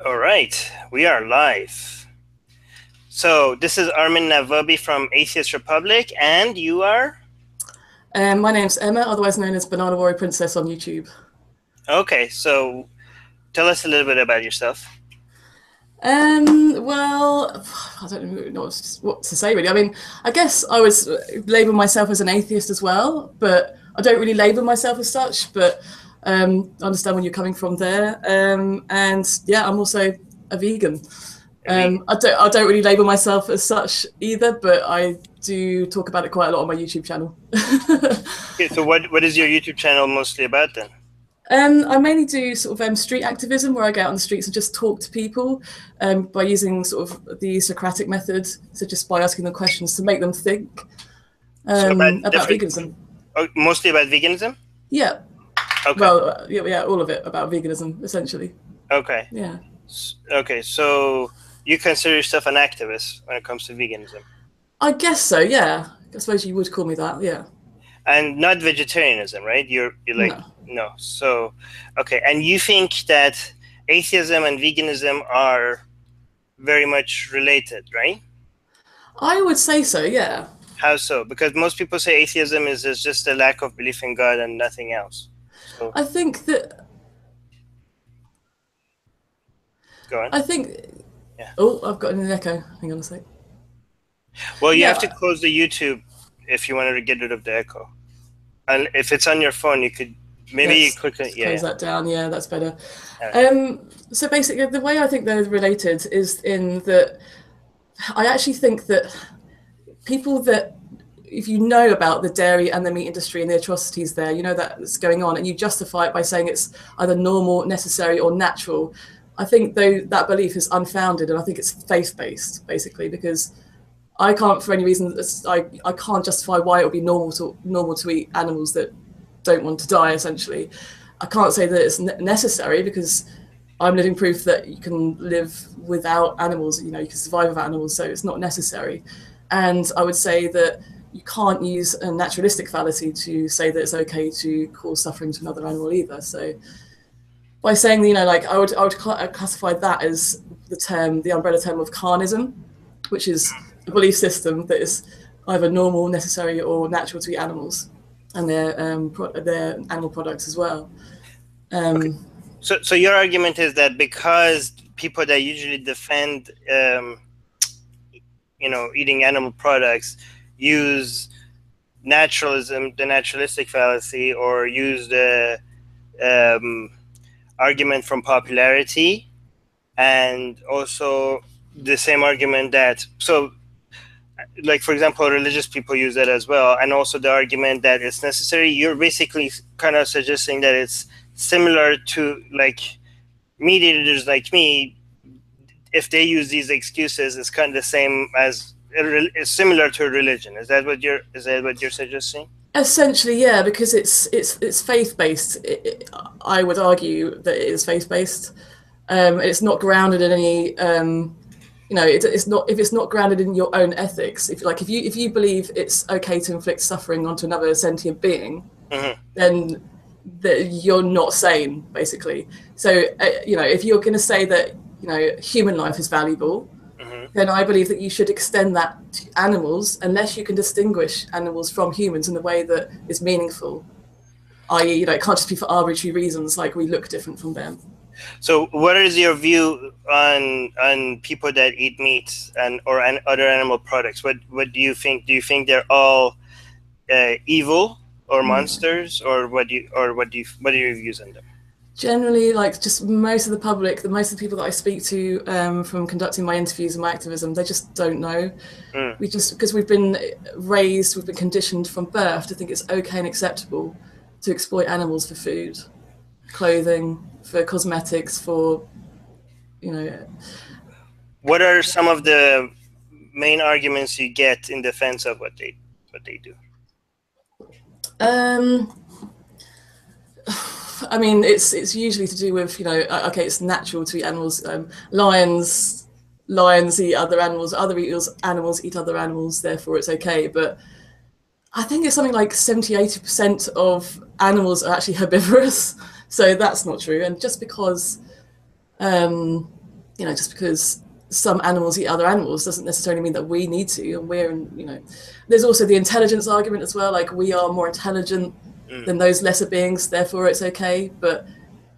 All right, we are live. So this is Armin Navabi from Atheist Republic, and you are? My name's Emma, otherwise known as Banana Warrior Princess on YouTube. Okay, so tell us a little bit about yourself. Well, I don't know what to say really. I mean, I guess I would label myself as an atheist as well, but I don't really label myself as such. But I understand where you're coming from there. And yeah, I'm also a vegan. A vegan. I don't really label myself as such either, but I do talk about it quite a lot on my YouTube channel. Okay, so what is your YouTube channel mostly about then? I mainly do sort of street activism, where I get out on the streets and just talk to people by using sort of the Socratic method, so just by asking them questions to make them think So about about different, veganism. mostly about veganism? Yeah, Okay, well, yeah, all of it about veganism, essentially. okay. Yeah, Okay, so you consider yourself an activist when it comes to veganism? I guess so. Yeah, I suppose you would call me that. Yeah, And not vegetarianism, right? You're like, no, no. So, okay, and you think that atheism and veganism are very much related, right? I would say so. Yeah, How so? Because most people say atheism is just a lack of belief in God and nothing else. So I think that go on. I think. Yeah. Oh, I've got an echo. Hang on a sec. Well, you have to Yeah, close the YouTube if you wanted to get rid of the echo. And if it's on your phone, you could maybe let's click it. Yeah, close yeah. that down. Yeah, that's better. All right. So basically, the way I think they're related is in that I actually think that people that, if you know about the dairy and the meat industry and the atrocities there, you know that's going on, and you justify it by saying it's either normal, necessary, or natural. I think though that belief is unfounded, and I think it's faith-based, basically, because I can't, for any reason, I can't justify why it would be normal to eat animals that don't want to die. Essentially, I can't say that it's necessary because I'm living proof that you can live without animals. You know, you can survive without animals, so it's not necessary. And I would say that you can't use a naturalistic fallacy to say that it's okay to cause suffering to another animal either. So by saying, like I would classify that as the umbrella term of carnism, which is a belief system that is either normal, necessary, or natural to eat animals and their animal products as well. Okay. So your argument is that because people that usually defend, eating animal products use naturalism, the naturalistic fallacy, or use the um, argument from popularity, and also the same argument that like for example religious people use that as well, and also the argument that it's necessary. You're basically kind of suggesting that it's similar to like meat eaters like me. If they use these excuses, it's kind of the same as it's similar to a religion. Is that what you're suggesting? Essentially, yeah, because it's faith based. I would argue that it is faith based. It's not grounded in any. It's not, if it's not grounded in your own ethics. If you believe it's okay to inflict suffering onto another sentient being, Mm-hmm. then you're not sane, basically. So if you're going to say that human life is valuable, Mm-hmm. then I believe that you should extend that to animals, unless you can distinguish animals from humans in a way that is meaningful. I.e., it can't just be for arbitrary reasons, like we look different from them. So, what is your view on people that eat meat or other animal products? What do you think? Do you think they're all evil or monsters, or what are your views on them? Generally, like just most of the public, most of the people that I speak to from conducting my interviews and my activism, they just don't know. Mm. Because we've been conditioned from birth to think it's okay and acceptable to exploit animals for food, clothing, for cosmetics, for you know What are some of the main arguments you get in defense of what they do? um I mean, it's usually to do with okay, it's natural to eat animals. Lions eat other animals. Animals eat other animals. Therefore, it's okay. But I think it's something like 70-80% of animals are actually herbivorous. So that's not true. And just because just because some animals eat other animals doesn't necessarily mean that we need to. And there's also the intelligence argument as well. Like, we are more intelligent than those lesser beings, therefore it's okay. But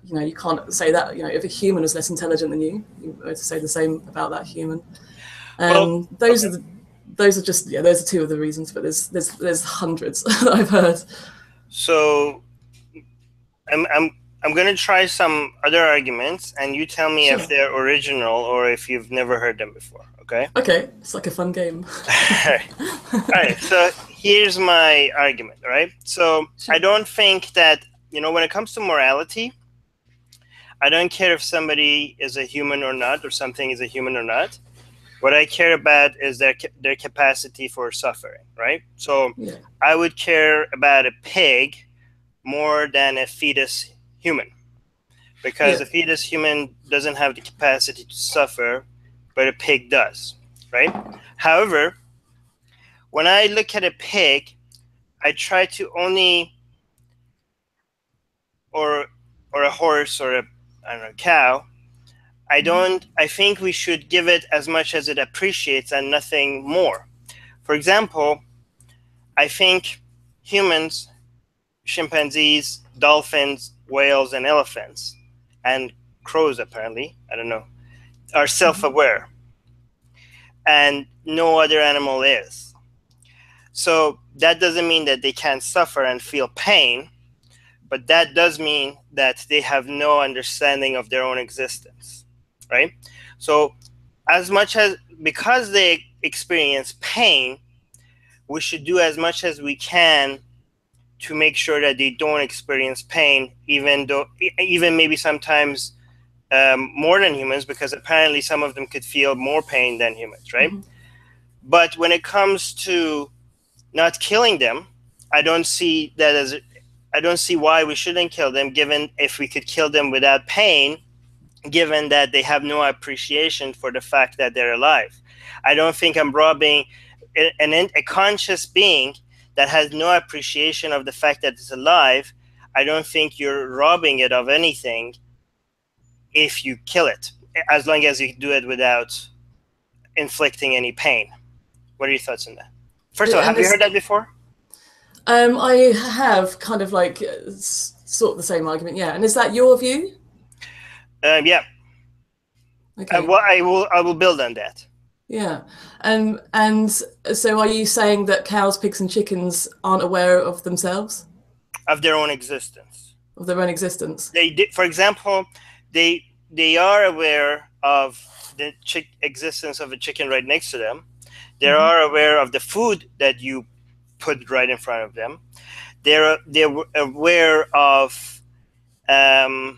you can't say that. If a human was less intelligent than you were to say the same about that human. Well, those are those are two of the reasons. But there's hundreds that I've heard. So I'm going to try some other arguments, and you tell me if they're original or if you've never heard them before, okay? Okay, it's like a fun game. All right, so here's my argument, all right? So I don't think that, when it comes to morality, I don't care if somebody is a human or not, or something is a human or not. What I care about is their capacity for suffering, right? So I would care about a pig more than a fetus human, because a fetus human doesn't have the capacity to suffer, but a pig does, right? However, when I look at a pig, I try to only, or a horse, or a cow, I think we should give it as much as it appreciates and nothing more. For example, I think humans, chimpanzees, dolphins, whales, and elephants, and crows, apparently, I don't know, are self-aware, and no other animal is. So that doesn't mean that they can't suffer and feel pain, but that does mean that they have no understanding of their own existence, right? So because they experience pain, we should do as much as we can to make sure that they don't experience pain, even maybe sometimes more than humans, because apparently some of them could feel more pain than humans, right? But when it comes to not killing them, I don't see why we shouldn't kill them, given if we could kill them without pain, given that they have no appreciation for the fact that they're alive. I don't think I'm robbing a conscious being that has no appreciation of the fact that it's alive. I don't think you're robbing it of anything if you kill it, as long as you do it without inflicting any pain. What are your thoughts on that? First of all, have you heard that before? I have kind of like sort of the same argument, yeah. And is that your view? Yeah. Okay. Well, I will build on that. Yeah. And so are you saying that cows, pigs, and chickens aren't aware of themselves? Of their own existence. Of their own existence. For example, they are aware of the existence of a chicken right next to them. They are aware of the food that you put right in front of them. They're aware of the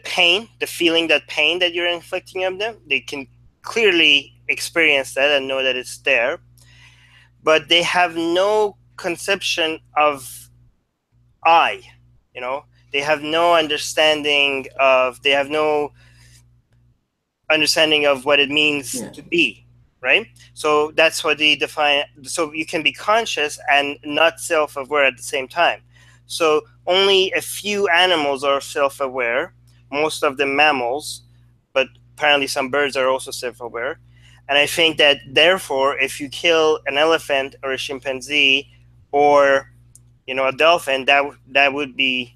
pain, the feeling, that pain that you're inflicting on them. They can clearly experience that and know that it's there, but they have no conception of I. They have no understanding of what it means to be, right? So that's what they define. So you can be conscious and not self-aware at the same time. So only a few animals are self-aware, most of them mammals, but apparently some birds are also self-aware. And I think that therefore, if you kill an elephant or a chimpanzee or a dolphin, that would be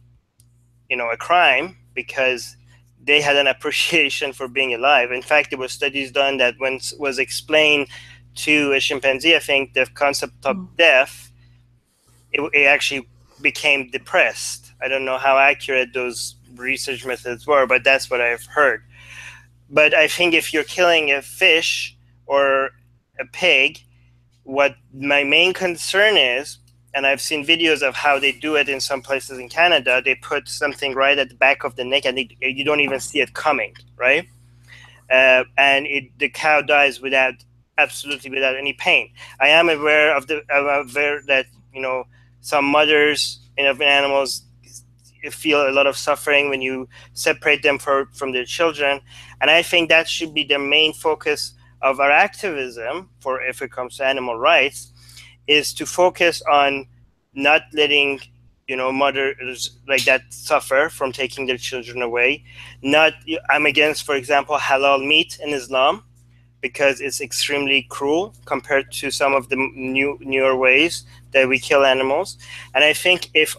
a crime, because they had an appreciation for being alive. In fact, there were studies done that when was explained to a chimpanzee, I think, the concept of death, it actually became depressed. I don't know how accurate those research methods were, but that's what I've heard. But I think if you're killing a fish or a pig, what my main concern is, and I've seen videos of how they do it in some places in Canada, they put something right at the back of the neck and you don't even see it coming, right? And the cow dies absolutely without any pain. I am aware that some mothers of animals feel a lot of suffering when you separate them from their children, and I think that should be the main focus of our activism if it comes to animal rights, is to focus on not letting mothers like that suffer from taking their children away. Not, I'm against, for example, halal meat in Islam, because it's extremely cruel compared to some of the newer ways that we kill animals. And I think if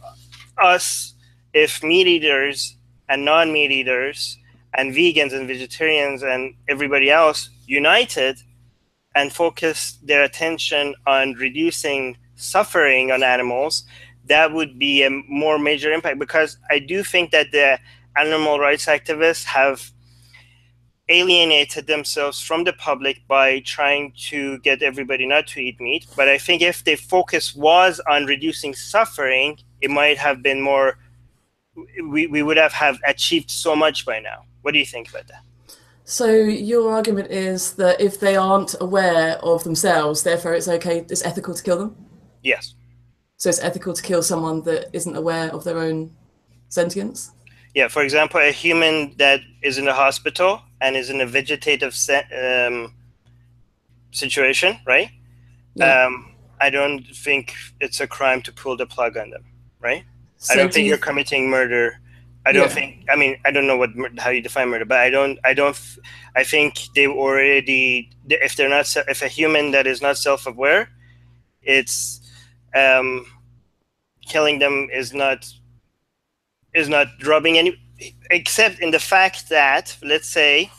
meat eaters and non-meat eaters and vegans and vegetarians and everybody else united and focused their attention on reducing suffering on animals, that would be a more major impact. Because I do think that the animal rights activists have alienated themselves from the public by trying to get everybody not to eat meat. But I think if the focus was on reducing suffering, it might have been more, we would have achieved so much by now. What do you think about that? So your argument is that if they aren't aware of themselves, therefore it's ethical to kill them? Yes. So it's ethical to kill someone that isn't aware of their own sentience? Yeah, for example, a human that is in the hospital and is in a vegetative situation, right? Yeah. I don't think it's a crime to pull the plug on them, right? So I don't think you're committing murder. I don't think, I mean, I don't know how you define murder, but I think they already, if a human that is not self-aware, it's, killing them is not robbing any, except in the fact that, let's say,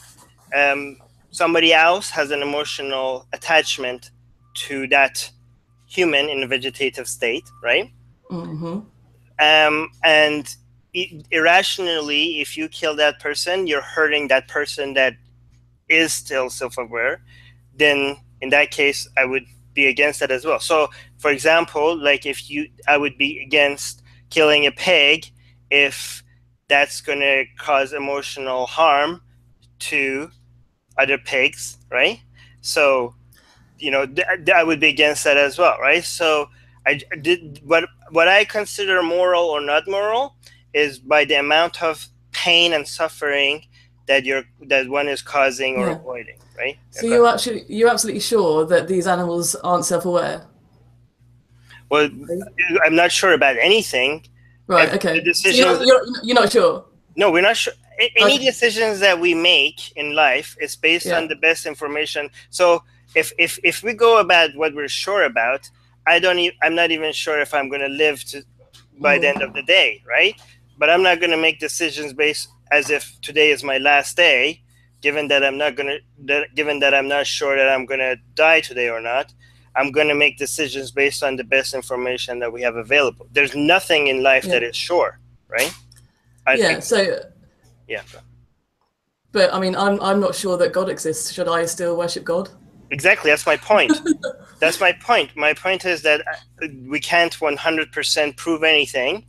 somebody else has an emotional attachment to that human in a vegetative state, right? Mm-hmm. And irrationally, if you kill that person, you're hurting that person that is still self-aware. Then in that case, I would be against that as well. So, for example, like I would be against killing a pig if that's going to cause emotional harm to other pigs, right? So, I would be against that as well, right? So I did what I consider moral or not moral is by the amount of pain and suffering that one is causing or avoiding, right? So you're absolutely sure that these animals aren't self-aware? Well, I'm not sure about anything. Right. Okay. Decisions, so you're not sure? No, we're not sure. Any decisions that we make in life is based on the best information. So if we go about what we're sure about, I'm not even sure if I'm going to live by the end of the day, right? But I'm not going to make decisions based as if today is my last day, given that I'm not sure that I'm going to die today or not. I'm going to make decisions based on the best information that we have available. There's nothing in life that is sure, right? Yeah. But I mean, I'm not sure that God exists. Should I still worship God? Exactly. That's my point. That's my point. My point is that we can't 100% prove anything,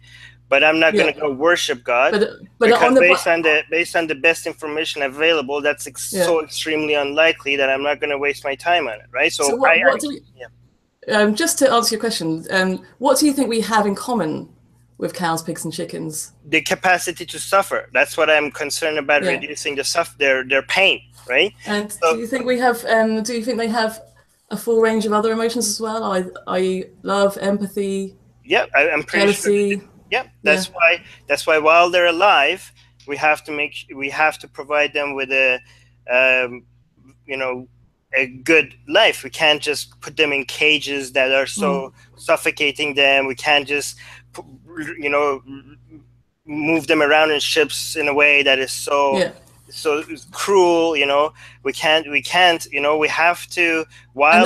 but I'm not going to go worship God. But because based on the best information available, that's so extremely unlikely that I'm not going to waste my time on it, right? So just to answer your question, what do you think we have in common with cows, pigs, and chickens? The capacity to suffer. That's what I'm concerned about, reducing their pain, right? And do you think they have a full range of other emotions as well? I love, empathy. Yeah, I'm pretty jealousy. Sure. Yeah, that's why while they're alive, we have to provide them with a good life. We can't just put them in cages that are so suffocating them. We can't just move them around in ships in a way that is so cruel. We can't. We have to. And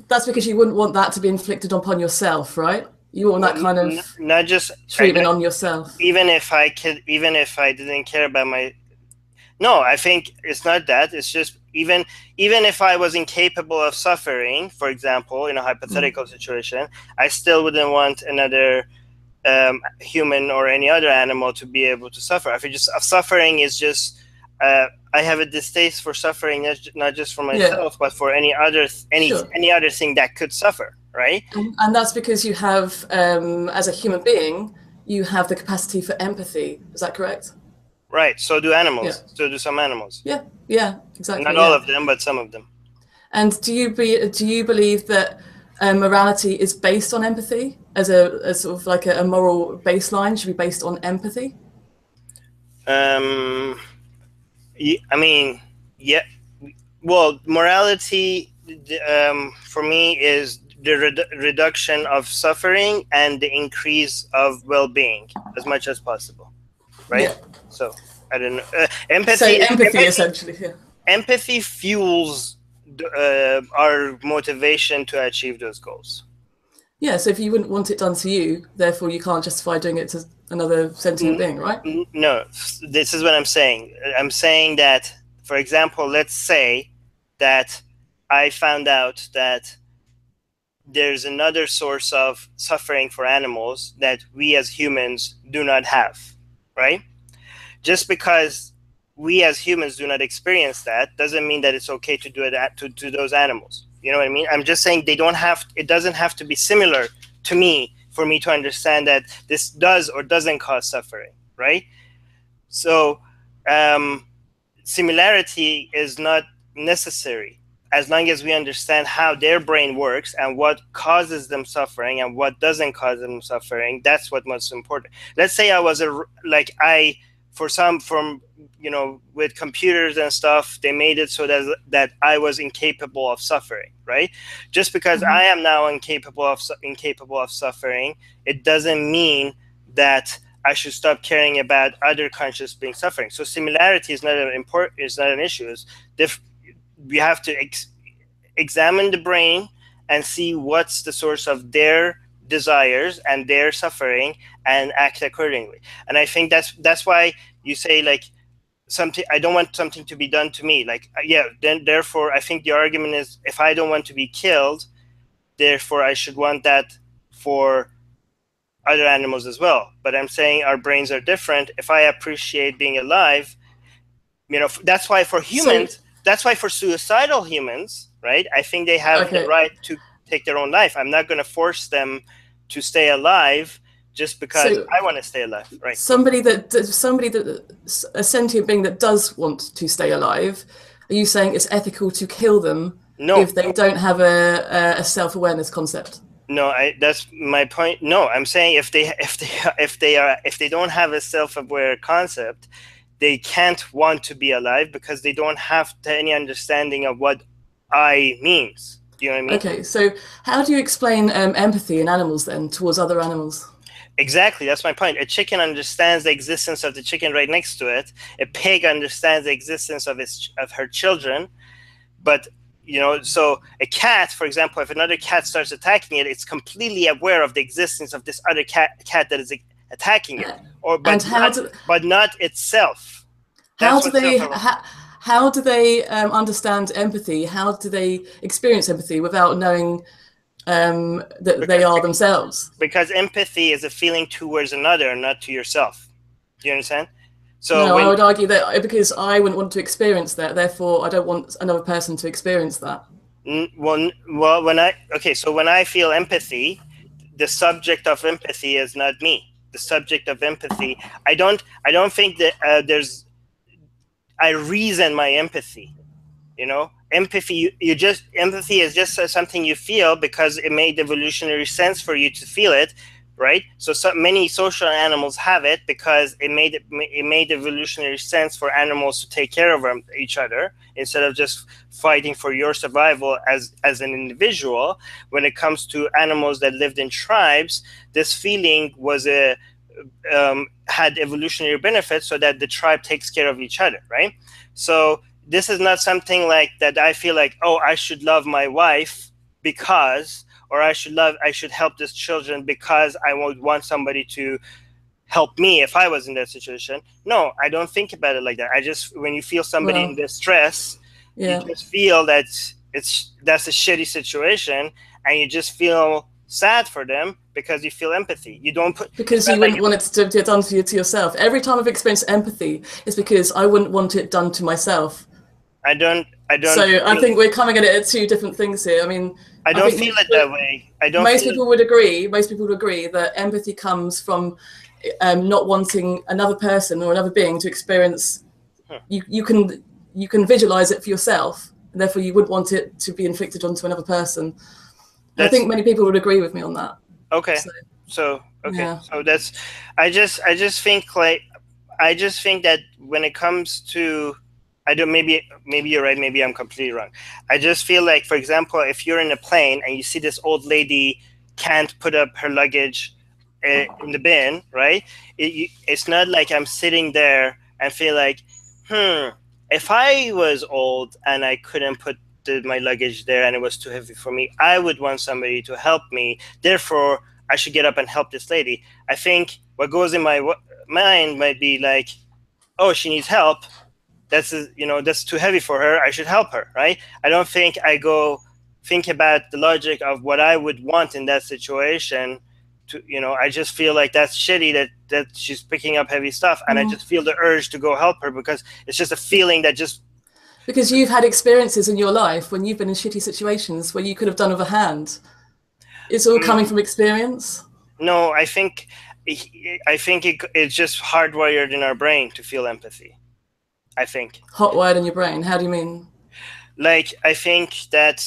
that's because you wouldn't want that to be inflicted upon yourself, right? You want that kind of not just treatment on yourself. Even if I didn't care about my. No, I think it's not that. It's just even if I was incapable of suffering, for example, in a hypothetical situation, I still wouldn't want another human or any other animal to be able to suffer. I think suffering is just. I have a distaste for suffering, not just for myself, but for any other thing that could suffer, right? And that's because you have, as a human being, you have the capacity for empathy. Is that correct? Right. So do animals. Yeah. So do some animals. Yeah, exactly. Not all of them, but some of them. And do you believe that morality is based on empathy as a sort of like a moral baseline should be based on empathy? I mean, yeah. Well, morality for me is the reduction of suffering and the increase of well-being as much as possible, right? Yeah. So I don't know. Empathy. So empathy essentially. Yeah. Empathy fuels our motivation to achieve those goals. Yeah. So if you wouldn't want it done to you, therefore you can't justify doing it to another sentient being, right? No, this is what I'm saying. I'm saying that, for example, let's say that I found out that there's another source of suffering for animals that we as humans do not have, right? Just because we as humans do not experience that doesn't mean that it's okay to do it to those animals. You know what I mean? I'm just saying it doesn't have to be similar to me for me to understand that this does or doesn't cause suffering, right? So similarity is not necessary as long as we understand how their brain works and what causes them suffering and what doesn't cause them suffering. That's what's most important. Let's say I was with computers and stuff, they made it so that I was incapable of suffering, right? Just because I am now incapable of suffering, it doesn't mean that I should stop caring about other conscious beings suffering. So similarity is not an issue. We have to examine the brain and see what's the source of their desires and their suffering and act accordingly. And I think that's why you say like something. I don't want something to be done to me. Like then therefore I think the argument is if I don't want to be killed, therefore I should want that for other animals as well. But I'm saying our brains are different. If I appreciate being alive, that's why for humans, that's why for suicidal humans, right? I think they have the right to take their own life. I'm not going to force them to stay alive just because I want to stay alive, right? A sentient being that does want to stay alive, are you saying it's ethical to kill them if they don't have a self-awareness concept? No, that's my point. No, I'm saying if they don't have a self-aware concept, they can't want to be alive because they don't have any understanding of what I means. Do you know what I mean? Okay, so how do you explain empathy in animals then towards other animals? Exactly, that's my point. A chicken understands the existence of the chicken right next to it. A pig understands the existence of her children, but so a cat, for example, if another cat starts attacking it, it's completely aware of the existence of this other cat that is attacking it, but not itself. How do they understand empathy? How do they experience empathy without knowing that they are themselves? Because empathy is a feeling towards another, not to yourself. Do you understand? So no, I would argue that because I wouldn't want to experience that, therefore I don't want another person to experience that. Well, when I feel empathy, the subject of empathy is not me. The subject of empathy, I don't think that I reason my empathy. Empathy is just something you feel because it made evolutionary sense for you to feel it. Right, so many social animals have it because it made evolutionary sense for animals to take care of each other instead of just fighting for your survival as an individual. When it comes to animals that lived in tribes, this feeling was had evolutionary benefits so that the tribe takes care of each other. Right, so this is not something like that. I feel like, oh, I should love my wife because. Or I should help these children because I would want somebody to help me if I was in that situation. No, I don't think about it like that. When you feel somebody in distress, you just feel that that's a shitty situation, and you just feel sad for them because you feel empathy. You don't because you wouldn't want it to get done to yourself. Every time I've experienced empathy, it's because I wouldn't want it done to myself. I don't. So I think we're coming at it at two different things here. I mean, I don't feel it that way. Most people would agree that empathy comes from not wanting another person or another being to experience. You can visualize it for yourself, and therefore you would want it to be inflicted onto another person. I think many people would agree with me on that. Okay. So yeah. So that's, I just think that when it comes to, I don't, maybe you're right, maybe I'm completely wrong. I just feel like, for example, if you're in a plane and you see this old lady can't put up her luggage in the bin, right? It's not like I'm sitting there and feel like, if I was old and I couldn't put my luggage there and it was too heavy for me, I would want somebody to help me. Therefore, I should get up and help this lady. I think what goes in my mind might be like, oh, she needs help. That's too heavy for her. I should help her, right? I don't think I go think about the logic of what I would want in that situation. I just feel like that's shitty that she's picking up heavy stuff, and I just feel the urge to go help her because it's just a feeling that just. Because you've had experiences in your life when you've been in shitty situations where you could have done with a hand. It's all coming from experience. No, I think it's just hardwired in our brain to feel empathy. I think. Hotwired in your brain? How do you mean? Like, I think that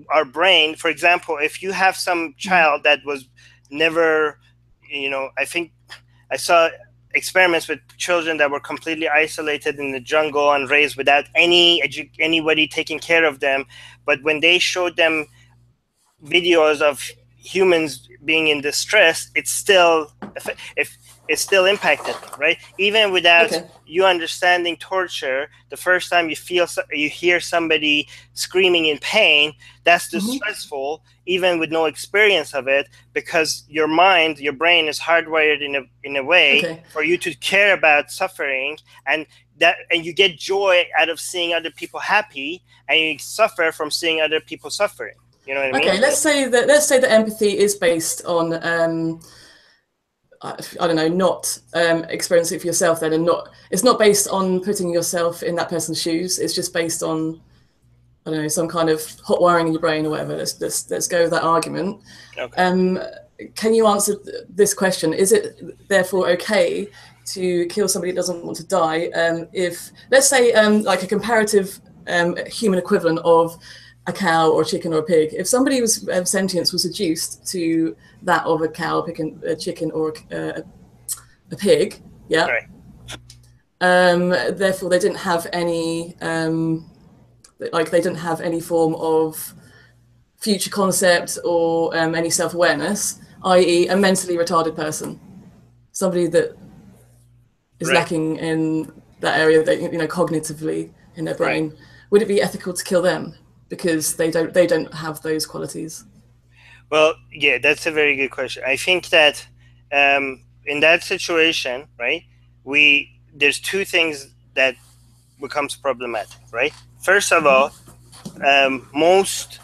our brain, for example, if you have some child that was never, I think I saw experiments with children that were completely isolated in the jungle and raised without anybody taking care of them. But when they showed them videos of humans being in distress, it's still impacted, right? Even without you understanding torture, the first time you hear somebody screaming in pain, that's distressful, even with no experience of it, because your brain is hardwired in a way for you to care about suffering, and you get joy out of seeing other people happy, and you suffer from seeing other people suffering. You know what I mean? Okay, let's say that empathy is based on I don't know, not experiencing it for yourself then, and it's not based on putting yourself in that person's shoes. It's just based on, I don't know, some kind of hot wiring in your brain or whatever. Let's go with that argument. Can you answer this question? Is it therefore okay to kill somebody who doesn't want to die if, let's say, like a comparative human equivalent of a cow or a chicken or a pig, if somebody was sentience was reduced to that of a cow, a chicken, or a pig, therefore they didn't have any form of future concept or any self-awareness, i.e. a mentally retarded person, somebody that is lacking in that area, that cognitively in their brain. Would it be ethical to kill them because they don't have those qualities? Well, yeah, that's a very good question. I think that in that situation, right, there's two things that becomes problematic, right? First of all, most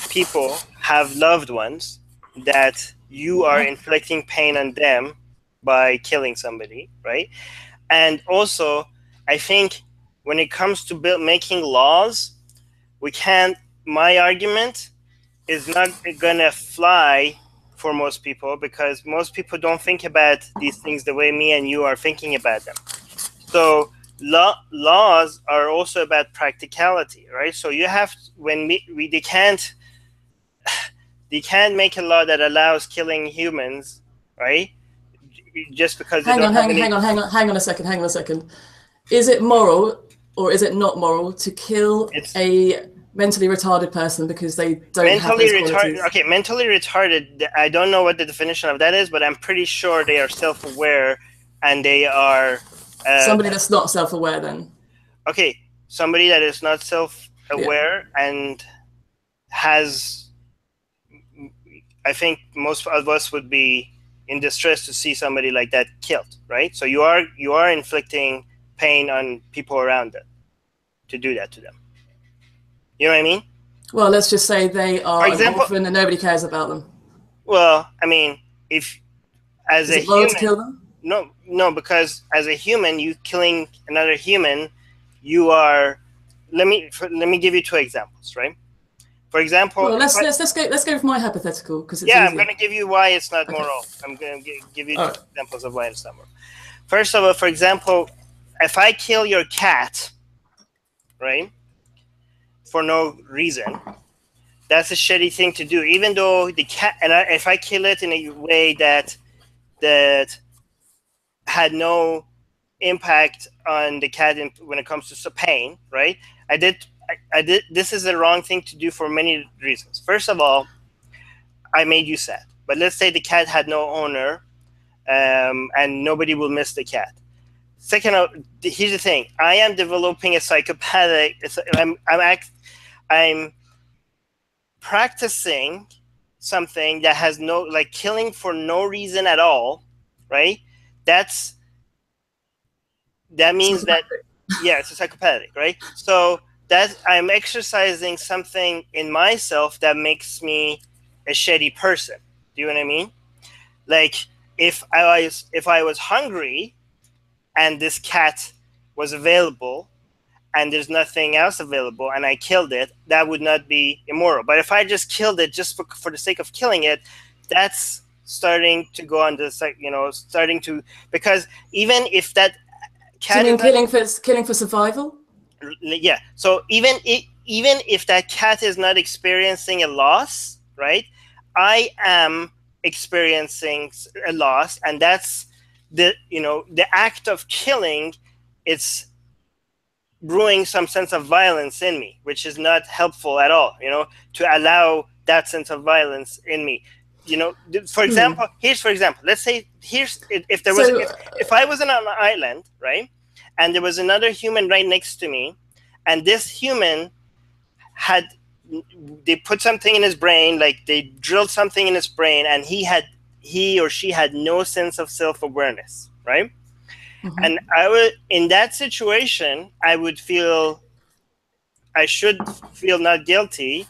people have loved ones that you are inflicting pain on them by killing somebody, right? And also, I think when it comes to making laws, my argument is not gonna fly for most people, because most people don't think about these things the way me and you are thinking about them. So laws are also about practicality, right? So you have, they can't make a law that allows killing humans, right? Just because hang on a second. Is it moral or is it not moral to kill a mentally retarded person because they don't have those qualities? Okay, mentally retarded, I don't know what the definition of that is, but I'm pretty sure they are self-aware, and they are somebody that's not self-aware then. Okay, somebody that is not self-aware and has, I think most of us would be in distress to see somebody like that killed, right? So you are inflicting pain on people around them to do that to them. You know what I mean? Well, let's just say they are an orphan and nobody cares about them. Well, I mean, if as a human, to kill them? No, because as a human, you killing another human, you are. Let me give you two examples, right? For example, well, let's go with my hypothetical, because it's I'm going to give you why it's not moral. I'm going to give you two examples of why it's not moral. First of all, for example, if I kill your cat, right, for no reason, That's a shitty thing to do. Even though the cat, and if I kill it in a way that had no impact on the cat when it comes to pain, right? I did. This is the wrong thing to do for many reasons. First of all, I made you sad. But let's say the cat had no owner, and nobody will miss the cat. Second, here's the thing: I am developing a psychopathic. I'm practicing something that has no, like, killing for no reason at all, right? That means that, yeah, it's a psychopathic, right? So that I'm exercising something in myself that makes me a shitty person. Do you know what I mean? Like, if I was hungry and this cat was available and there's nothing else available and I killed it, that would not be immoral. But if I just killed it just for the sake of killing it, that's starting to go on this, like, starting to, because even if that cat, do you mean killing for survival? Yeah. So even if that cat is not experiencing a loss, right? I am experiencing a loss, and that's the act of killing. It's brewing some sense of violence in me, which is not helpful at all. To allow that sense of violence in me. For example, let's say if I was on an island, right, and there was another human right next to me, and this human they put something in his brain, like they drilled something in his brain, and he or she had no sense of self-awareness, right? Mm-hmm. And in that situation, I should feel not guilty.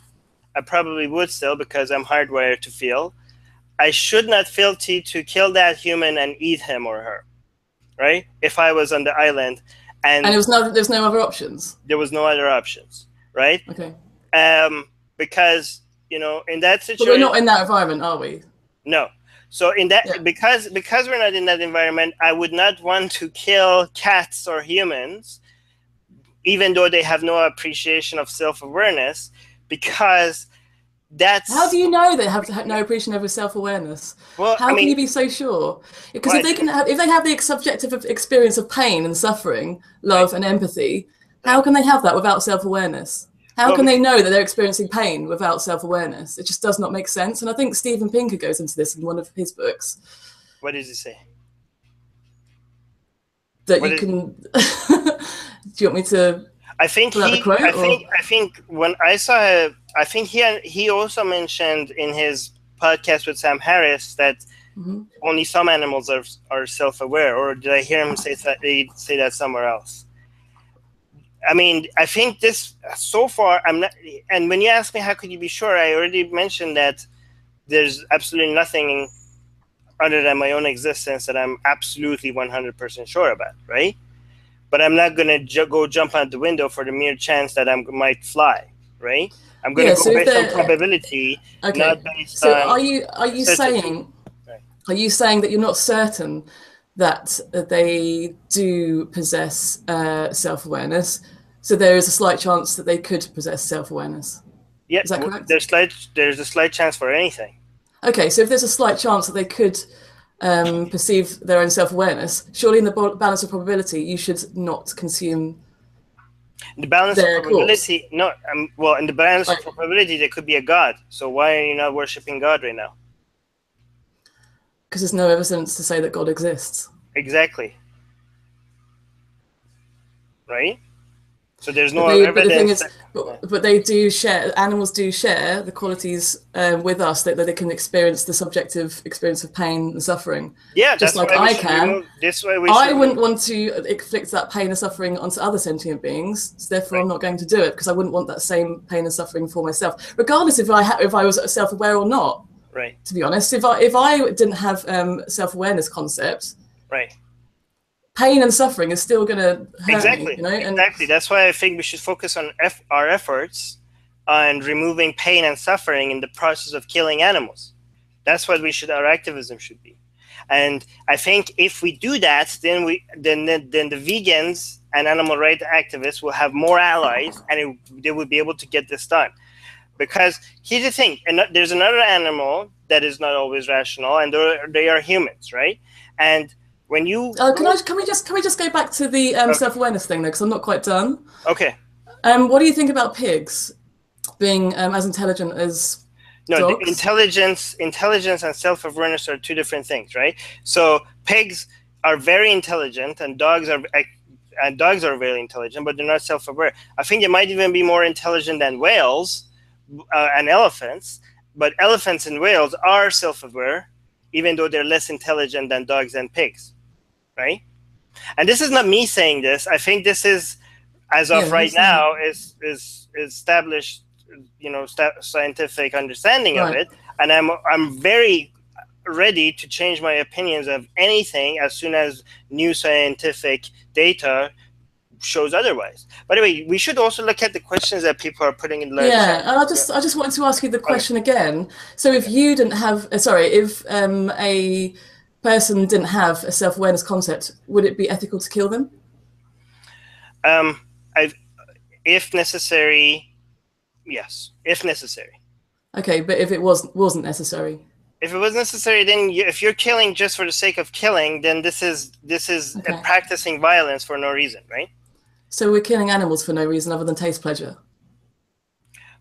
I probably would still, because I'm hardwired to feel. I should not feel guilty to kill that human and eat him or her, right? If I was on the island, and there's no other options. There was no other options, right? Okay. Because in that situation, but we're not in that environment, are we? No. So because we're not in that environment, I would not want to kill cats or humans, even though they have no appreciation of self-awareness, because that's... How do you know they have no appreciation of self-awareness? Well, how can you be so sure? Because if they have the subjective experience of pain and suffering, love and empathy, how can they have that without self-awareness? How can they know that they're experiencing pain without self-awareness? It just does not make sense. And I think Steven Pinker goes into this in one of his books. What does he say? That you can... Do you want me to... I think when I saw... I think he also mentioned in his podcast with Sam Harris that only some animals are self-aware, or did I hear him say that somewhere else? I mean, I think this, so far, I'm not, and when you ask me how could you be sure, I already mentioned that there's absolutely nothing other than my own existence that I'm absolutely 100% sure about, right? But I'm not going to go jump out the window for the mere chance that I might fly, right? I'm going to go based on probability, not based on... Are you saying that you're not certain that they do possess self-awareness, so there is a slight chance that they could possess self-awareness? Yeah, is that correct? There's a slight chance for anything. Okay, so if there's a slight chance that they could perceive their own self-awareness, surely in the balance of probability, you should not consume the balance of probability. No, well, in the balance of probability, there could be a God. So why are you not worshiping God right now? Because there's no evidence to say that God exists. Exactly. Right? So there's no evidence. But the thing is, but they do share. Animals do share the qualities with us that they can experience the subjective experience of pain and suffering. Yeah, just like I can. I wouldn't want to inflict that pain and suffering onto other sentient beings. So therefore, I'm not going to do it because I wouldn't want that same pain and suffering for myself, regardless if I was self-aware or not. Right. To be honest, if I didn't have self-awareness concept. Right. Pain and suffering is still going to hurt me, Exactly. That's why I think we should focus on our efforts on removing pain and suffering in the process of killing animals. That's what our activism should be. And I think if we do that, then the vegans and animal rights activists will have more allies, and they will be able to get this done. Because here's the thing, and there's another animal that is not always rational, and they are humans, right? And when you can we just go back to the self-awareness thing though, because I'm not quite done. Okay. What do you think about pigs being as intelligent as dogs? Intelligence and self-awareness are two different things, right? So pigs are very intelligent, and dogs are very intelligent, but they're not self-aware. I think they might even be more intelligent than whales and elephants, but elephants and whales are self-aware, even though they're less intelligent than dogs and pigs, right? And this is not me saying this. I think this is, as of right now, is established, scientific understanding of it. And I'm very ready to change my opinions of anything as soon as new scientific data shows otherwise. By the way, we should also look at the questions that people are putting in. I just wanted to ask you the question again. So if you didn't have, if a person didn't have a self-awareness concept, would it be ethical to kill them? If necessary, yes. If necessary. Okay, but if it wasn't necessary. If it was necessary, then if you're killing just for the sake of killing, then this is practicing violence for no reason, right? So we're killing animals for no reason other than taste pleasure.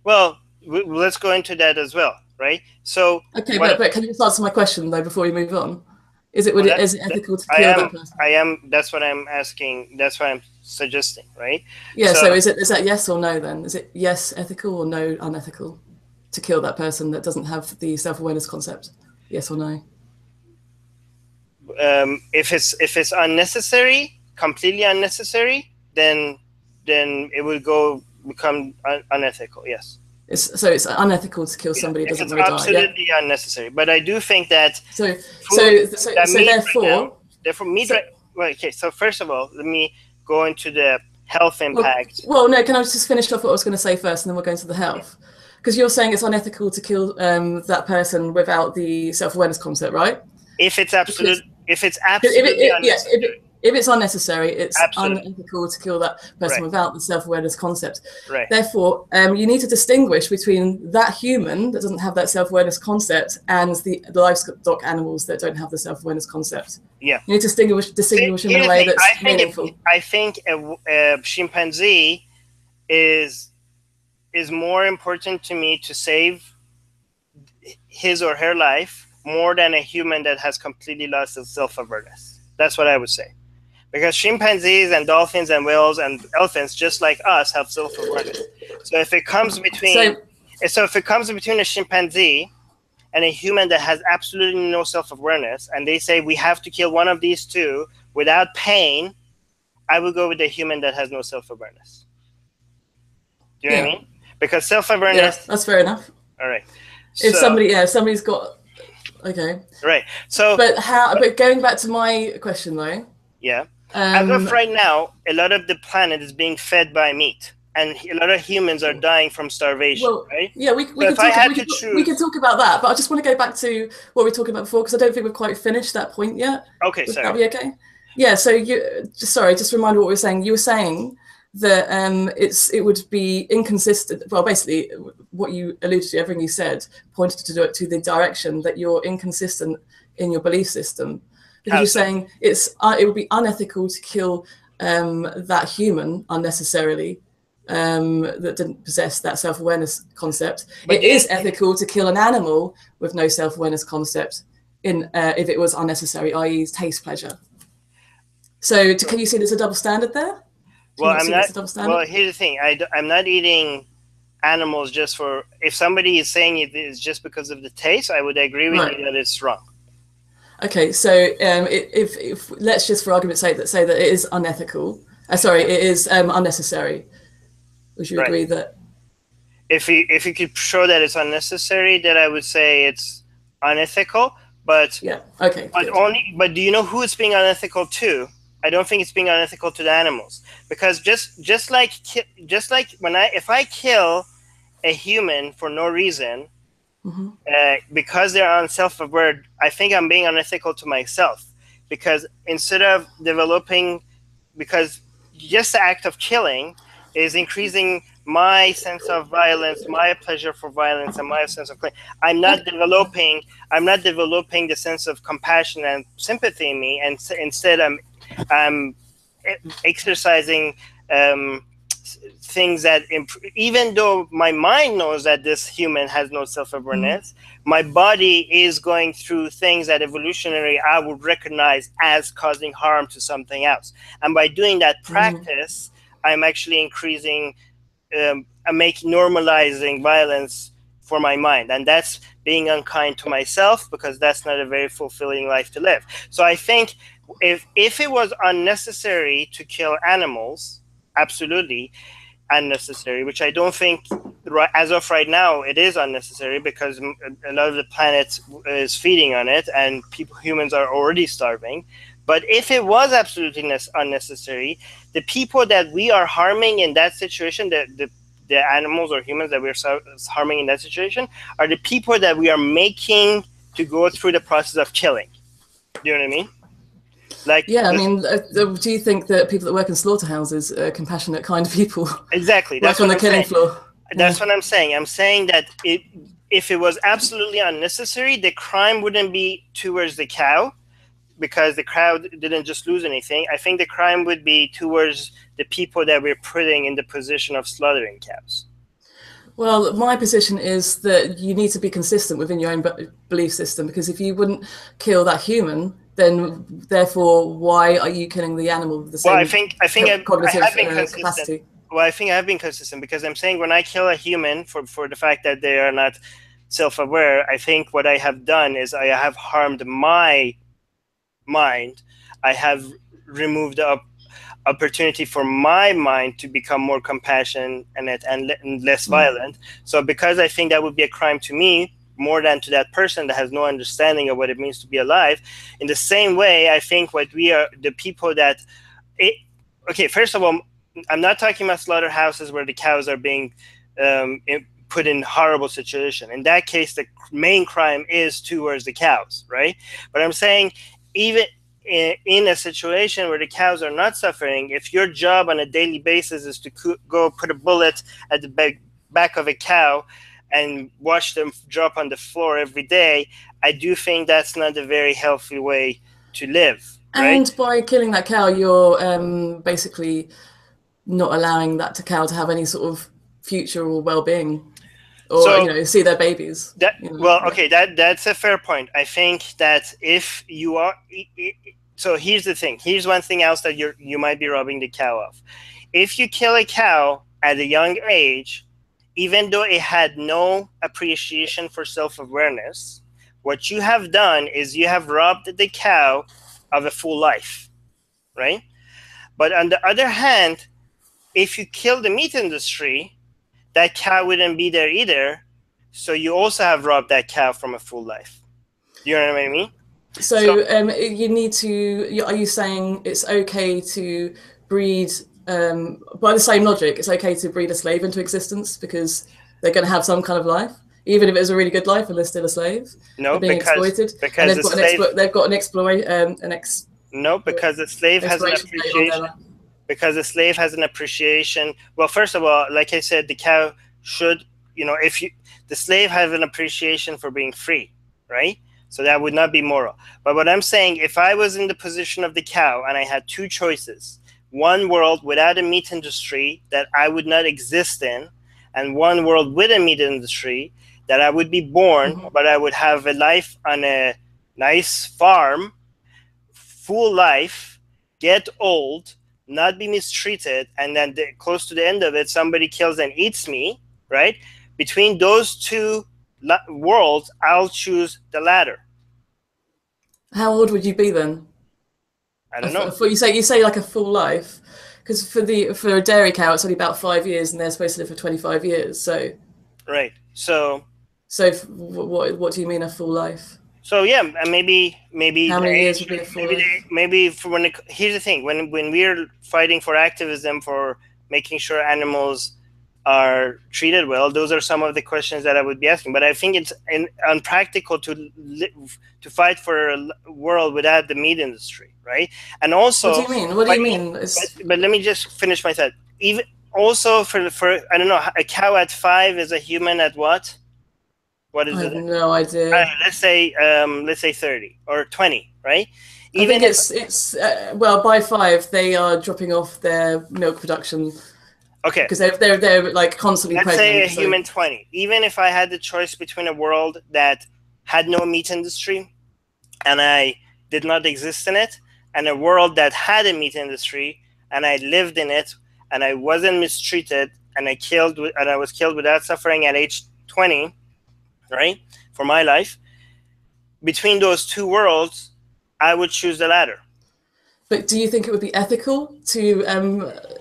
Well, let's go into that as well, right? So okay, but can you just answer my question though before we move on? Is it ethical to kill that person? That's what I'm asking. That's what I'm suggesting, right? Yeah. So is that yes or no then? Is it yes ethical or no unethical to kill that person that doesn't have the self-awareness concept? Yes or no? If it's unnecessary, completely unnecessary, then it will become unethical. Yes. So it's unethical to kill somebody who doesn't want to die. It's absolutely unnecessary. But I do think that okay. So first of all, let me go into the health impact. Well, no. Can I just finish off what I was going to say first, and then we'll go into the health? Because you're saying it's unethical to kill that person without the self-awareness concept, right? If it's absolutely unnecessary. If it's unnecessary, it's unethical to kill that person without the self-awareness concept. Right. Therefore, you need to distinguish between that human that doesn't have that self-awareness concept and the livestock animals that don't have the self-awareness concept. Yeah. You need to distinguish in a way that's meaningful. I think a chimpanzee is more important to me to save his or her life more than a human that has completely lost his self-awareness. That's what I would say. Because chimpanzees and dolphins and whales and elephants, just like us, have self-awareness. So if it comes between a chimpanzee and a human that has absolutely no self-awareness, and they say we have to kill one of these two without pain, I would go with the human that has no self-awareness. Do you know what I mean? Because self-awareness. Yeah, that's fair enough. All right. If somebody's got. Okay. Right. So. But going back to my question though. Yeah. As of right now, a lot of the planet is being fed by meat, and a lot of humans are dying from starvation. Well, right? Yeah, we can talk about that, but I just want to go back to what we were talking about before because I don't think we've quite finished that point yet. Okay, sorry. Would that be okay? Yeah. So just remind what we were saying. You were saying that it would be inconsistent. Well, basically, what you alluded to, everything you said, pointed to the direction that you're inconsistent in your belief system. Because you're saying it would be unethical to kill that human unnecessarily that didn't possess that self-awareness concept. But it is ethical to kill an animal with no self-awareness concept if it was unnecessary, i.e. taste pleasure. So can you see there's a double standard there? Well, here's the thing. I'm not eating animals just for... If somebody is saying it is just because of the taste, I would agree with you that it's wrong. Okay, so if let's just for argument's sake say that it is unethical. It is unnecessary. Would you agree that? If you could show that it's unnecessary, then I would say it's unethical. But yeah, okay. But do you know who it's being unethical to? I don't think it's being unethical to the animals, because just like if I kill a human for no reason. Mm-hmm. Because they're self-aware, I think I'm being unethical to myself, because instead of because just the act of killing is increasing my sense of violence, my pleasure for violence, and my sense of claim. I'm not developing the sense of compassion and sympathy in me, and instead I'm exercising things that even though my mind knows that this human has no self-awareness, my body is going through things that evolutionary I would recognize as causing harm to something else. And by doing that practice, I'm actually increasing, normalizing violence for my mind. And that's being unkind to myself, because that's not a very fulfilling life to live. So I think if it was unnecessary to kill animals, absolutely unnecessary, which I don't think as of right now it is unnecessary, because a lot of the planet is feeding on it and humans are already starving. But if it was absolutely unnecessary, the people that we are harming in that situation, the animals or humans that we're harming in that situation, are the people that we are making to go through the process of killing. Do you know what I mean? Like, yeah, I mean, do you think that people that work in slaughterhouses are compassionate, kind people? Exactly. That's on the killing floor. That's what I'm saying. I'm saying that if it was absolutely unnecessary, the crime wouldn't be towards the cow, because the cow didn't just lose anything. I think the crime would be towards the people that we're putting in the position of slaughtering cows. Well, my position is that you need to be consistent within your own belief system, because if you wouldn't kill that human, then therefore why are you killing the animal with the same cognitive capacity? Well, I think I've been consistent, because I'm saying when I kill a human for the fact that they are not self-aware, I think what I have done is I have harmed my mind. I have removed the opportunity for my mind to become more compassionate and less violent. So because I think that would be a crime to me more than to that person that has no understanding of what it means to be alive, in the same way, I think what we are, the people that okay, first of all, I'm not talking about slaughterhouses where the cows are being put in horrible situation. In that case, the main crime is towards the cows, right? But I'm saying even in a situation where the cows are not suffering, if your job on a daily basis is to go put a bullet at the back of a cow and watch them drop on the floor every day, I do think that's not a very healthy way to live. Right? And by killing that cow, you're basically not allowing that cow to have any sort of future or well-being, or see their babies. That's a fair point. I think that if you are, so here's the thing. Here's one thing else that you might be robbing the cow of. If you kill a cow at a young age, even though it had no appreciation for self-awareness, what you have done is you have robbed the cow of a full life, right? But on the other hand, if you kill the meat industry, that cow wouldn't be there either. So you also have robbed that cow from a full life. You know what I mean? So you need to, are you saying it's okay to breed, by the same logic, it's okay to breed a slave into existence because they're going to have some kind of life, even if it's a really good life and they're still a slave? No, they're being exploited. Because they've got an No, because the slave has an appreciation. Because the slave has an appreciation. Well, first of all, like I said, the cow should, the slave has an appreciation for being free, right? So that would not be moral. But what I'm saying, if I was in the position of the cow and I had two choices, one world without a meat industry that I would not exist in, and one world with a meat industry that I would be born, but I would have a life on a nice farm, full life, get old, not be mistreated, and then close to the end of it, somebody kills and eats me, right? Between those two worlds, I'll choose the latter. How old would you be then? I don't know. You say like a full life, because for a dairy cow, it's only about 5 years, and they're supposed to live for 25 years. So. Right. So what do you mean a full life? So yeah, maybe how many years would be a full life? Maybe for here's the thing: when we're fighting for activism for making sure animals are treated well, those are some of the questions that I would be asking. But I think it's unpractical to fight for a world without the meat industry, right? And also, what do you mean? What do you mean? But let me just finish my thought. Even also for I don't know, a cow at 5 is a human at what? What is I it? have no idea. Let's say 30 or 20, right? I think it's well, by 5 they are dropping off their milk production. Okay. Because they're like constantly Let's pregnant. say a human 20. Even if I had the choice between a world that had no meat industry and I did not exist in it, and a world that had a meat industry and I lived in it and I wasn't mistreated and I was killed without suffering at age 20, right? For my life, between those two worlds, I would choose the latter. But do you think it would be ethical to,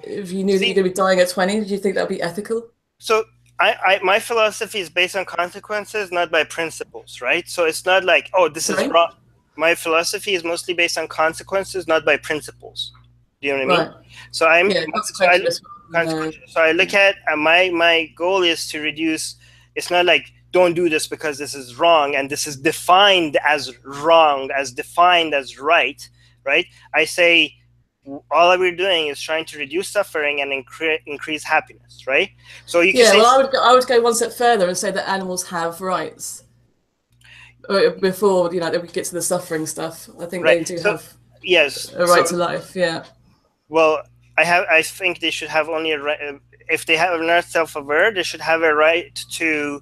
if you knew that you're going to be dying at 20, do you think that would be ethical? So my philosophy is based on consequences, not by principles, right? So it's not like, oh, this is wrong. My philosophy is mostly based on consequences, not by principles. Do you know what I mean? So so I look at my goal is to reduce. It's not like don't do this because this is wrong and this is defined as wrong, as defined as right. Right? I say all we're doing is trying to reduce suffering and increase happiness, right? So you can say, well, I would go one step further and say that animals have rights. Before we get to the suffering stuff, I think they do have a right to life. Yeah. Well, I think they should have only a right. If they are not self-aware, they should have a right to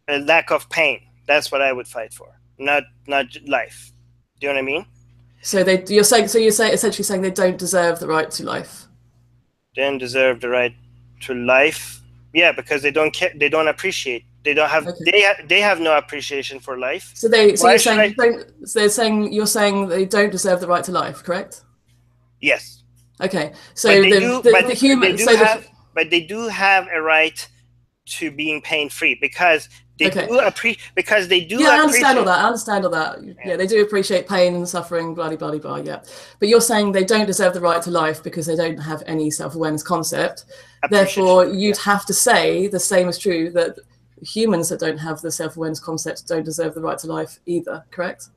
a lack of pain. That's what I would fight for, not life. Do you know what I mean? So you're essentially saying they don't deserve the right to life. They don't deserve the right to life. Yeah, because they don't care. They don't appreciate. They don't have. Okay. They have no appreciation for life. So you're saying you're saying they don't deserve the right to life, correct? Yes. Okay. So the human. But they do have a right to being pain-free because they do because they do. Yeah, I understand all that. Yeah, they do appreciate pain and suffering, blah blah blah. Yeah, but you're saying they don't deserve the right to life because they don't have any self-awareness concept. Therefore, you'd have to say the same is true that humans that don't have the self-awareness concept don't deserve the right to life either. Correct?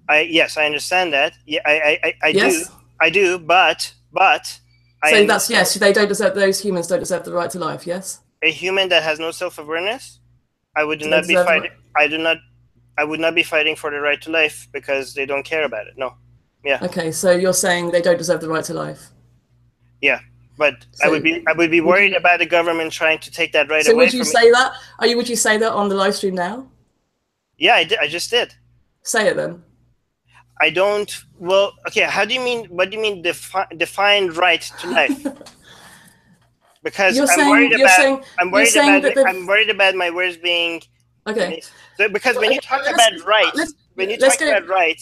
Yes, I understand that. Yeah, I do. But so that's yes. They don't deserve. Those humans don't deserve the right to life. Yes. A human that has no self-awareness, I would not be fighting. I would not be fighting for the right to life because they don't care about it. No. Yeah. Okay, so you're saying they don't deserve the right to life. Yeah, but so I would be worried about the government trying to take that right away. So would you say that? Would you say that on the live stream now? Yeah, I just did. Say it then. I don't. Well, okay. How do you mean? What do you mean define right to life? Because I'm worried about my words being okay. So because when you talk about rights,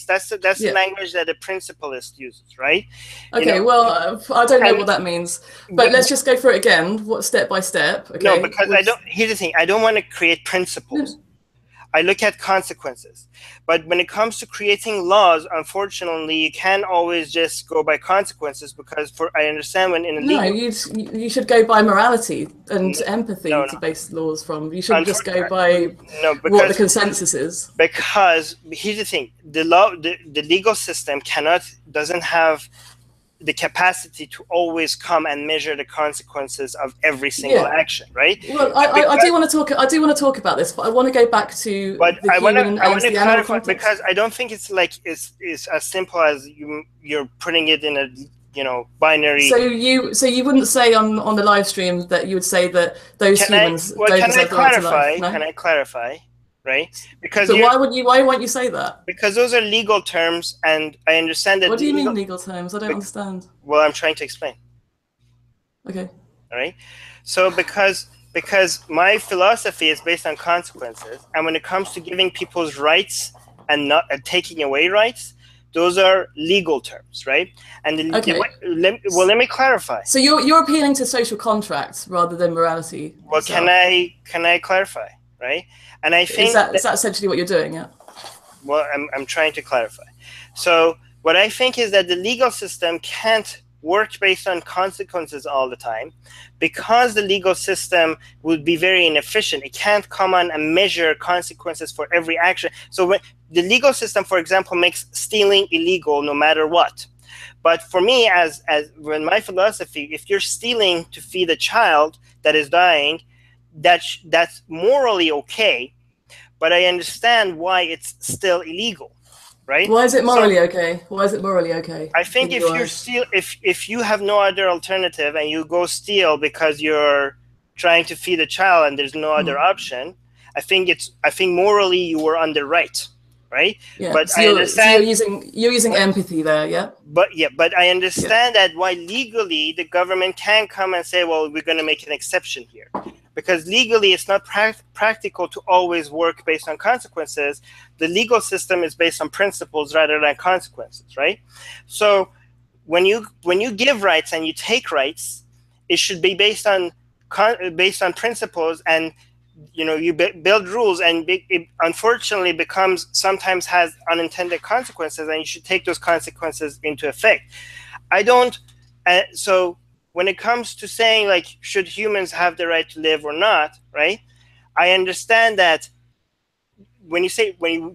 that's the language that a principalist uses, right? Okay, well, I don't know what that means, but let's just go through it again, step by step. Okay? No, because I don't. Here's the thing: I don't want to create principles. I look at consequences. But when it comes to creating laws, unfortunately, you can't always just go by consequences because I understand when in a legal... No, you should go by morality and empathy to base laws from. You shouldn't just go by what the consensus is. Because here's the thing, the legal system doesn't have the capacity to always come and measure the consequences of every single action, right? Well, I do want to talk about this, but I want to go back to I want to clarify because I don't think it's as simple as you're putting it in a binary. So you wouldn't say on the live stream that you would say that those humans don't deserve the right to life? No? Can I clarify? Right? Because why won't you say that? Because those are legal terms, and I understand that. What do you mean legal terms? I don't understand. Well, I'm trying to explain. Okay. All right. So because my philosophy is based on consequences, and when it comes to giving people's rights and not taking away rights, those are legal terms, right? And let me clarify. So you're appealing to social contracts rather than morality. Well, can I clarify, right? And I think is that essentially what you're doing? Yeah. Well, I'm trying to clarify. So what I think is that the legal system can't work based on consequences all the time, because the legal system would be very inefficient. It can't come on and measure consequences for every action. So when the legal system, for example, makes stealing illegal no matter what. But for me, as in my philosophy, if you're stealing to feed a child that is dying, that's morally okay, but I understand why it's still illegal, right? Why is it So morally okay? Why is it morally okay? I think in if your you eyes? steal, if you have no other alternative and you go steal because you're trying to feed a child and there's no other option, I think morally you were on the right, right? Yeah. But So I you're understand. using empathy there, yeah? But I understand that why legally the government can come and say, well, we're going to make an exception here, because legally it's not practical to always work based on consequences. The legal system is based on principles rather than consequences, right? So when you give rights and you take rights, it should be based on principles, and you build rules, and it unfortunately becomes sometimes has unintended consequences, and you should take those consequences into effect. I don't so when it comes to saying, like, should humans have the right to live or not, right? I understand that when you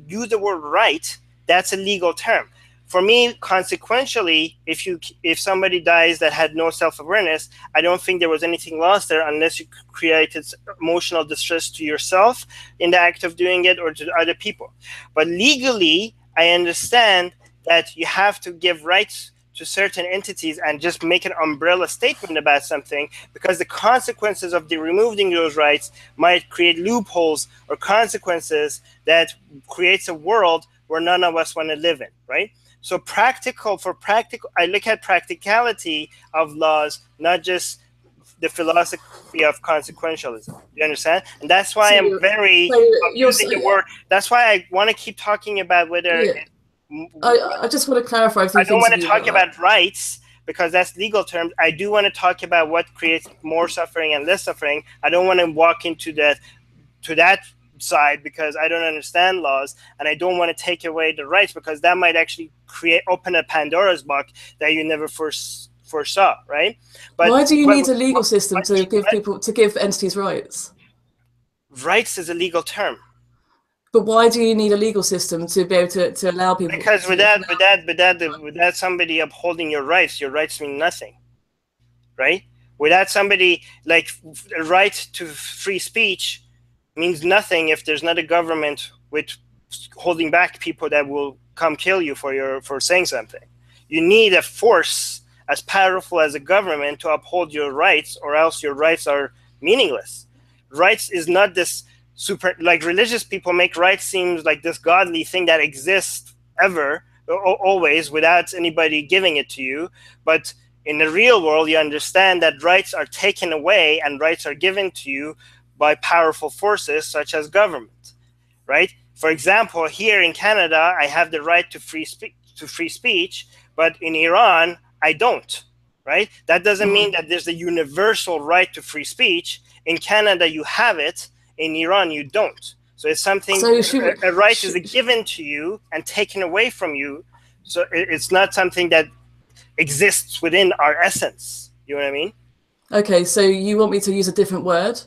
use the word right, that's a legal term. For me, consequentially, if somebody dies that had no self-awareness, I don't think there was anything lost there, unless you created emotional distress to yourself in the act of doing it, or to other people. But legally, I understand that you have to give rights to certain entities and just make an umbrella statement about something, because the consequences of removing those rights might create loopholes or consequences that creates a world where none of us want to live in, right? So I look at practicality of laws, not just the philosophy of consequentialism. You understand? And that's why I'm using the word. That's why I want to keep talking about whether. Yeah. I just want to clarify a few I don't things want with to you talk about about rights, because that's legal terms. I do want to talk about what creates more suffering and less suffering. I don't want to walk into that side, because I don't understand laws, and I don't want to take away the rights, because that might actually open a Pandora's box that you never foresaw, right? But why do you need a legal system to give entities rights? Rights is a legal term. But why do you need a legal system to be able to allow people? Because without somebody upholding your rights mean nothing, right? Without somebody, like, a right to free speech means nothing if there's not a government with holding back people that will come kill you for saying something. You need a force as powerful as a government to uphold your rights, or else your rights are meaningless. Rights is not this super, like, religious people make rights seem like this godly thing that exists ever, always, without anybody giving it to you. But in the real world, you understand that rights are taken away and rights are given to you by powerful forces such as government, right? For example, here in Canada, I have the right to free speech, but in Iran, I don't, right? That doesn't mean that there's a universal right to free speech. In Canada, you have it. In Iran, you don't. So it's something, a right is given to you and taken away from you. So it's not something that exists within our essence. You know what I mean? Okay, so you want me to use a different word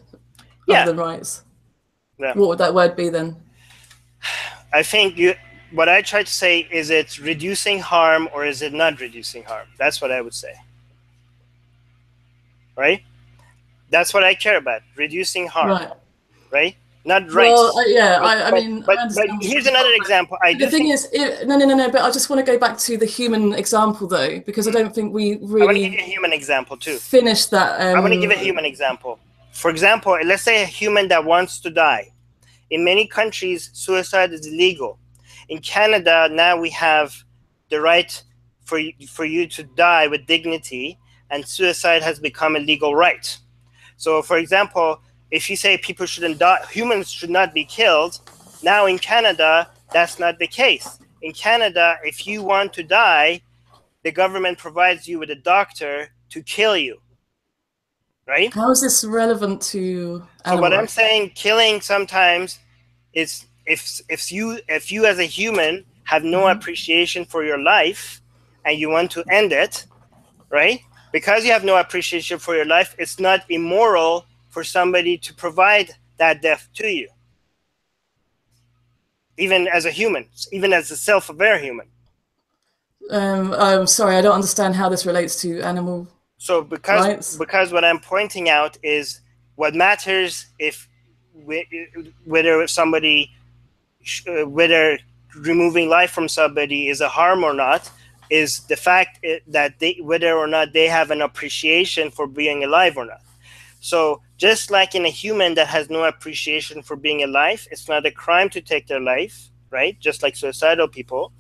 other than rights? Yeah. What would that word be then? I think what I try to say is, it's reducing harm or is it not reducing harm? That's what I would say. Right? That's what I care about. Reducing harm. Right? Not rights. Well, yeah, I mean, but here's another example. The thing is, no, but I just want to go back to the human example, though, because I don't think we really. I want to give you a human example too. Finish that. I want to give a human example. For example, let's say a human that wants to die. In many countries, suicide is illegal. In Canada, now we have the right for you to die with dignity, and suicide has become a legal right. So, for example, if you say people shouldn't die, humans should not be killed, now in Canada, that's not the case. In Canada, if you want to die, the government provides you with a doctor to kill you. Right? How is this relevant to animal So what I'm rights? saying, killing sometimes is, if you as a human have no appreciation for your life and you want to end it, right? Because you have no appreciation for your life, it's not immoral for somebody to provide that death to you. Even as a human, even as a self-aware human. I'm sorry, I don't understand how this relates to animal So rights. because what I'm pointing out is what matters if whether somebody whether removing life from somebody is a harm or not is the fact that they whether or not they have an appreciation for being alive or not. So just like in a human that has no appreciation for being alive, it's not a crime to take their life, right? Just like suicidal people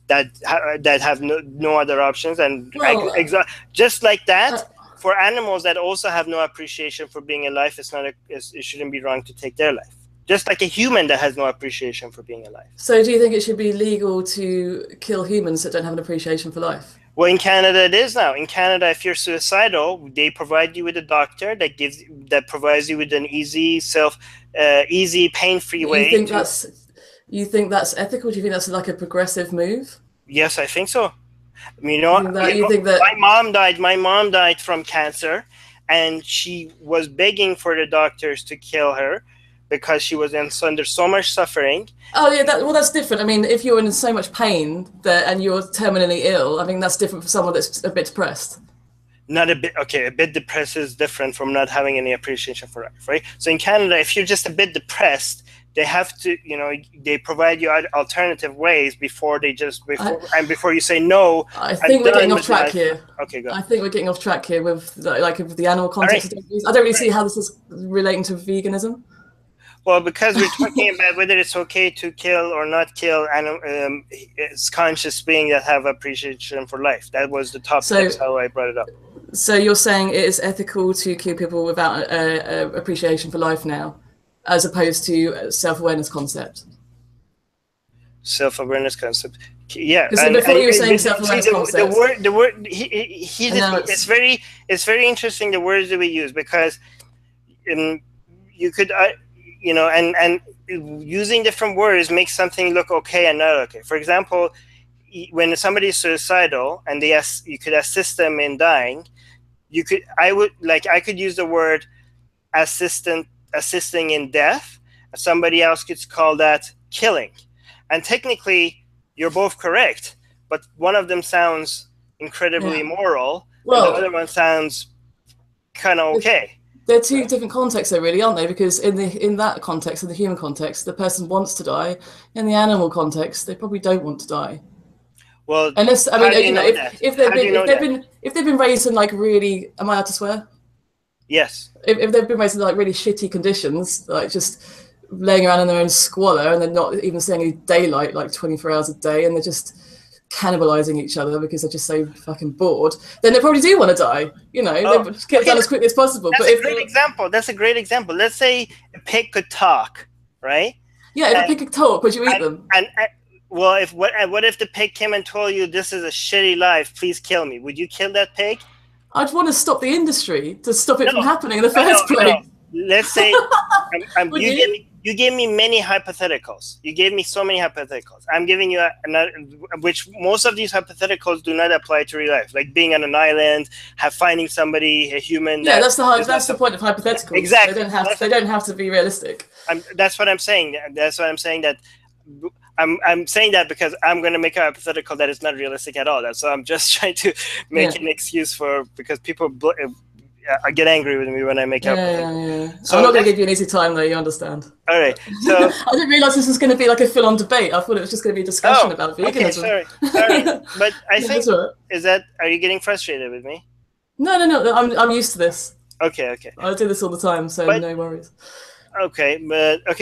that have no other options, and Well, just like uh, that, for animals that also have no appreciation for being alive, it shouldn't be wrong to take their life. Just like a human that has no appreciation for being alive. so do you think it should be legal to kill humans that don't have an appreciation for life? Well, in Canada, it is now. In Canada, if you're suicidal, they provide you with a doctor that provides you with an easy, pain-free You way think to. that's you think that's ethical? Do you think that's like a progressive move? Yes, I think so. You think that My mom died from cancer, and she was begging for the doctors to kill her because she was under so much suffering. Oh yeah, that's different. I mean, if you're in so much pain and you're terminally ill, I mean that's different for someone that's a bit depressed. Not a bit, okay, a bit depressed is different from not having any appreciation for life, right? So in Canada, if you're just a bit depressed, they have to, they provide you alternative ways before you say no. I think we're getting off track life. Here. Okay, go. I think we're getting off track here with the animal context. Right. I don't really see how this is relating to veganism. Well, because we're talking about whether it's okay to kill or not kill it's conscious beings that have appreciation for life. That was the topic. That's how I brought it up. So you're saying it is ethical to kill people without appreciation for life now, as opposed to self-awareness concept? Self-awareness concept. Yeah. Because before you were saying self-awareness concept. The word it's very interesting, the words that we use, because you could and using different words makes something look okay and not okay. For example, when somebody is suicidal and you could assist them in dying, I could use the word assisting in death. Somebody else could call that killing, and technically you're both correct, but one of them sounds incredibly immoral, and the other one sounds kind of okay. They're two different contexts, though, really, aren't they? Because in that context, in the human context, the person wants to die. In the animal context, they probably don't want to die. Well, unless if they've been raised in like really, am I allowed to swear? Yes. If they've been raised in like really shitty conditions, like just laying around in their own squalor, and they're not even seeing any daylight like 24 hours a day, and they're just cannibalizing each other because they're just so fucking bored, then they probably do want to die. They get done as quickly as possible. That's a great example. That's a great example. Let's say a pig could talk, right? Yeah, if a pig could talk, would you eat them? Well, what if the pig came and told you, this is a shitty life, please kill me? Would you kill that pig? I'd want to stop the industry to stop it from happening in the first place. No. Let's say you gave me many hypotheticals. You gave me so many hypotheticals. I'm giving you which most of these hypotheticals do not apply to real life, like being on an island, finding somebody, a human. Yeah, that's the point of hypotheticals. Exactly. They don't have to be realistic. That's what I'm saying. That's what I'm saying. That I'm saying that because I'm going to make a hypothetical that is not realistic at all. So I'm just trying to make an excuse because people get angry with me when I make up. Yeah. So I'm not going to give you an easy time, though. You understand? All right. So I didn't realize this was going to be like a full-on debate. I thought it was just going to be a discussion about veganism. Okay, sorry. But I think are you getting frustrated with me? No. I'm used to this. Okay. I do this all the time, so no worries. Okay.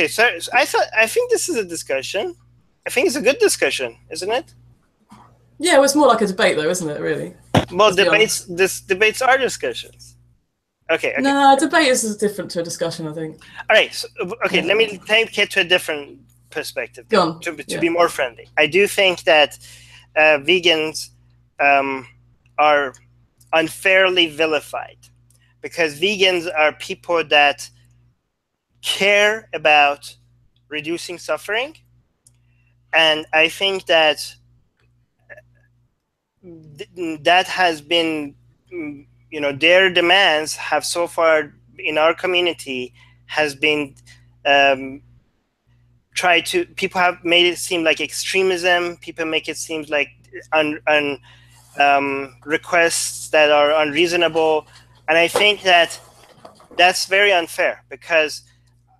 So I think this is a discussion. I think it's a good discussion, isn't it? Yeah, well, it's more like a debate, though, isn't it? Really. Well, debates are discussions. Okay. No, a debate is different to a discussion, I think. All right. So, let me take it to a different perspective. Go on. To be more friendly. I do think that vegans are unfairly vilified, because vegans are people that care about reducing suffering, and I think that that has been, their demands have so far in our community has been people have made it seem like extremism. People make it seem like requests that are unreasonable. And I think that that's very unfair, because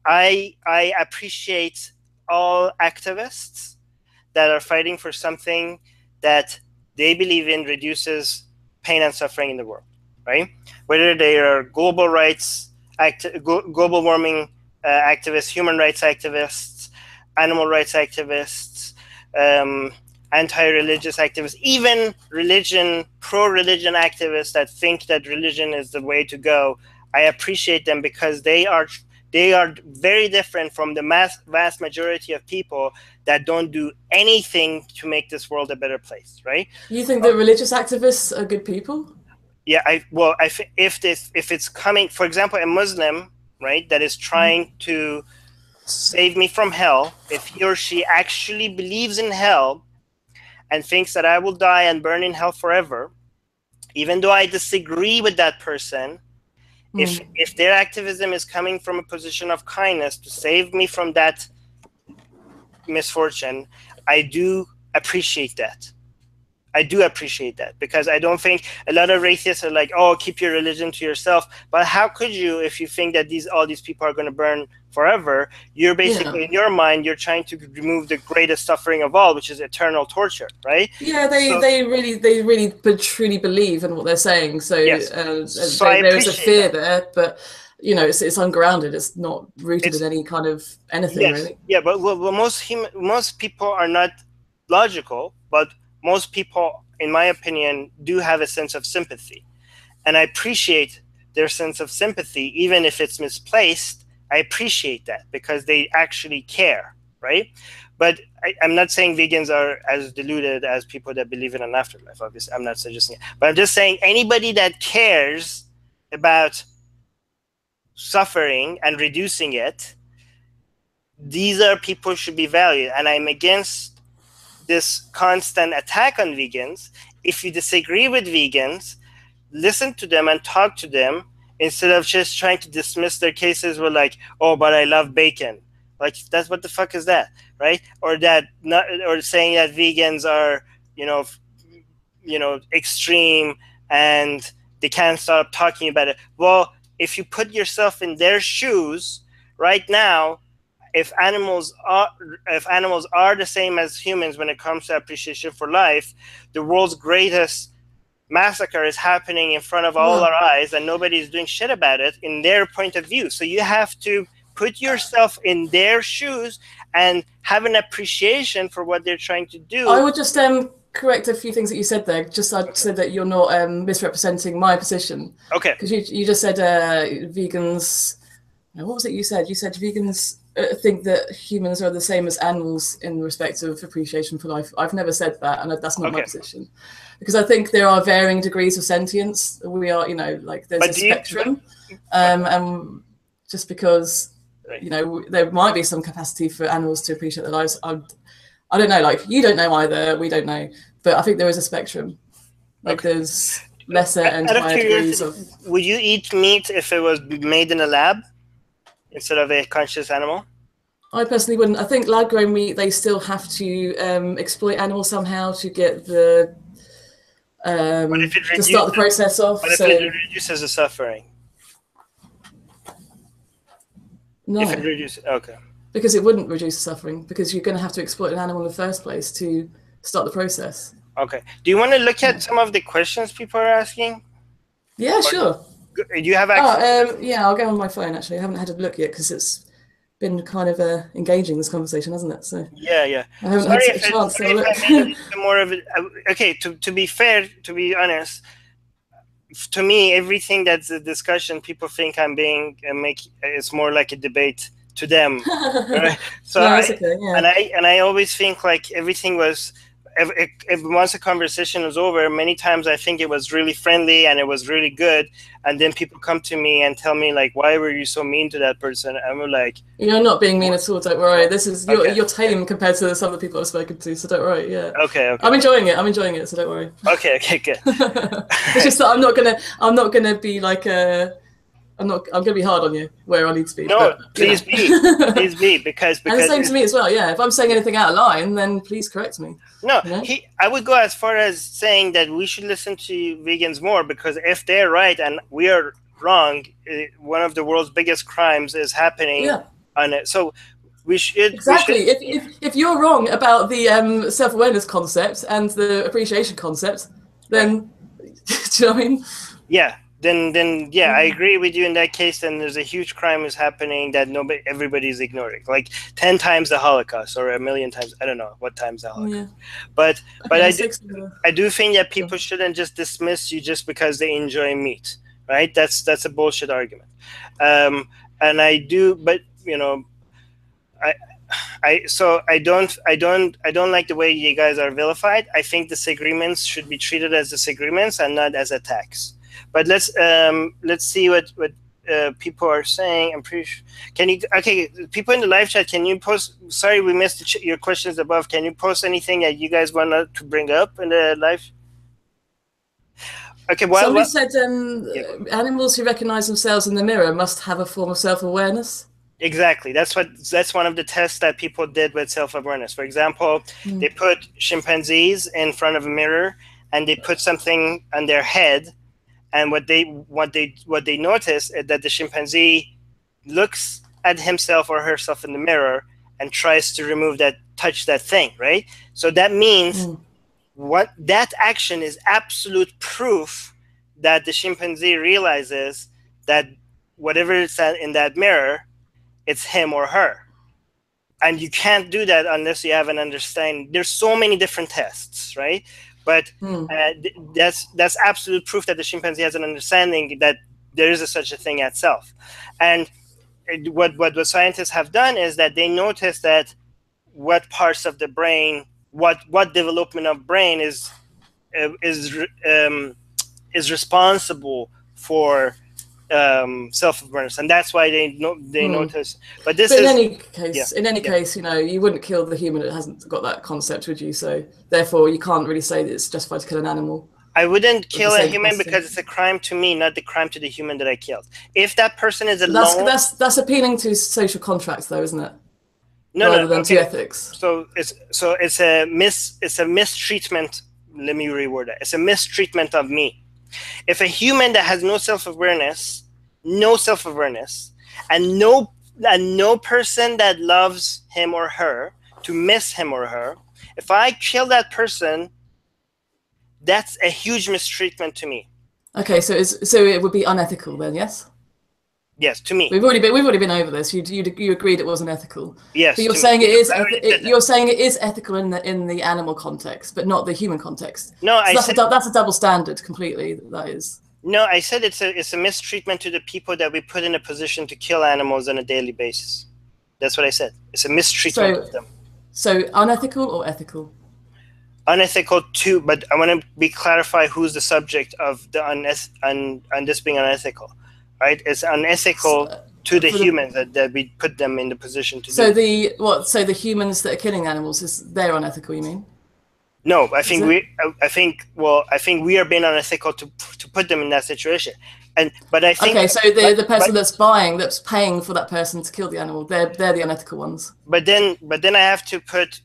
I appreciate all activists that are fighting for something that they believe in reduces pain and suffering in the world, right? Whether they are global rights, global warming activists, human rights activists, animal rights activists, anti-religious activists, even pro-religion activists that think that religion is the way to go. I appreciate them, because they are very different from the vast majority of people that don't do anything to make this world a better place, right? You think that religious activists are good people? Yeah, if it's coming, for example, a Muslim, right, that is trying to save me from hell, if he or she actually believes in hell and thinks that I will die and burn in hell forever, even though I disagree with that person, if their activism is coming from a position of kindness to save me from that misfortune, I do appreciate that. I do appreciate that, because I don't think a lot of atheists are like, oh, keep your religion to yourself. But how could you, if you think that all these people are going to burn forever? You're basically, in your mind, you're trying to remove the greatest suffering of all, which is eternal torture, right? Yeah, they really truly believe in what they're saying. So, yes. There is a fear there, but you know, it's ungrounded. It's not rooted in any kind of anything, yes. really. Yeah, but most people are not logical, but most people, in my opinion, do have a sense of sympathy. And I appreciate their sense of sympathy, even if it's misplaced. I appreciate that, because they actually care, right? But I'm not saying vegans are as deluded as people that believe in an afterlife. Obviously, I'm not suggesting it. But I'm just saying anybody that cares about suffering and reducing it, these are people who should be valued. And I'm against this constant attack on vegans. If you disagree with vegans, listen to them and talk to them, instead of just trying to dismiss their cases with like, oh, but I love bacon. Like, that's, what the fuck is that, right? Or saying that vegans are, extreme and they can't stop talking about it. Well, if you put yourself in their shoes right now, if animals are the same as humans when it comes to appreciation for life, the world's greatest massacre is happening in front of all our eyes, and nobody's doing shit about it in their point of view. So you have to put yourself in their shoes and have an appreciation for what they're trying to do. I would just correct a few things that you said there. Just so that you're not misrepresenting my position. Okay. Because you just said vegans. What was it you said? You said vegans think that humans are the same as animals in respect of appreciation for life. I've never said that, and that's not my position. Because I think there are varying degrees of sentience. We are, like there's a spectrum. And just because, there might be some capacity for animals to appreciate their lives, I don't know, like you don't know either, we don't know. But I think there is a spectrum. Like there's lesser and higher degrees of... Would you eat meat if it was made in a lab instead of a conscious animal? I personally wouldn't. I think lab-grown meat, they still have to exploit animals somehow to get the... to start the process off. But if it reduces the suffering? No. If it reduces, okay. Because it wouldn't reduce the suffering, because you're going to have to exploit an animal in the first place to start the process. Okay. Do you want to look at some of the questions people are asking? Yeah, sure. Do you have access? Yeah, I'll go on my phone, actually. I haven't had a look yet, because it's been kind of engaging, this conversation, hasn't it? So yeah. I haven't had a chance to look. More of it. Okay, to be fair, to be honest, to me, everything that's a discussion, people think I'm it's more like a debate to them. Right? So no, that's okay, yeah. and I always think like everything was, once a conversation was over, many times I think it was really friendly and it was really good, and then people come to me and tell me like, why were you so mean to that person? And we're like, you're not being mean at all, don't worry. This is you're tame compared to some of the people I've spoken to, so don't worry. Yeah. Okay. I'm enjoying it, so don't worry. Okay, good. It's just that I'm not gonna be like I'm going to be hard on you where I need to be. No, but, please be, please be, because and the same to me as well. Yeah, if I'm saying anything out of line, then please correct me. No, you know? I would go as far as saying that we should listen to vegans more, because if they're right and we are wrong, one of the world's biggest crimes is happening on it. So we should exactly. If you're wrong about the self-awareness concept and the appreciation concept, then do you know what I mean? Yeah. Then yeah, I agree with you in that case. Then there's a huge crime is happening that everybody's ignoring, like 10 times the Holocaust or 1,000,000 times. I don't know what times the Holocaust. But I do think that people shouldn't just dismiss you just because they enjoy meat, right? That's a bullshit argument. And I do, but you know, I don't like the way you guys are vilified. I think disagreements should be treated as disagreements and not as attacks. But let's see what people are saying. I'm pretty sure. Can you? Okay, people in the live chat, can you post? Sorry, we missed your questions above. Can you post anything that you guys want to bring up in the live? Okay. Well, somebody said animals who recognize themselves in the mirror must have a form of self-awareness. Exactly. That's one of the tests that people did with self-awareness. For example, they put chimpanzees in front of a mirror and they put something on their head. And what they notice is that the chimpanzee looks at himself or herself in the mirror and tries to touch that thing, right? So that means that action is absolute proof that the chimpanzee realizes that whatever is in that mirror, it's him or her. And you can't do that unless you have an understanding. There's so many different tests, right? But that's absolute proof that the chimpanzee has an understanding that there is such a thing as self. And what scientists have done is that they notice that what parts of the brain, what development of brain is responsible for self-awareness, and that's why they notice. But in any case, you know, you wouldn't kill the human that hasn't got that concept, would you? So therefore, you can't really say that it's justified to kill an animal. I wouldn't kill a human because it's a crime to me, not the crime to the human that I killed. If that person is alone, that's appealing to social contracts, though, isn't it? Rather than to ethics. So it's a mistreatment. Let me reword that. It's a mistreatment of me. If a human that has no self-awareness, and no person that loves him or her to miss him or her, if I kill that person, that's a huge mistreatment to me. Okay, so it would be unethical then, yes? Yes, to me. We've already been over this. You agreed it wasn't ethical. Yes. But you're saying it is. You're saying it is ethical in the animal context, but not the human context. No, so that's a double standard completely. That is. No, I said it's a mistreatment to the people that we put in a position to kill animals on a daily basis. That's what I said. It's a mistreatment of them. So unethical or ethical? Unethical too, but I want to clarify who's the subject of the on this being unethical. Right, it's unethical to the humans that we put them in the position to do. So the humans that are killing animals they're unethical? You mean? No, I think we are being unethical to put them in that situation. But I think so the person that's paying for that person to kill the animal, they're the unethical ones. But then I have to put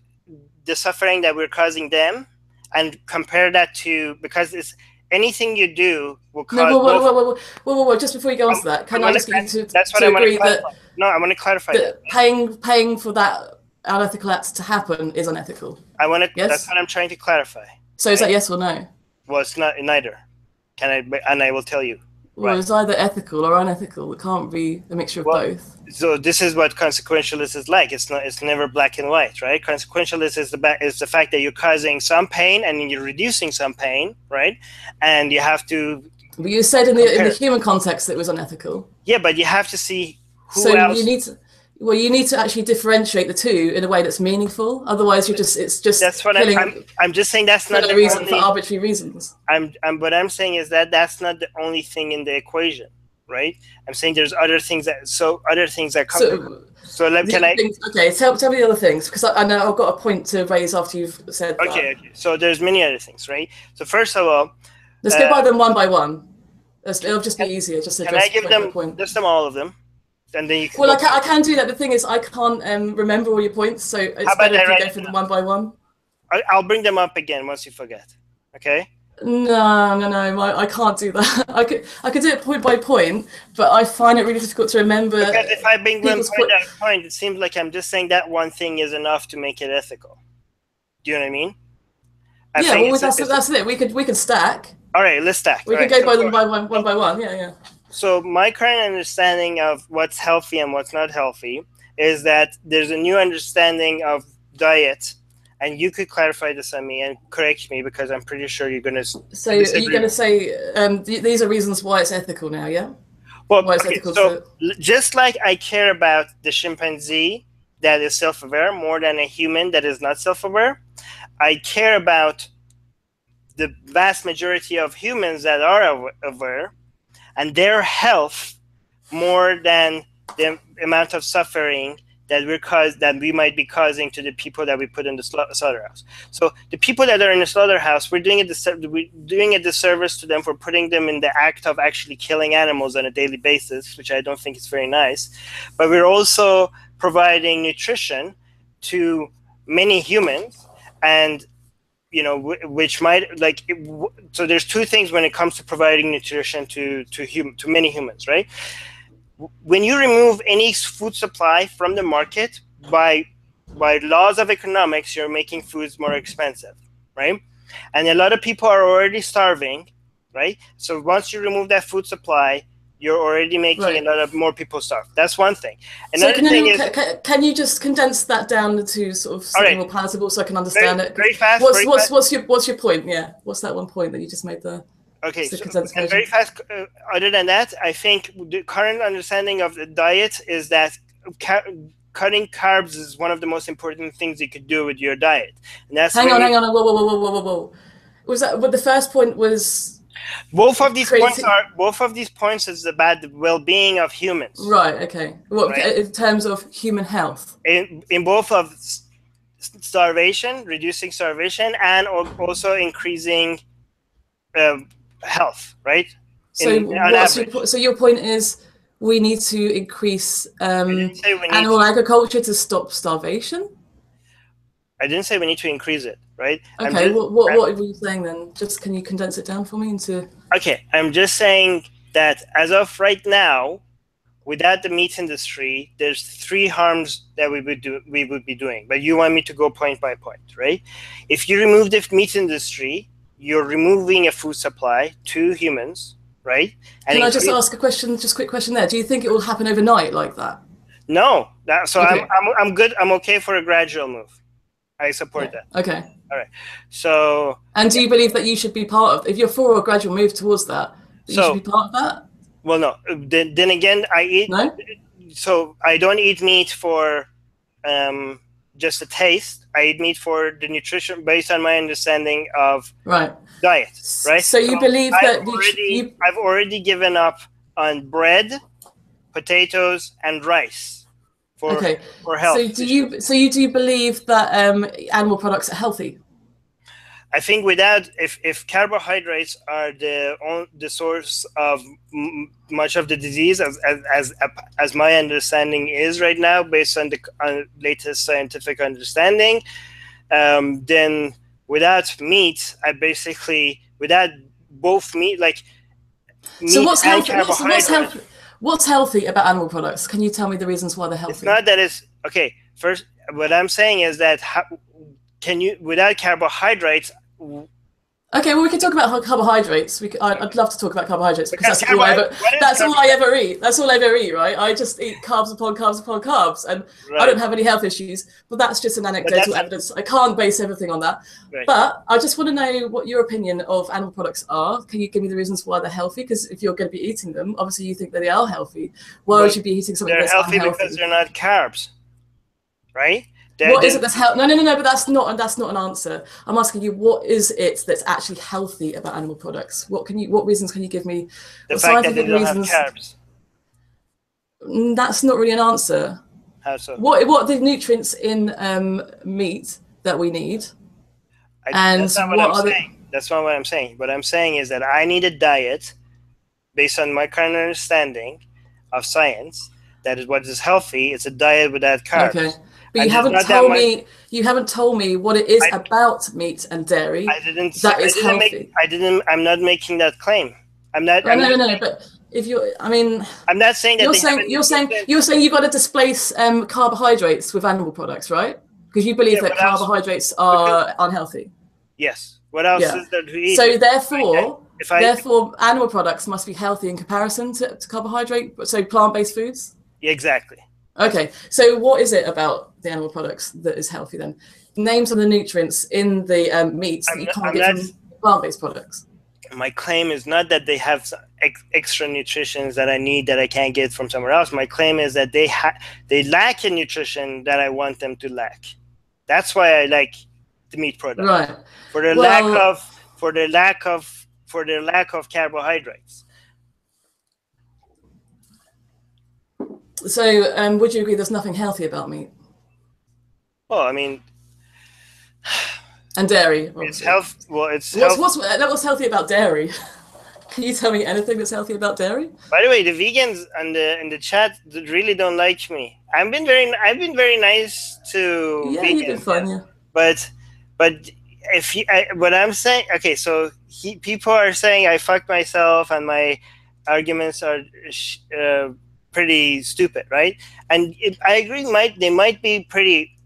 the suffering that we're causing them and compare that to, because it's. Anything you do will cause. Whoa! Just before you go on to that, can I just get you to agree that? No, I want to clarify that paying for that unethical act to happen is unethical. Yes? That's what I'm trying to clarify. So is that yes or no? Well, it's not neither. And I will tell you. Well, it's either ethical or unethical. It can't be a mixture of both. So this is what consequentialist is like. It's never black and white, right? Consequentialist is the fact that you're causing some pain and you're reducing some pain, right? And you have to. But you said in the human context that it was unethical. Yeah, but you have to see who else. You need to actually differentiate the two in a way that's meaningful. Otherwise, it's just. That's what I'm just saying. That's not the reason for arbitrary reasons. What I'm saying is that's not the only thing in the equation, right? I'm saying there's other things that come. Okay, tell me the other things, because I know I've got a point to raise after you've said that. Okay. So there's many other things, right? So first of all, let's go by them one by one. It'll just be easier, just to Can I address give point by them, point. list them all of them? And then you can Well, I can do that. The thing is, I can't remember all your points, so it's better if you go through them one by one. I'll bring them up again once you forget. Okay? No, I can't do that. I could do it point by point, but I find it really difficult to remember. Because if I bring them point by point, it seems like I'm just saying that one thing is enough to make it ethical. Do you know what I mean? Yeah, well, that's it. We can stack. All right, let's stack. We can go by them one by one. Yeah. So my current understanding of what's healthy and what's not healthy is that there's a new understanding of diet, and you could clarify this on me and correct me because I'm pretty sure you're going to. So are you going to say these are reasons why it's ethical now? Yeah. Well, okay, so just like I care about the chimpanzee that is self-aware more than a human that is not self-aware, I care about the vast majority of humans that are aware and their health more than the amount of suffering that we might be causing to the people that we put in the slaughterhouse. So the people that are in the slaughterhouse, we're doing a disservice to them for putting them in the act of actually killing animals on a daily basis, which I don't think is very nice. But we're also providing nutrition to many humans, and which might so there's two things when it comes to providing nutrition to many humans, right? When you remove any food supply from the market, by laws of economics, you're making foods more expensive, right? And a lot of people are already starving, right? So once you remove that food supply, you're already making a lot of more people starve. That's one thing. Another thing is, can you just condense that down to sort of something more palatable so I can understand it? Very fast. What's your point? Yeah. What's that one point that you just made there? Okay, so and very fast. Other than that, I think the current understanding of the diet is that cutting carbs is one of the most important things you could do with your diet. And that's hang on. Whoa. Was that what the first point was? Both of these points is about the well-being of humans. Right. Okay. In terms of human health? In both of starvation, reducing starvation, and also increasing health, right? So your point is we need to increase animal agriculture to stop starvation? I didn't say we need to increase it, right? Okay, what were you saying then? Just can you condense it down for me into... Okay, I'm just saying that as of right now, without the meat industry, there's 3 harms that we would be doing. But you want me to go point by point, right? If you remove the meat industry, you're removing a food supply to humans, right? And can I just ask a question, just a quick question there? Do you think it will happen overnight like that? No. Okay. I'm good. I'm okay for a gradual move. I support that. Okay. All right. So. And do you believe that you should be part of, if you're for a gradual move towards that, you should be part of that? Well, no. Then again, I eat. No? So I don't eat meat for just the taste. I eat meat for the nutrition based on my understanding of diet, right? So you believe that I've already given up on bread, potatoes, and rice for health. So do you believe that animal products are healthy? I think if carbohydrates are the source of much of the disease, as my understanding is right now, based on the latest scientific understanding, then without meat, without both meat, like meat and carbohydrates. What's healthy about animal products? Can you tell me the reasons why they're healthy? It's not that it's okay. First, what I'm saying is that without carbohydrates. Okay, well, we can talk about carbohydrates. I'd love to talk about carbohydrates because that's all I ever eat. That's all I ever eat, right? I just eat carbs upon carbs upon carbs, and I don't have any health issues. But that's just an anecdotal evidence. I can't base everything on that. Right. But I just want to know what your opinion of animal products are. Can you give me the reasons why they're healthy? Because if you're going to be eating them, obviously you think that they are healthy. Why would you be eating something that's unhealthy? They're healthy because they're not carbs, right? What is it that's healthy? No, but that's not an answer. I'm asking you, what is it that's actually healthy about animal products? What reasons can you give me? The fact that they don't have carbs. That's not really an answer. How so? What are the nutrients in meat that we need? That's not what I'm saying. That's not what I'm saying. What I'm saying is that I need a diet based on my current understanding of science, that is what is healthy. It's a diet without carbs. Okay, but And you haven't told me. You haven't told me what it is about meat and dairy that is healthy. I'm not making that claim. I'm not. Oh, no. But if you, I mean, I'm not saying that you're saying you've got to displace carbohydrates with animal products, right? Because you believe that carbohydrates are unhealthy. Yes. What else is there to eat? So therefore, animal products must be healthy in comparison to carbohydrate. So plant-based foods. Exactly. Okay. So what is it about the animal products that is healthy then? Name some of the nutrients in the meats that you can't get from plant-based products. My claim is not that they have extra nutrition that I need that I can't get from somewhere else. My claim is that they lack in nutrition that I want them to lack. That's why I like the meat product. Right. For their lack of carbohydrates. So, would you agree there's nothing healthy about meat? Well, I mean, and dairy. Obviously. It's health. Well, it's what's healthy about dairy? Can you tell me anything that's healthy about dairy? By the way, the vegans in the chat really don't like me. I've been very nice to vegans. You've been fun, yeah. But if what I'm saying, okay, so people are saying I fucked myself and my arguments are pretty stupid, right? And I agree, they might be pretty.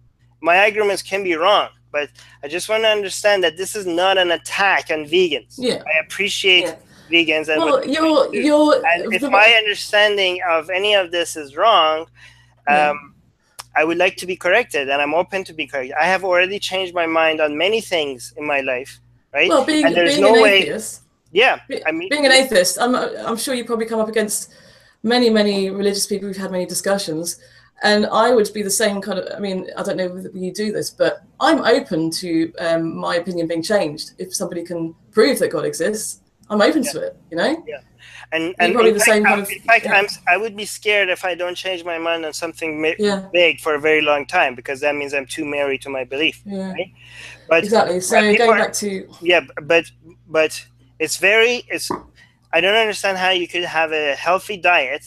My arguments can be wrong, but I just want to understand that this is not an attack on vegans. Yeah, I appreciate vegans, and and if my understanding of any of this is wrong, I would like to be corrected, and I'm open to be corrected. I have already changed my mind on many things in my life, right? Well, being an atheist. Yeah, I mean, being an atheist, I'm sure you probably come up against many religious people. We've had many discussions, and I would be the same kind of. I mean, I don't know if you do this, but I'm open to my opinion being changed. If somebody can prove that God exists, I'm open to it. You know. Yeah. And probably the same kind of. In fact, I would be scared if I don't change my mind on something big for a very long time, because that means I'm too married to my belief. Yeah. Right? But exactly. So going back to. Yeah, but it's I don't understand how you could have a healthy diet,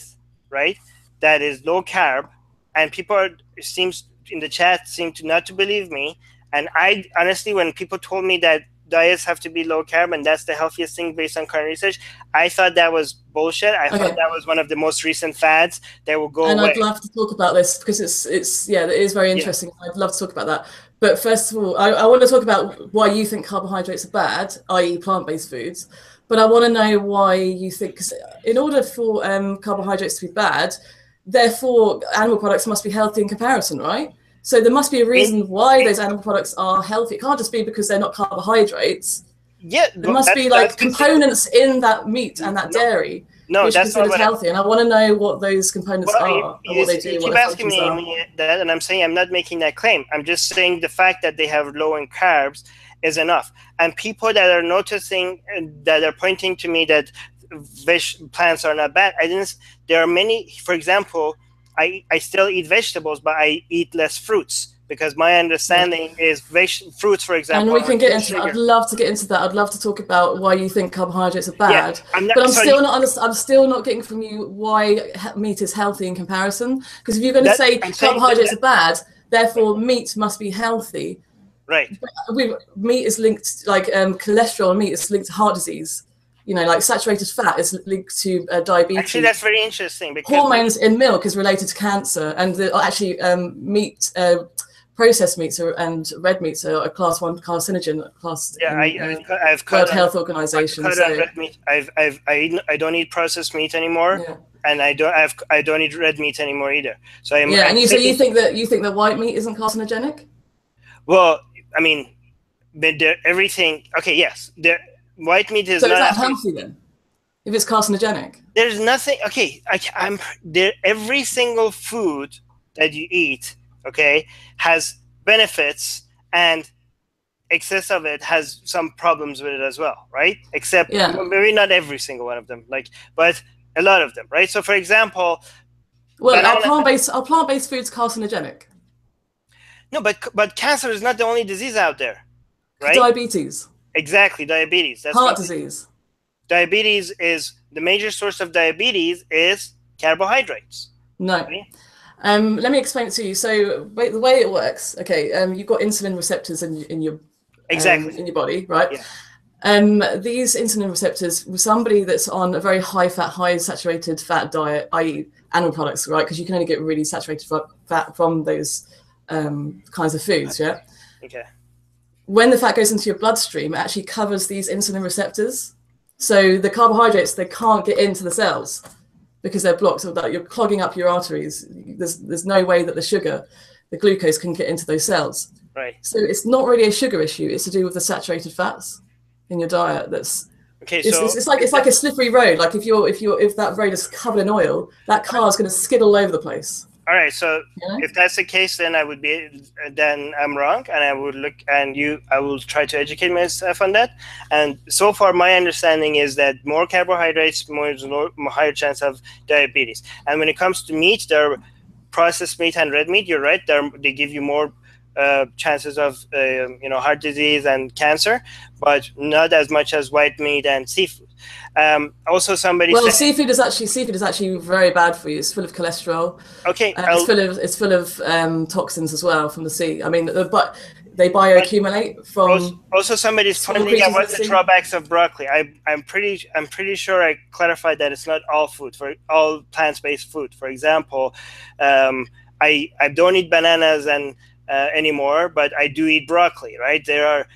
right, that is low carb, and people seems in the chat seem to not to believe me. And I honestly, when people told me that diets have to be low carb and that's the healthiest thing based on current research, I thought that was bullshit. I thought that was one of the most recent fads that will go away. And I'd love to talk about this because it is very interesting. I'd love to talk about that. But first of all, I want to talk about why you think carbohydrates are bad, i.e. plant-based foods. But I want to know why you think, because in order for carbohydrates to be bad, therefore animal products must be healthy in comparison, right? So there must be a reason why those animal products are healthy. It can't just be because they're not carbohydrates. Yeah, there must be like components in that meat and that dairy which is considered healthy. And I want to know what those components are and what they do. You keep asking me that, and I'm saying I'm not making that claim. I'm just saying the fact that they have low in carbs is enough. And people that are noticing, that are pointing to me that plants are not bad. There are many, for example, I still eat vegetables, but I eat less fruits because my understanding is fruits, for example. And we can get into that. I'd love to get into that. I'd love to talk about why you think carbohydrates are bad. Yeah, I'm still not getting from you why meat is healthy in comparison. Because if you're going to say carbohydrates are bad, therefore meat must be healthy. Right. Meat is linked, like cholesterol in meat is linked to heart disease. You know, like saturated fat is linked to diabetes. Actually, that's very interesting. Because hormones in milk is related to cancer, and meat, processed meats and red meats are a class 1 carcinogen. I've cut World Health Organization. Red meat. I don't eat processed meat anymore, and I don't eat red meat anymore either. So you think that white meat isn't carcinogenic? Well, I mean, but everything. Okay, yes, white meat is not. So is that healthy then? If it's carcinogenic? There's nothing. Okay, I'm there. Every single food that you eat, okay, has benefits, and excess of it has some problems with it as well, right? Except maybe not every single one of them, but a lot of them, right? So, for example, are plant-based foods carcinogenic? No, but cancer is not the only disease out there, right? Diabetes. Exactly, diabetes. That's heart disease. diabetes is the major source of diabetes is carbohydrates. No. Right? Let me explain it to you. So the way it works, okay, you've got insulin receptors in your Exactly. in your body, right? Yeah. These insulin receptors, somebody that's on a very high fat, high saturated fat diet, i.e. animal products, right? Because you can only get really saturated fat from those kinds of foods, yeah? Okay. When the fat goes into your bloodstream, it actually covers these insulin receptors. So the carbohydrates, they can't get into the cells because they're blocked, so that you're clogging up your arteries. There's no way that the sugar, the glucose, can get into those cells. Right. So it's not really a sugar issue. It's to do with the saturated fats in your diet. That's okay. It's like a slippery road. Like if that road is covered in oil, that car is going to skid all over the place. All right. So if that's the case, then I'm wrong, and I would look I will try to educate myself on that. And so far, my understanding is that more carbohydrates, more higher chance of diabetes. And when it comes to meat, there are processed meat and red meat. You're right. They give you more chances of heart disease and cancer, but not as much as white meat and seafood. Also, somebody said, seafood is actually very bad for you. It's full of cholesterol. Okay, it's full of toxins as well from the sea. I mean, but they bioaccumulate from. Also, somebody's pointing out what's the drawbacks of broccoli. I'm pretty sure I clarified that it's not all food, for all plant-based food. For example, I don't eat bananas and anymore, but I do eat broccoli. Right? There are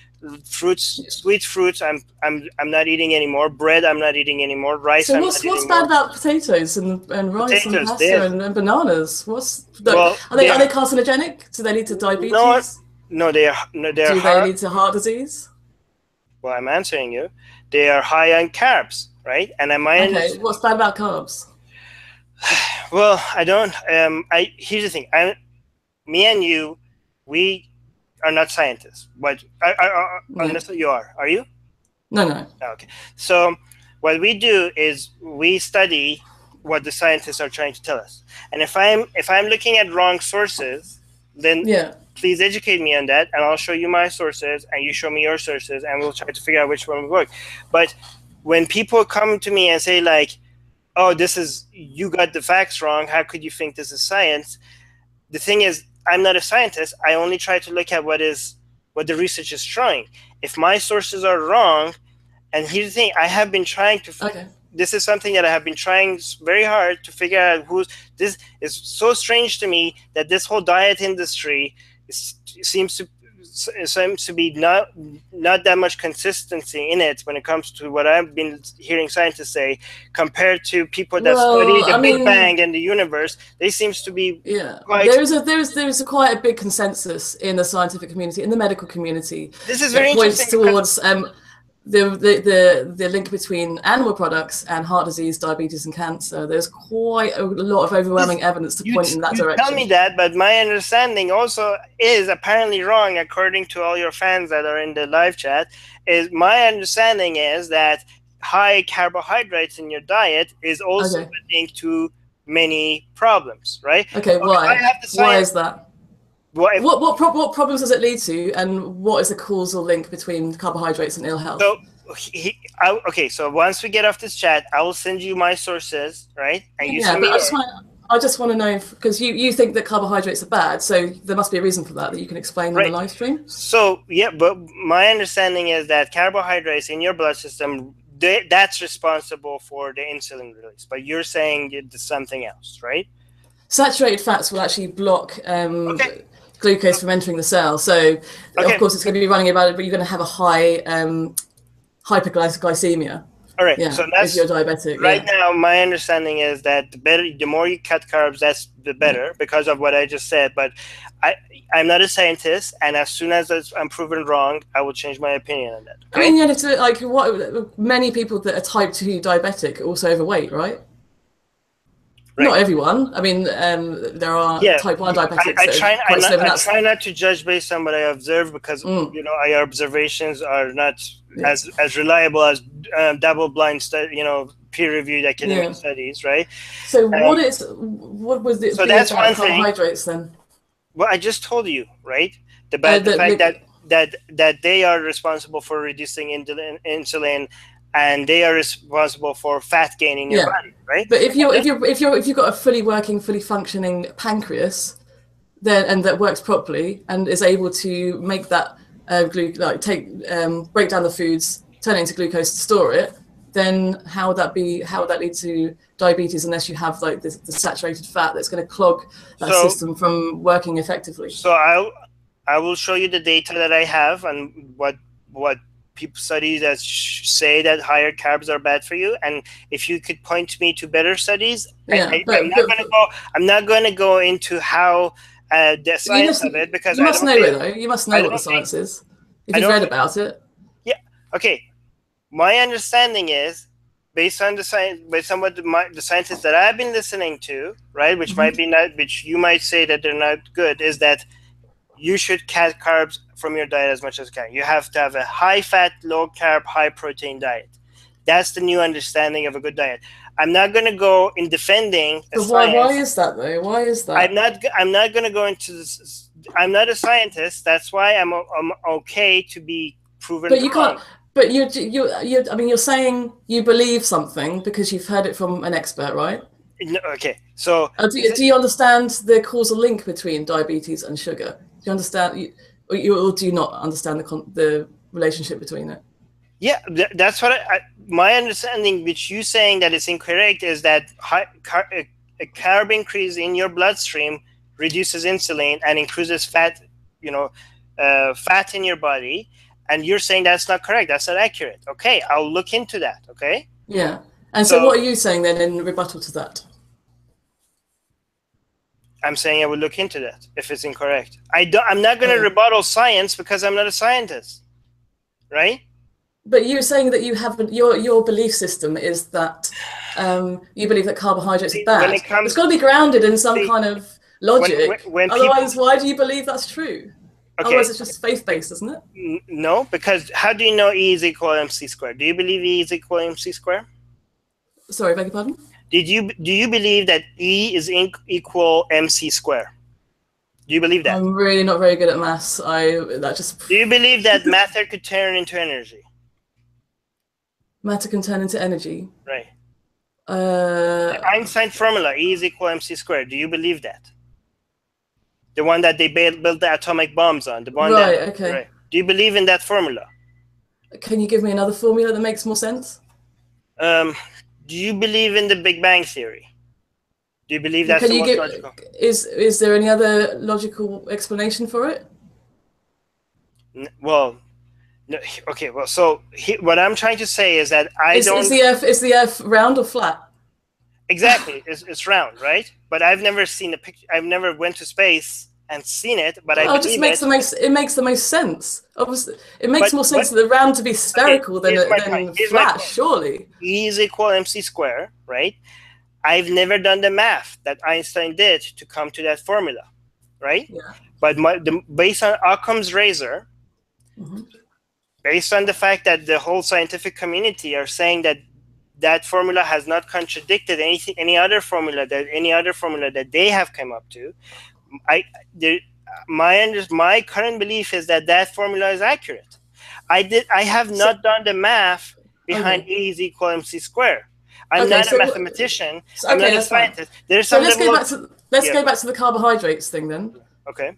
fruits, sweet fruits. I'm not eating anymore. Bread, I'm not eating anymore. Rice. So what's bad about potatoes and rice and pasta and bananas? Are they carcinogenic? Do they lead to diabetes? No, they are. No, do they lead to heart disease? Well, I'm answering you. They are high on carbs, right? And okay. What's bad about carbs? Well, I don't. Here's the thing. Me and you, we are not scientists, but unless you are. Are you? No. Okay. So what we do is we study what the scientists are trying to tell us. And if I'm looking at wrong sources, then please educate me on that, and I'll show you my sources, and you show me your sources, and we'll try to figure out which one will work. But when people come to me and say like, "Oh, you got the facts wrong. How could you think this is science?" The thing is, I'm not a scientist. I only try to look at what the research is showing. If my sources are wrong, and here's the thing, I have been trying to. This is something that I have been trying very hard to figure out. This is so strange to me that this whole diet industry seems to be not that much consistency in it when it comes to what I've been hearing scientists say, compared to people that study the Big Bang and the universe. They seems to be there's quite a big consensus in the scientific community, in the medical community. This is very interesting. Points towards the link between animal products and heart disease, diabetes, and cancer. There's quite a lot of overwhelming evidence to point in that direction. Tell me that, but my understanding also is apparently wrong, according to all your fans that are in the live chat. My understanding is that high carbohydrates in your diet is also linked to many problems, right? Okay, why? Why is that? What problems does it lead to, and what is the causal link between carbohydrates and ill health? So, so once we get off this chat, I will send you my sources, right? And you send me I just want to know, because you think that carbohydrates are bad, so there must be a reason for that you can explain on the live stream. So, but my understanding is that carbohydrates in your blood system, that's responsible for the insulin release, but you're saying it's something else, right? Saturated fats will actually block glucose from entering the cell. So, of course, it's going to be running about it, but you're going to have a high hyperglycemia. All right. Yeah, so that's, if you're diabetic. Right now, my understanding is that the more you cut carbs, that's the better, because of what I just said. But I'm not a scientist, and as soon as I'm proven wrong, I will change my opinion on that. Okay? I mean, it's like many people that are type 2 diabetic are also overweight, right? Right. Not everyone. I mean, there are type 1 diabetics. I try not to judge based on what I observe, because our observations are not as reliable as double-blind peer-reviewed academic studies, right? So what was it? So that's one thing. Carbohydrates then. Well, I just told you, right? The fact that they are responsible for reducing insulin and they are responsible for fat gain in your body, right? But if you've got a fully working, fully functioning pancreas, then and that works properly and is able to make that break down the foods, turn it into glucose to store it, then how would that lead to diabetes unless you have like the saturated fat that's going to clog that system from working effectively? So I will show you the data that I have and what people studies that say that higher carbs are bad for you, and if you could point me to better studies. I'm not going to go into how the science of it, because you must know it though. You must know what the science is if you've read about it. Yeah. Okay. My understanding is, based on the science, based on what the scientists that I've been listening to, right, which might be not, which you might say that they're not good, is that you should cut carbs from your diet as much as you can. You have to have a high fat, low carb, high protein diet. That's the new understanding of a good diet. I'm not going to go in defending a science. Why is that though? Why is that? I'm not going to go into this. I'm not a scientist. That's why I'm okay to be proven wrong. But you can't. But I mean, you're saying you believe something because you've heard it from an expert, right? No, okay. So do you understand the causal link between diabetes and sugar? Do you understand? Or do you not understand the relationship between it? Yeah, that's what my understanding, which you saying that it's incorrect, is that a carb increase in your bloodstream reduces insulin and increases fat, fat in your body. And you're saying that's not correct. That's not accurate. Okay, I'll look into that. Okay. Yeah. And so what are you saying then in rebuttal to that? I'm saying I will look into that if it's incorrect. I'm not going to rebuttal science because I'm not a scientist, right? But you're saying that you haven't. Your belief system is that you believe that carbohydrates are bad. It's got to be grounded in some kind of logic. Otherwise, why do you believe that's true? Okay. Otherwise, it's just faith-based, isn't it? No, because how do you know E is equal MC squared? Do you believe E is equal MC squared? Sorry, beg your pardon? Do you believe that E is equal MC squared? Do you believe that? I'm really not very good at maths. Do you believe that matter could turn into energy? Matter can turn into energy? Right. The Einstein formula, E is equal MC squared. Do you believe that? The one that they built the atomic bombs on. The one okay. Right. Do you believe in that formula? Can you give me another formula that makes more sense? Do you believe in the Big Bang Theory? Do you believe that's the most logical? Is there any other logical explanation for it? Well, no, okay. Well, so what I'm trying to say is that Is the Earth round or flat? Exactly, it's round, right? But I've never seen a picture. I've never went to space and seen it, but I believe it makes the most sense. Obviously, it makes more sense for the round to be spherical than flat, surely. E is equal MC squared, right? I've never done the math that Einstein did to come to that formula, right? Yeah. But based on Occam's razor, based on the fact that the whole scientific community are saying that formula has not contradicted any other formula that they have come up to, my current belief is that formula is accurate. I have not done the math behind E is equal MC squared. I'm not a mathematician. I'm not a scientist. Let's go back to the carbohydrates thing then. Okay.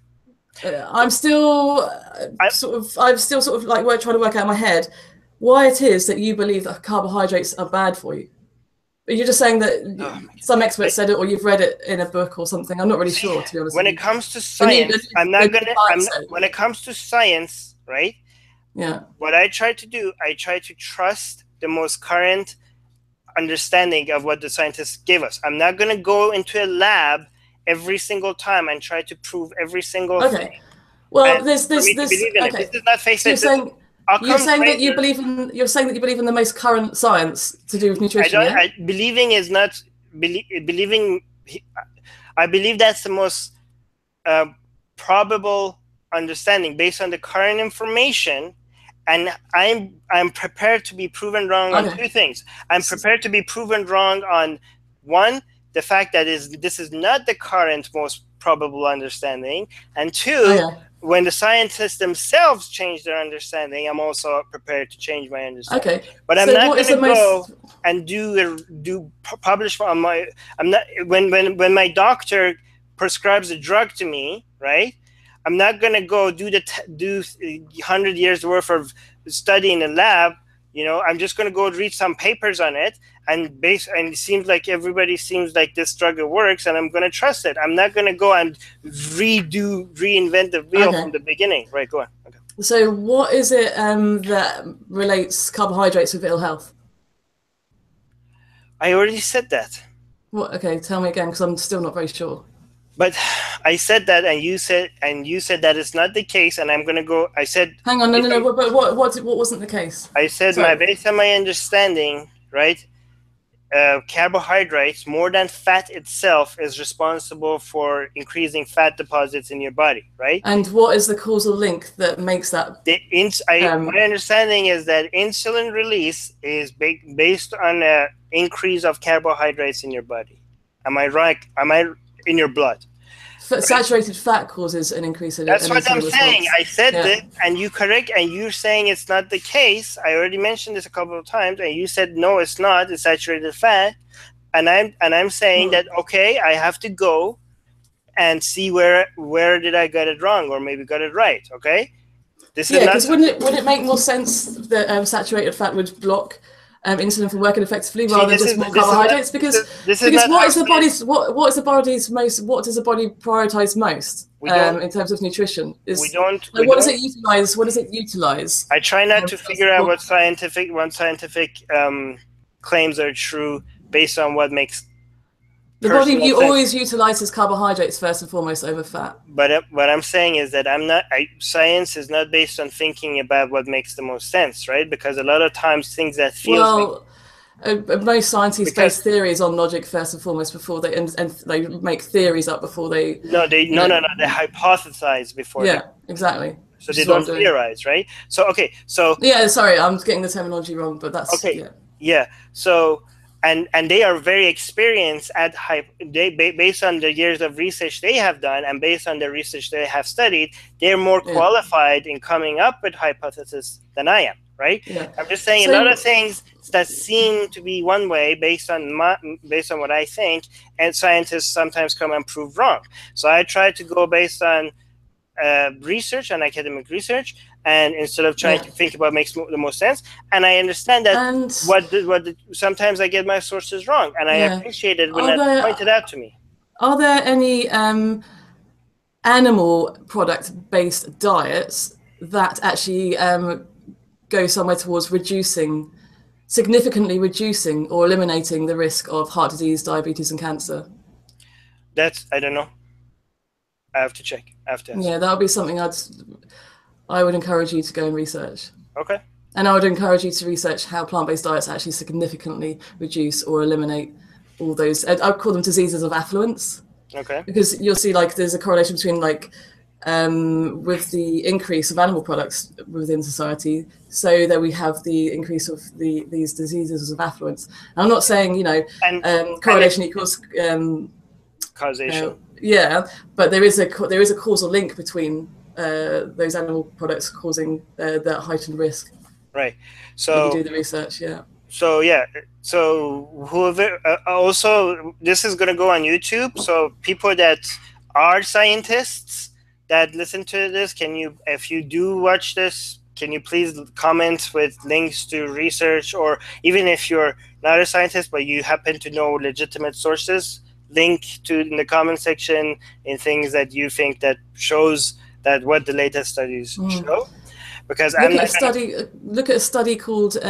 I'm still sort of like trying to work out in my head why it is that you believe that carbohydrates are bad for you. But you're just saying that some expert said it, or you've read it in a book or something. I'm not really sure, to be honest. When it comes to science, when it comes to science, right? Yeah. What I try to do, I try to trust the most current understanding of what the scientists give us. I'm not going to go into a lab every single time and try to prove every single thing. Well, this is not face it. You're saying that you believe in the most current science to do with nutrition. Believing is not believing. I believe that's the most probable understanding based on the current information, and I'm prepared to be proven wrong on two things. I'm prepared to be proven wrong on one, the fact that this is not the current most probable understanding, and two, when the scientists themselves change their understanding, I'm also prepared to change my understanding. Okay. But I'm So not what is going to the go most... and publish on my. I'm not when my doctor prescribes a drug to me, right? I'm not going to go do 100 years worth of study in a lab. I'm just going to go read some papers on it, and it seems like everybody seems like this drug works, and I'm going to trust it. I'm not going to go and reinvent the wheel from the beginning. Right, go on. Okay. So what is it that relates carbohydrates with ill health? I already said that. What? Okay, tell me again, because I'm still not very sure. But I said that, and you said that it's not the case, and I'm going to go. I said. Hang on, no. But what wasn't the case? I said based on my understanding, right? Carbohydrates, more than fat itself, is responsible for increasing fat deposits in your body, right? And what is the causal link that makes that? My understanding is that insulin release is based on an increase of carbohydrates in your body. Am I right? Am I in your blood? Saturated fat causes an increase in. That's what I'm saying. I said that, and you're saying it's not the case. I already mentioned this a couple of times, and you said no, it's not. It's saturated fat, and I'm saying that okay, I have to go and see where did I get it wrong, or maybe got it right. Okay, because wouldn't it make more sense that saturated fat would block insulin from working effectively rather than just more carbohydrates? What does the body prioritize most in terms of nutrition? What does it utilize? What does it utilize? I try not to figure out what scientific claims are true based on what makes the body always utilizes carbohydrates first and foremost over fat. But what I'm saying is that science is not based on thinking about what makes the most sense, right? Because a lot of times things that feel most scientists base theories on logic first and foremost before they and they make theories up before they. They hypothesize before. Yeah, exactly. So they don't theorize, right? So sorry, I'm getting the terminology wrong, but that's okay. Yeah. So. And they are very experienced based on the years of research they have done, and based on the research they have studied, they're more qualified in coming up with hypotheses than I am, right? Yeah. I'm just saying a lot of things that seem to be one way based on what I think, and scientists sometimes come and prove wrong. So I try to go based on research and academic research, and instead of trying to think about what makes the most sense. And I understand that sometimes I get my sources wrong, and I appreciate it when it's pointed out to me. Are there any animal product-based diets that actually go somewhere towards significantly reducing or eliminating the risk of heart disease, diabetes, and cancer? I don't know. I have to check. I have to ask. Yeah, that would be something I would encourage you to go and research. Okay. And I would encourage you to research how plant-based diets actually significantly reduce or eliminate all those. I call them diseases of affluence. Okay. Because you'll see there's a correlation between with the increase of animal products within society, so that we have the increase of these diseases of affluence. And I'm not saying correlation equals causation. But there is a causal link between those animal products causing that heightened risk. Right. So you do the research. Yeah. So whoever also, this is going to go on YouTube. So people that are scientists that listen to this, if you do watch this, can you please comment with links to research, or even if you're not a scientist but you happen to know legitimate sources, link to in the comment section in things that you think that shows that what the latest studies show. Because look at a study called I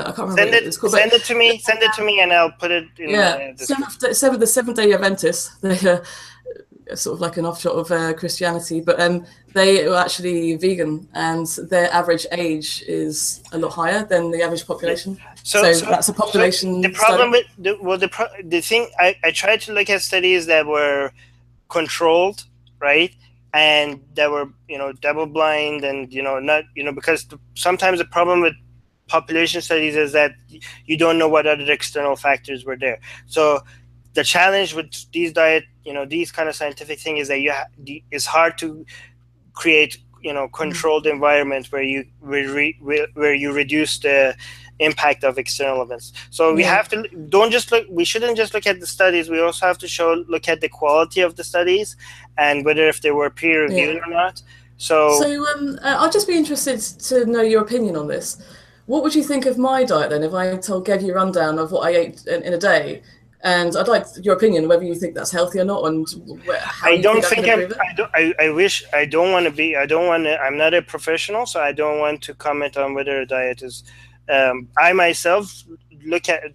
can't remember what it's called. Send it to me, and I'll put it in the Seventh-day Adventists. They're sort of like an offshoot of Christianity, but they are actually vegan, and their average age is a lot higher than the average population. So that's a population. The problem with the thing I tried to look at studies that were controlled, right, and that were double blind, and not because sometimes the problem with population studies is that you don't know what other external factors were there. So the challenge with these these kind of scientific thing is that it's hard to create, controlled environment where you reduce the impact of external events. So we have to we shouldn't just look at the studies. We also have to look at the quality of the studies and whether if they were peer reviewed or not. So I'd just be interested to know your opinion on this. What would you think of my diet then if I gave you a rundown of what I ate in a day? And I'd like your opinion whether you think that's healthy or not, and how you think I can improve it. I don't want to be. I'm not a professional, so I don't want to comment on whether a diet is. I myself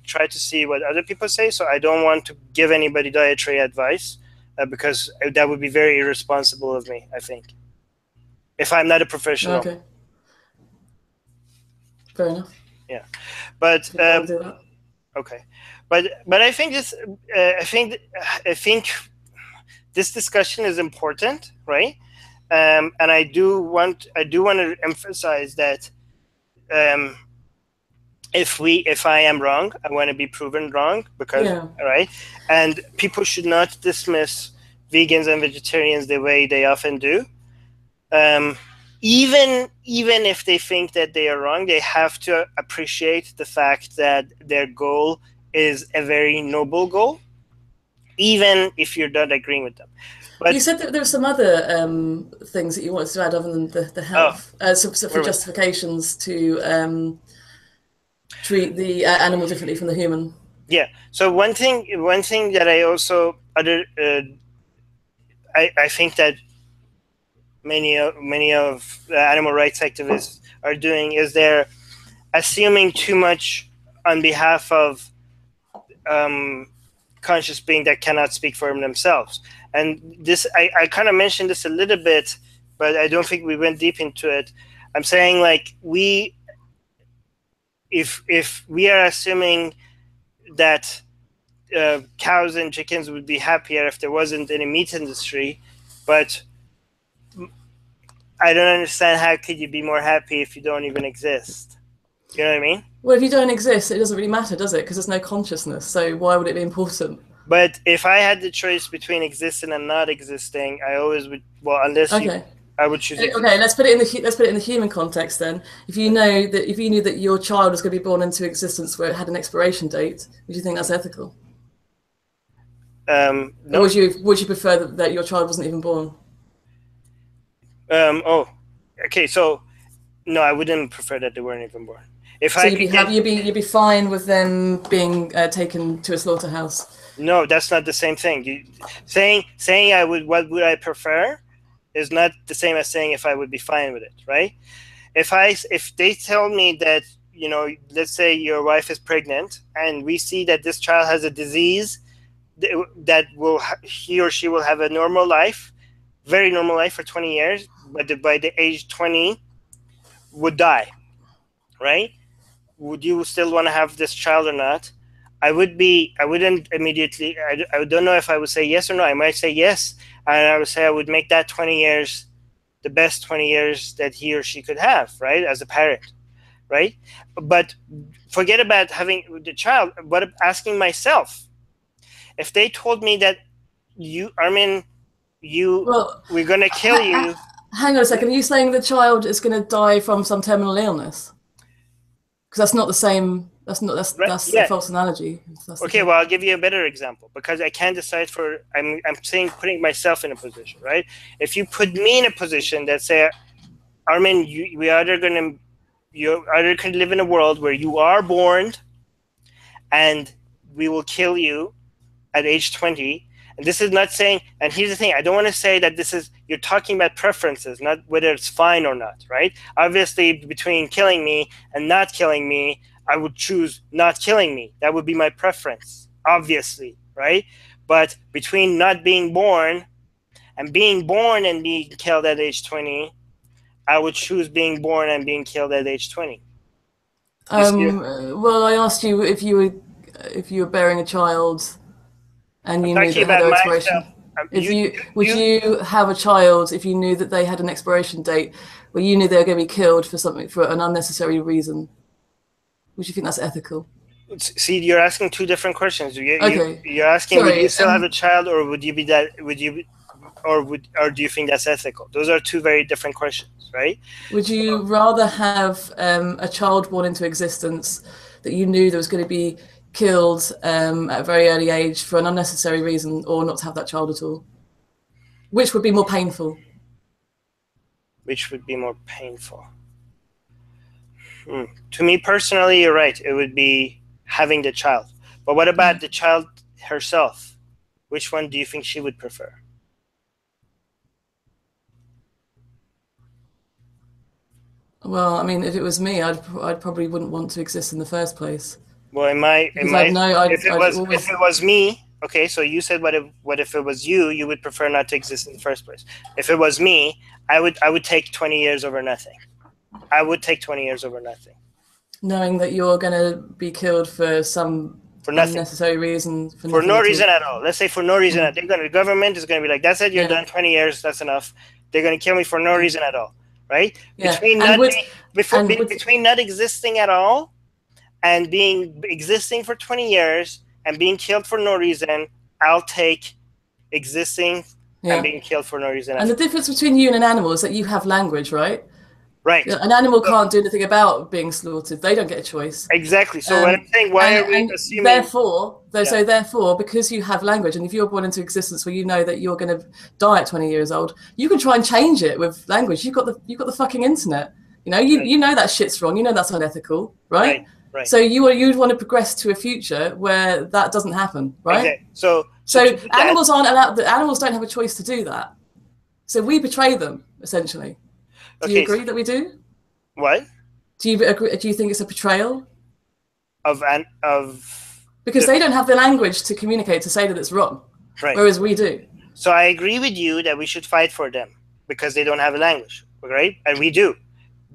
try to see what other people say, so I don't want to give anybody dietary advice because that would be very irresponsible of me, I think, if I'm not a professional. Okay. Fair enough. Yeah, but okay, but I think this. I think this discussion is important, right? And I do want to emphasize that. If I am wrong, I want to be proven wrong right? And people should not dismiss vegans and vegetarians the way they often do. Even if they think that they are wrong, they have to appreciate the fact that their goal is a very noble goal, even if you're not agreeing with them. But you said that there were some other things that you wanted to add other than the health, for justifications to treat the animal differently from the human. Yeah. So one thing that I also I think that many of the animal rights activists are doing is they're assuming too much on behalf of conscious being that cannot speak for themselves. And this, I kind of mentioned this a little bit, but I don't think we went deep into it. I'm saying like if we are assuming that cows and chickens would be happier if there wasn't any meat industry, but I don't understand how could you be more happy if you don't even exist? You know what I mean? Well, if you don't exist, it doesn't really matter, does it? Because there's no consciousness. So why would it be important? But if I had the choice between existing and not existing, I always would. Well, unless I would choose. Okay, let's put it in the human context then. If you knew that your child was going to be born into existence where it had an expiration date, would you think that's ethical? No. Or would you prefer that your child wasn't even born? Okay. So no, I wouldn't prefer that they weren't even born. You'd be fine with them being taken to a slaughterhouse. No, that's not the same thing. Saying what would I prefer is not the same as saying if I would be fine with it, right? If they tell me that, let's say your wife is pregnant and we see that this child has a disease that he or she will have a normal life, very normal life for 20 years, but by the age 20 would die, right? Would you still want to have this child or not? I wouldn't immediately, I don't know if I would say yes or no. I might say yes. And I would say I would make that 20 years the best 20 years that he or she could have, right? As a parent, right? But forget about having the child, but asking myself, if they told me that we're going to kill you. Hang on a second. Are you saying the child is going to die from some terminal illness? Because that's not the same. That's a false analogy. Okay, well, I'll give you a better example because I can't decide I'm saying putting myself in a position, right? If you put me in a position that say, Armin, you're either going to live in a world where you are born and we will kill you at age 20. And this is not saying, and here's the thing, I don't want to say that you're talking about preferences, not whether it's fine or not, right? Obviously, between killing me and not killing me, I would choose not killing me. That would be my preference, obviously, right? But between not being born and being born and being killed at age 20, I would choose being born and being killed at age 20. Well, I asked you if you were bearing a child and you knew that had an expiration. Would you have a child if you knew that they had an expiration date where you knew they were going to be killed for an unnecessary reason? Would you think that's ethical? See, you're asking two different questions. You're asking, would you still have a child, or would you or do you think that's ethical? Those are two very different questions, right? Would you rather have a child born into existence that you knew there was going to be killed at a very early age for an unnecessary reason, or not to have that child at all? Which would be more painful? Which would be more painful? To me personally, you're right. It would be having the child. But what about the child herself? Which one do you think she would prefer? Well, I mean, if it was me, I'd probably wouldn't want to exist in the first place. Well, if it was me, okay, so you said what if it was you, you would prefer not to exist in the first place. If it was me, I would take 20 years over nothing. I would take 20 years over nothing. Knowing that you're going to be killed for nothing. Unnecessary reason. For no reason at all. Let's say for no reason. The government is going to be like, that's it, you're done, 20 years, that's enough. They're going to kill me for no reason at all, right? Yeah. Between not existing at all and existing for 20 years and being killed for no reason, I'll take existing and being killed for no reason. And the difference between you and an animal is that you have language, right? Right. An animal can't do anything about being slaughtered. They don't get a choice. Exactly. So when I'm saying, why are we assuming... Therefore, because you have language, and if you're born into existence where you know that you're going to die at 20 years old, you can try and change it with language. You've got the fucking internet. You know, you know that shit's wrong. You know that's unethical, right? Right. So you'd want to progress to a future where that doesn't happen, right? Okay. So animals aren't allowed. The animals don't have a choice to do that. So we betray them essentially. Do you agree that we do? What? Do you agree? Do you think it's a betrayal? Because they don't have the language to communicate to say that it's wrong, right? Whereas we do. So I agree with you that we should fight for them because they don't have a language, right? And we do.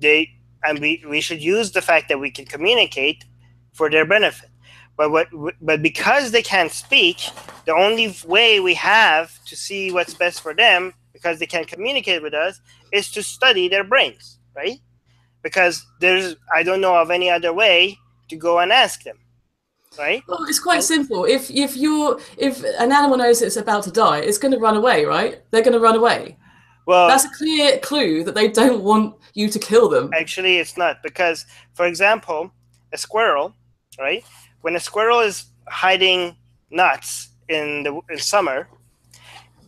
We should use the fact that we can communicate for their benefit. But because they can't speak, the only way we have to see what's best for them, because they can't communicate with us, is to study their brains, right? Because I don't know of any other way to go and ask them, right? Well, it's quite simple. If an animal knows it's about to die, it's going to run away, right? They're going to run away. Well, that's a clear clue that they don't want you to kill them. Actually, it's not, because, for example, a squirrel, right? When a squirrel is hiding nuts in summer,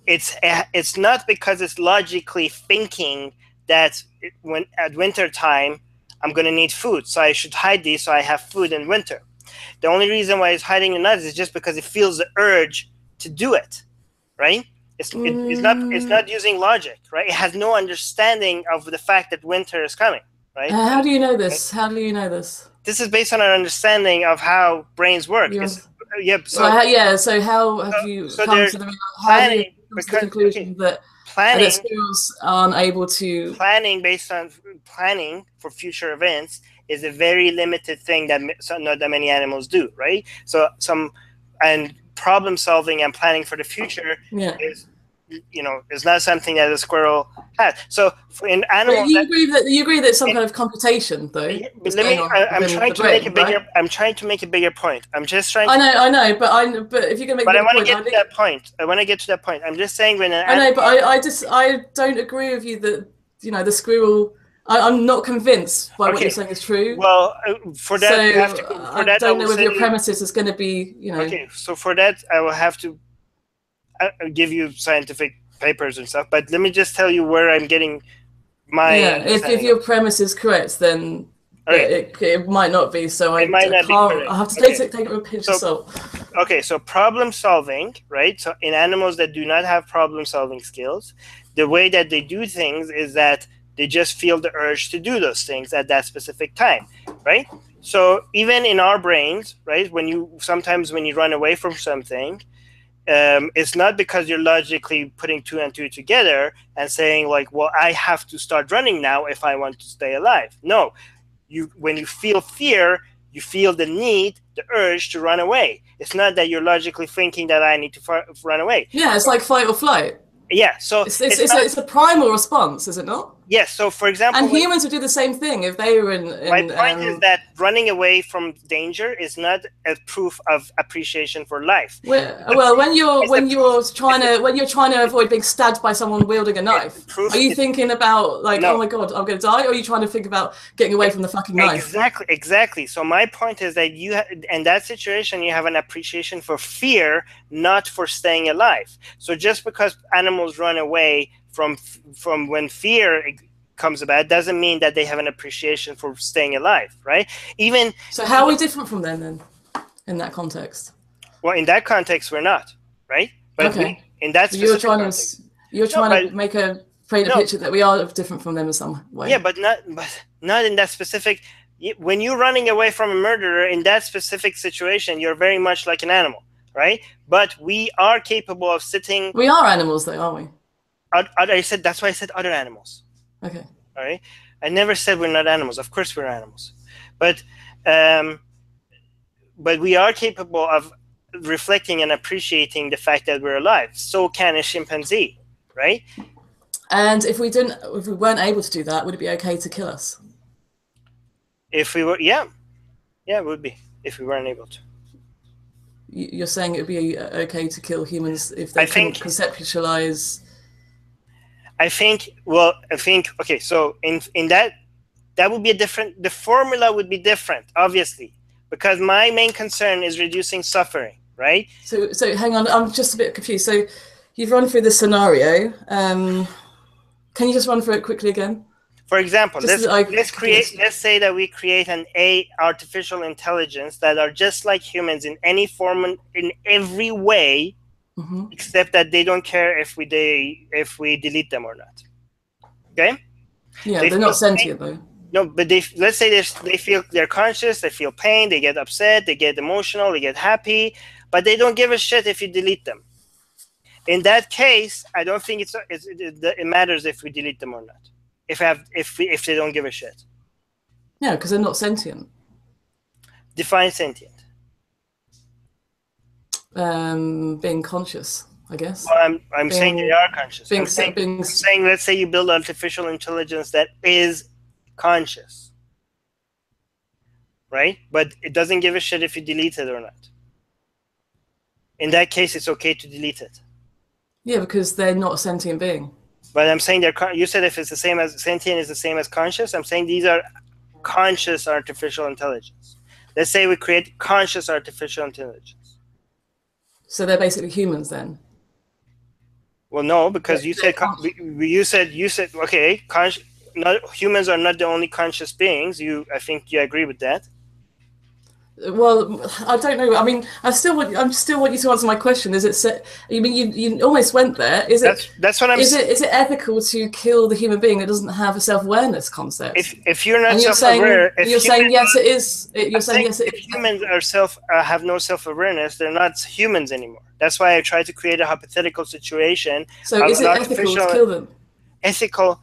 it's not because it's logically thinking that when at winter time I'm going to need food, so I should hide these so I have food in winter. The only reason why it's hiding the nuts is just because it feels the urge to do it, right? It's not using logic, right? It has no understanding of the fact that winter is coming, right? How do you know this? How do you know this? This is based on our understanding of how brains work. So how have you come to the conclusion that squirrels aren't able to... Planning for future events is a very limited thing that not that many animals do, right? And problem solving and planning for the future is not something that a squirrel has. So in animals, you agree that it's some kind of computation, though. I'm trying to make a bigger point. I'm just trying. I know, but if you're gonna make. But I want to get to that point. I'm just saying when I don't agree with you that the squirrel. I'm not convinced by what you're saying is true. Well, for that, you have to. I don't know whether your premises is going to be, Okay, so for that, I will have to give you scientific papers and stuff. But let me just tell you where I'm getting my. Yeah, if your premise is correct, then it might not be. So I have to take it with a pinch of salt. Okay, so problem solving, right? So in animals that do not have problem solving skills, the way that they do things is that they just feel the urge to do those things at that specific time, right? So even in our brains, right, sometimes when you run away from something, it's not because you're logically putting two and two together and saying like, well, I have to start running now if I want to stay alive. No, when you feel fear, you feel the need, the urge to run away. It's not that you're logically thinking that I need to run away. Yeah, it's like fight or flight. Yeah, so it's a primal response, is it not? Yes. So, for example, and humans would do the same thing if they were in my point is that running away from danger is not a proof of appreciation for life. Well, when you're trying to avoid being stabbed by someone wielding a knife, are you thinking about like, oh my god, I'm going to die, or are you trying to think about getting away from the fucking knife? Exactly. So my point is that in that situation, you have an appreciation for fear, not for staying alive. So just because animals run away from when fear comes about doesn't mean that they have an appreciation for staying alive, right? So how are we different from them then in that context? Well, in that context we're not, right? But okay. In that you're trying to paint a picture that we are different from them in some way. Yeah, but not in that specific. When you're running away from a murderer in that specific situation, you're very much like an animal, right? But we are capable of sitting. We are animals, though, aren't we? That's why I said other animals. Okay. All right. I never said we're not animals. Of course, we're animals, but we are capable of reflecting and appreciating the fact that we're alive. So can a chimpanzee, right? And if we weren't able to do that, would it be okay to kill us? If we were, yeah, it would be if we weren't able to. You're saying it would be okay to kill humans if they couldn't conceptualize. I think. Okay. So in that would be the formula would be different, obviously, because my main concern is reducing suffering, right? So hang on, I'm just a bit confused. So you've run through this scenario. Can you just run through it quickly again? For example, let's say that we create an artificial intelligence that are just like humans in any form, in every way, except that they don't care if we delete them or not. Okay? Yeah, they're not sentient though. No, but let's say they feel, they're conscious, they feel pain, they get upset, they get emotional, they get happy, but they don't give a shit if you delete them. In that case, I don't think it matters if we delete them or not. If they don't give a shit. Yeah, because they're not sentient. Define sentient. Being conscious, I guess. Well, I'm saying they are conscious. I'm saying, let's say you build artificial intelligence that is conscious, right? But it doesn't give a shit if you delete it or not. In that case, it's okay to delete it. Yeah, because they're not a sentient being. But I'm saying you said if it's the same as sentient is the same as conscious. I'm saying these are conscious artificial intelligence. Let's say we create conscious artificial intelligence. So they're basically humans then? Well, no, because you said okay, humans are not the only conscious beings. I think you agree with that. Well, I don't know. I mean, I still want you to answer my question. Is it? You mean you almost went there? Is it? That's what I'm. Is it ethical to kill the human being that doesn't have a self-awareness concept? If you're not self-aware, you're saying yes, it is. You're saying yes, it is. If humans are have no self-awareness, they're not humans anymore. That's why I try to create a hypothetical situation. So is it ethical to kill them? Ethical.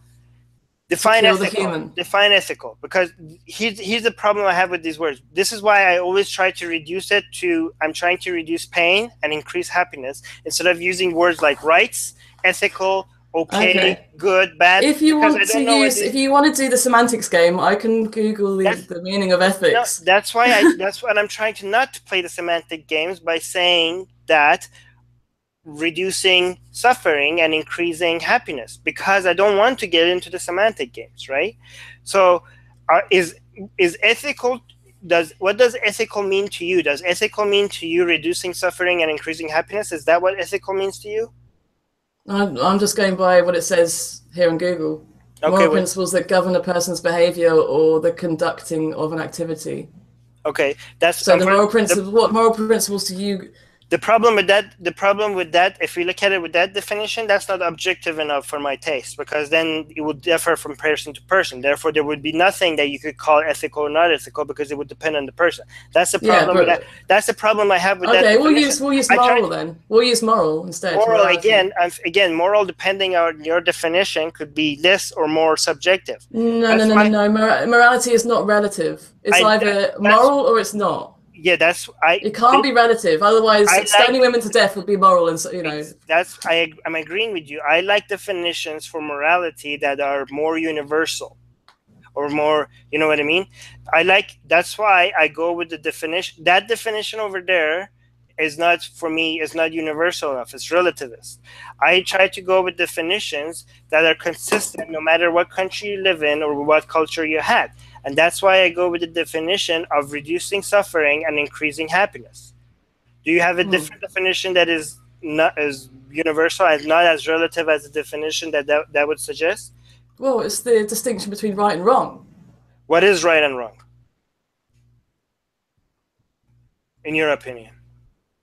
Define ethical, because here's the problem I have with these words. This is why I always try to reduce it to, I'm trying to reduce pain and increase happiness instead of using words like rights, ethical, okay, good, bad. If you want to do the semantics game, I can Google the meaning of ethics. No, that's what I'm trying to not play the semantic games by saying that reducing suffering and increasing happiness, because I don't want to get into the semantic games, right? So is ethical, what does ethical mean to you? Does ethical mean to you reducing suffering and increasing happiness? Is that what ethical means to you? I'm just going by what it says here in Google. Moral principles that govern a person's behavior or the conducting of an activity. Okay, that's so the moral principles. What moral principles do you? The problem with that, if we look at it with that definition, that's not objective enough for my taste, because then it would differ from person to person. Therefore, there would be nothing that you could call ethical or not ethical, because it would depend on the person. That's the problem. with that. That's the problem I have with that. Okay, we'll use moral then. We'll use moral instead. Moral again, moral, depending on your definition, could be less or more subjective. No. Morality is not relative. It's either moral or it's not. Yeah, that's It can't be relative, otherwise stoning women to death would be moral, and I'm agreeing with you. I like definitions for morality that are more universal, or more, you know what I mean? That's why I go with the definition. That definition over there is not, for me, is not universal enough. It's relativist. I try to go with definitions that are consistent no matter what country you live in or what culture you had. And that's why I go with the definition of reducing suffering and increasing happiness. Do you have a different definition that is not as universal and not as relative as the definition that would suggest? Well, it's the distinction between right and wrong. What is right and wrong, in your opinion?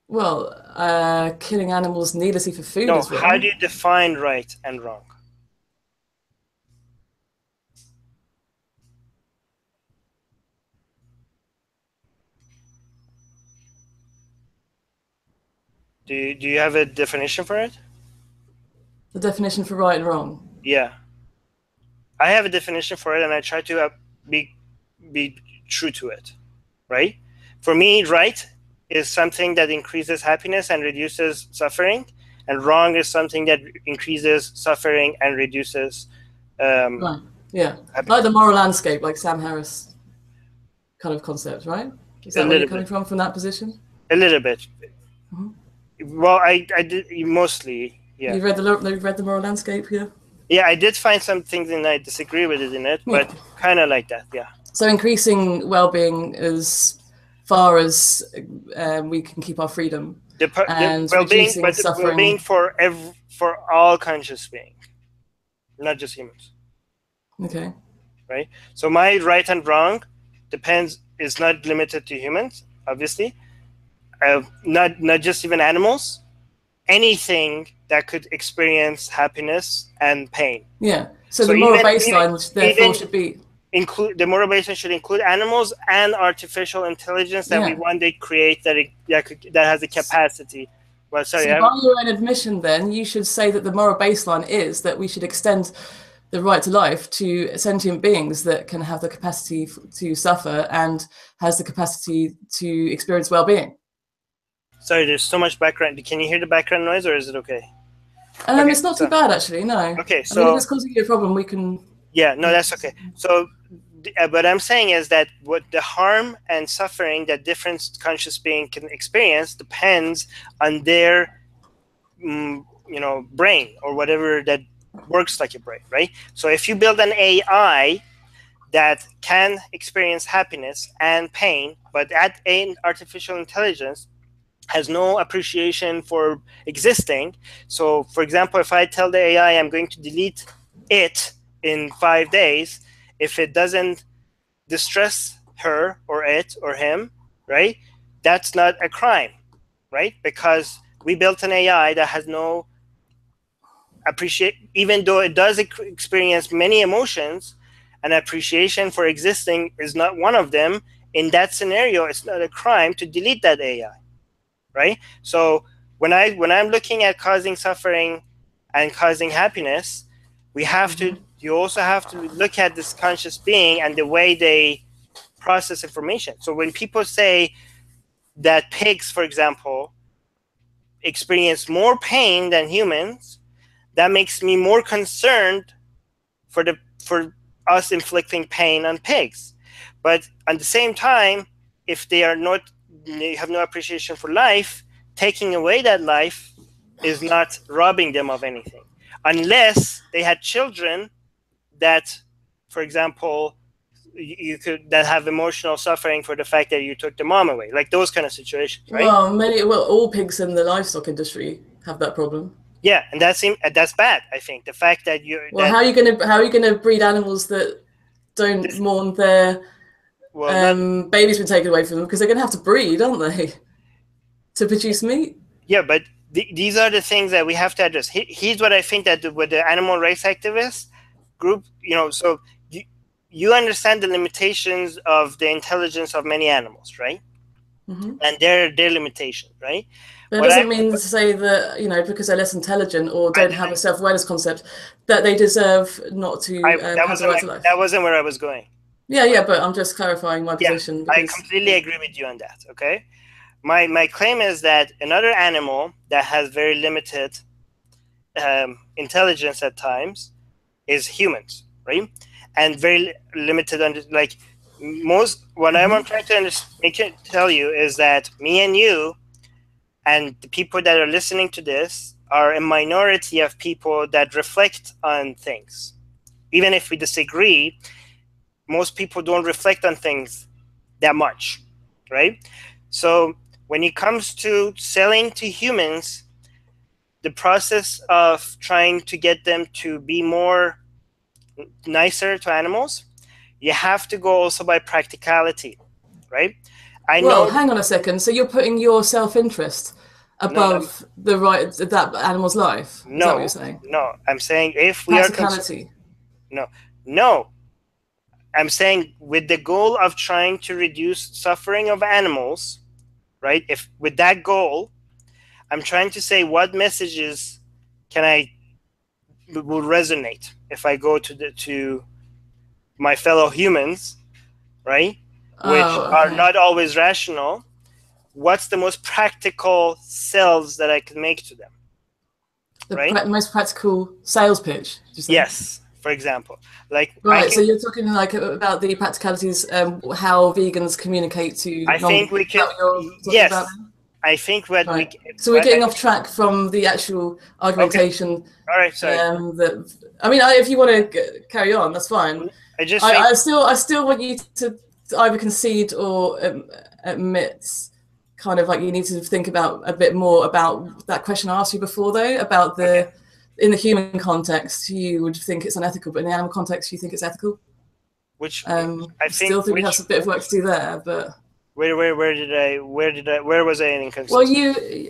Well, killing animals needlessly for food is wrong. How do you define right and wrong? Do you have a definition for it? The definition for right and wrong? Yeah. I have a definition for it, and I try to be true to it, right? For me, right is something that increases happiness and reduces suffering, and wrong is something that increases suffering and reduces right. Yeah, happiness. Like the moral landscape, like Sam Harris kind of concept, right? Is that where you're coming from that position? A little bit. Well, I did mostly, yeah. You've read the moral landscape here? Yeah, I did find some things and I disagree with it in it, but kind of like that, yeah. So increasing well-being as far as we can keep our freedom, and reducing suffering. Well-being for all conscious being, not just humans. Okay. Right. So my right and wrong is not limited to humans, obviously. Not just even animals. Anything that could experience happiness and pain. Yeah. So the moral baseline, which therefore should be the moral baseline should include animals and artificial intelligence that we one day create that has the capacity. Well, sorry. So by your own admission, then you should say that the moral baseline is that we should extend the right to life to sentient beings that can have the capacity to suffer and has the capacity to experience well-being. Sorry, there's so much background. Can you hear the background noise, or is it okay? It's not too bad, actually, no. Okay, so... I mean, if it's causing you a problem, we can... Yeah, no, that's okay. So what I'm saying is that what the harm and suffering that different conscious being can experience depends on their, brain or whatever that works like a brain, right? So if you build an AI that can experience happiness and pain, but that artificial intelligence has no appreciation for existing. So, for example, if I tell the AI I'm going to delete it in 5 days, if it doesn't distress her or it or him, right, that's not a crime, right? Because we built an AI that has no even though it does experience many emotions, an appreciation for existing is not one of them. In that scenario, it's not a crime to delete that AI. Right? So when I'm looking at causing suffering and causing happiness, you also have to look at this conscious being and the way they process information. So when people say that pigs, for example, experience more pain than humans, that makes me more concerned for us inflicting pain on pigs. But at the same time, if they have no appreciation for life, taking away that life is not robbing them of anything, unless they had children that, for example, that have emotional suffering for the fact that you took the mom away, like those kind of situations, right? Well, all pigs in the livestock industry have that problem. Yeah, and that's bad. I think the fact that how are you gonna breed animals that don't mourn their babies been taken away from them, because they're going to have to breed, aren't they, to produce meat? Yeah, but these are the things that we have to address. Here's what I think that with the animal rights activist group, so you understand the limitations of the intelligence of many animals, right? Mm-hmm. And their limitations, right? But it doesn't mean to say that, because they're less intelligent or don't have a self-awareness concept, that they deserve not to have the right to life. That wasn't where I was going. Yeah, but I'm just clarifying my position. Yeah, I completely agree with you on that. Okay, my claim is that another animal that has very limited intelligence at times is humans, right? And very limited under, like most. What I'm trying to tell you is that me and you and the people that are listening to this are a minority of people that reflect on things. Even if we disagree, most people don't reflect on things that much, right? So when it comes to selling to humans, the process of trying to get them to be more nicer to animals, you have to go also by practicality, right? Well, hang on a second. So you're putting your self-interest above the right of that animal's life? Is that what you're saying? No, I'm saying if we practicality. No. I'm saying with the goal of trying to reduce suffering of animals, right? If with that goal, I'm trying to say what messages will resonate if I go to my fellow humans, right? Which are not always rational. What's the most practical sales that I can make to them? The most practical sales pitch, did you say? Yes, for example. So you're talking about the practicalities, how vegans communicate to I think we can. Yes. I think what so we're getting off track from the actual argumentation. Okay. All right, sorry. If you want to carry on, that's fine. I still want you to either concede or admit, kind of like you need to think about a bit more about that question I asked you before, though, about in the human context you would think it's unethical, but in the animal context you think it's ethical. Which I still think we have a bit of work to do there, but. Where was I inconsistent?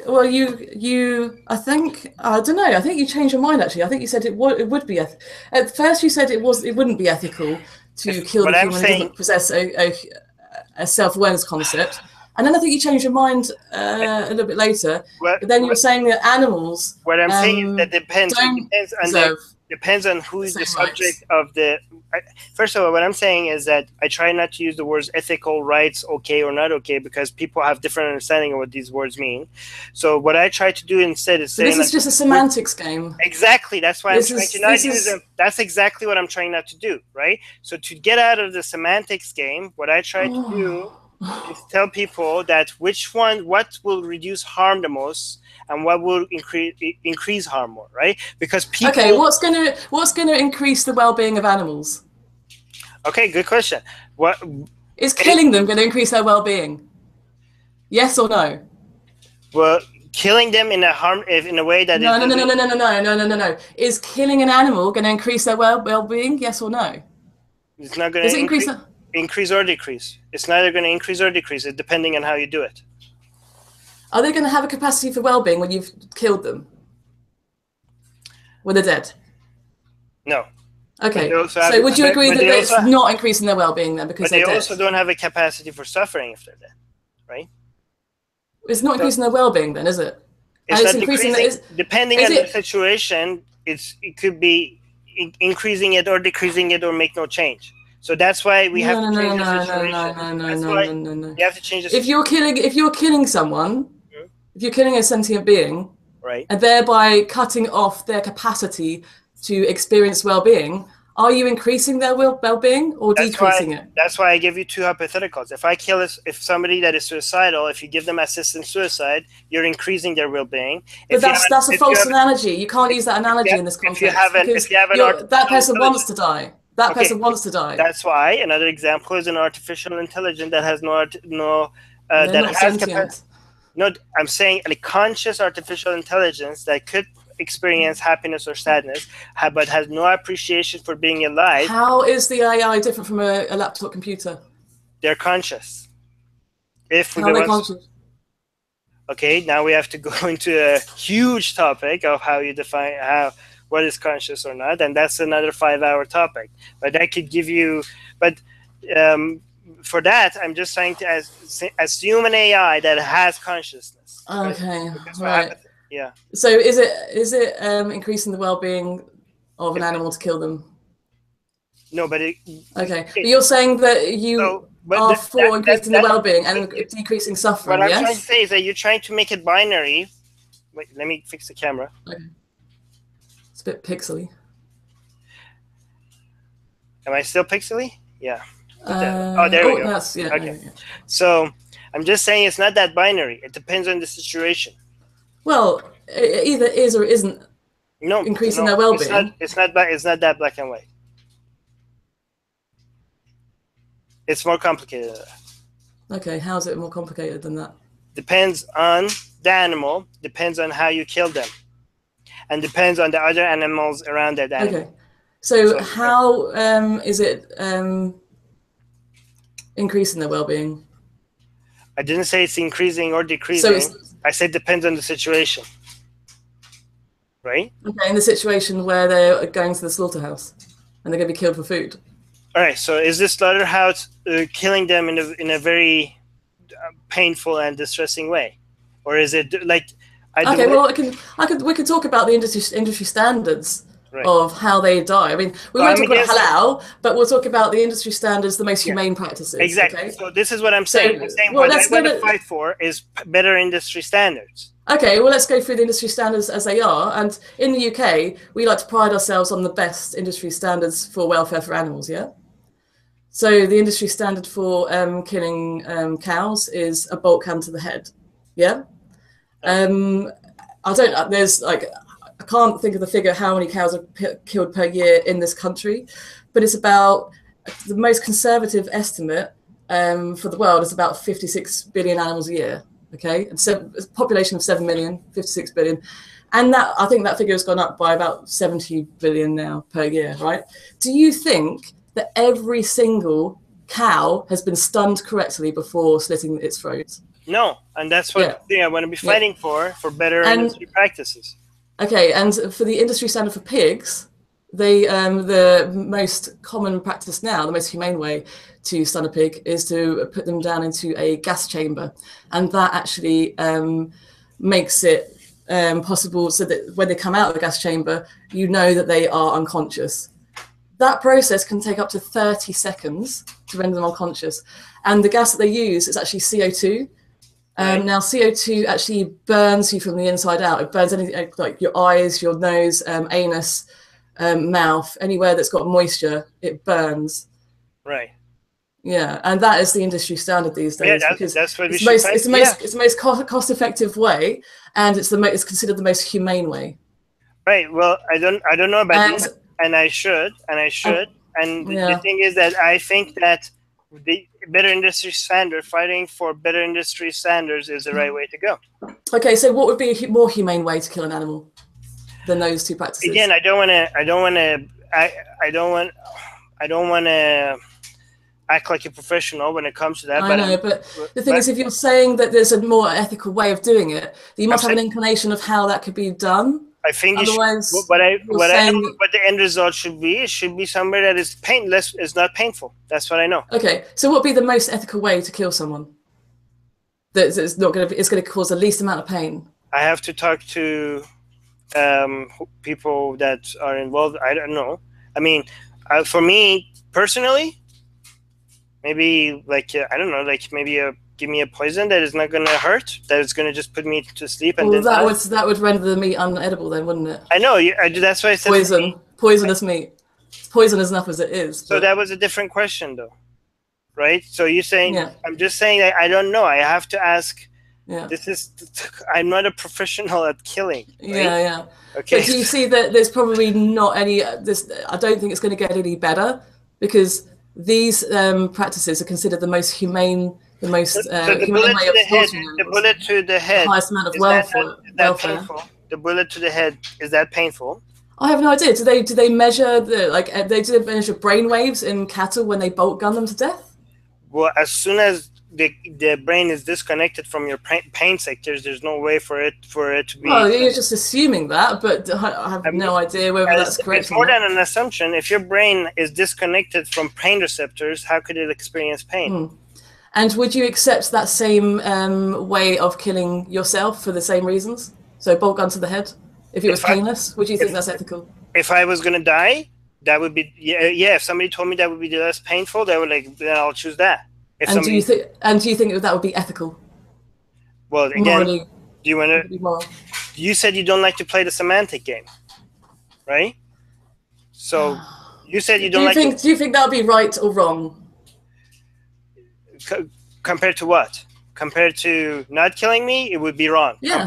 Well, you. I think I don't know. I think you changed your mind. Actually, I think you said it would be. At first, you said it wouldn't be ethical to kill the human who doesn't possess a self-awareness concept. And then I think you changed your mind a little bit later. But then you were saying that animals. What I'm saying is that depends on who is the subject of the. First of all, what I'm saying is that I try not to use the words ethical, rights, okay or not okay, because people have different understanding of what these words mean. So what I try to do instead is saying. This is just a semantics game. Exactly. That's why I'm trying to not use them. That's exactly what I'm trying not to do, right? So to get out of the semantics game, what I try to do is tell people that what will reduce harm the most and what will increase harm more, right? Because people. Okay, what's gonna increase the well-being of animals? Okay, good question. What is killing them going to increase their well-being? Yes or no? Well, killing them in a way that no. Is killing an animal going to increase their well-being? Yes or no? It's not going to increase or decrease. It's neither going to increase or decrease, depending on how you do it. Are they going to have a capacity for well-being when you've killed them? When they're dead? No. Okay. So would you agree that it's not increasing their well-being then because they're dead? But they also don't have a capacity for suffering if they're dead, right? It's not increasing their well-being then, is it? It's increasing. Depending on the situation, it could be increasing it or decreasing it or make no change. So that's why we have to change the situation. No. You have to change the situation. If you're killing someone, if you're killing a sentient being, right, and thereby cutting off their capacity to experience well-being, are you increasing their well-being or decreasing it? That's why I give you two hypotheticals. If somebody that is suicidal, if you give them assisted suicide, you're increasing their well-being. But that's a false analogy. You can't use that analogy in this context. That person wants to die. That person wants to die. That's why another example is an artificial intelligence that has capacity. No, I'm saying a conscious artificial intelligence that could experience happiness or sadness, but has no appreciation for being alive. How is the AI different from a laptop computer? They're conscious. How are they conscious? Okay, now we have to go into a huge topic of how you define what is conscious or not, and that's another 5-hour topic. But that could give you. But for that, I'm just trying to assume an AI that has consciousness. Okay, right. Yeah. So is it increasing the well-being of an animal to kill them? No, but Okay, but you're saying that you are for increasing the well-being and decreasing suffering. What I'm yes? trying to say is that you're trying to make it binary. Wait, let me fix the camera. Okay. It's a bit pixely. Am I still pixely? Yeah. Oh, there we go. Yeah, okay. Yeah. So I'm just saying it's not that binary. It depends on the situation. Well, it either is or isn't. No, increasing their well-being. It's not that black and white. It's more complicated than that. Okay, how is it more complicated than that? Depends on the animal, depends on how you kill them, and depends on the other animals around that animal. Okay, so how is it increasing their well-being? I didn't say it's increasing or decreasing. So I said depends on the situation. Right? Okay, in the situation where they're going to the slaughterhouse and they're going to be killed for food. All right, so is this slaughterhouse killing them in a very painful and distressing way, or is it like? Okay, well, we can talk about the industry standards of how they die. I mean, we won't talk about halal, but we'll talk about the industry standards, the most humane practices. Exactly. Okay? So this is what I'm saying. So, what I want to fight for is better industry standards. Okay, well, let's go through the industry standards as they are. And in the UK, we like to pride ourselves on the best industry standards for welfare for animals, yeah? So the industry standard for killing cows is a bolt gun to the head, yeah? I can't think of the figure how many cows are killed per year in this country, but it's about, the most conservative estimate for the world is about 56 billion animals a year. Okay, and so a population of 7 million, 56 billion. And that, I think that figure has gone up by about 70 billion now per year, right? Do you think that every single cow has been stunned correctly before slitting its throat? No, and that's what I want to be fighting for better industry practices. Okay, and for the industry standard for pigs, the most common practice now, the most humane way to stun a pig is to put them down into a gas chamber, and that actually makes it possible so that when they come out of the gas chamber, you know that they are unconscious. That process can take up to 30 seconds to render them unconscious, and the gas that they use is actually CO2. Now, CO2 actually burns you from the inside out. It burns anything like your eyes, your nose, anus, mouth, anywhere that's got moisture, it burns. Right. Yeah, and that is the industry standard these days. Yeah, that's what it's the most cost-effective way, and it's considered the most humane way. Right. Well, I don't know about this, and I should. And the thing is that I think that the better industry standard, fighting for better industry standards, is the right way to go. Okay, so what would be a more humane way to kill an animal than those two practices? Again, I don't want to act like a professional when it comes to that. But the thing is, if you're saying that there's a more ethical way of doing it, you must have an inclination of how that could be done. I think otherwise, what the end result should be, it should be somewhere that is painless, is not painful. That's what I know. Okay, so what would be the most ethical way to kill someone that is not going to it's going to cause the least amount of pain? I have to talk to people that are involved. I don't know. I mean, for me personally, maybe I don't know, maybe give me a poison that is not going to hurt, that is going to just put me to sleep. And then that would render the meat unedible then, wouldn't it? I know. That's why I said poisonous meat. It's poisonous enough as it is. So that was a different question, though, right? So you're saying, I'm just saying that I don't know. I have to ask. Yeah. I'm not a professional at killing. Right? Yeah. Okay. But do you see that there's probably not any? I don't think it's going to get any better, because these practices are considered the most humane. The most humane way of slaughtering animals. The bullet to the head. The highest amount of welfare. Painful? The bullet to the head, is that painful? I have no idea. Do they measure do they measure brain waves in cattle when they bolt gun them to death? Well, as soon as the brain is disconnected from your pain sectors, there's no way for it to be. Well, you're just assuming that, but I have no idea whether that's correct. It's more than an assumption. If your brain is disconnected from pain receptors, how could it experience pain? And would you accept that same way of killing yourself for the same reasons? So bolt gun to the head, if it was painless, would you think that's ethical? If I was going to die? that would be, yeah. If somebody told me that would be less painful, they would like, then I'll choose that. If and somebody, do you think that would be ethical? well, again, Morally, do you want to? You said you don't like to play the semantic game, right? So you said you don't like. Do you think that would be right or wrong? Compared to what? Compared to not killing me, it would be wrong. Yeah.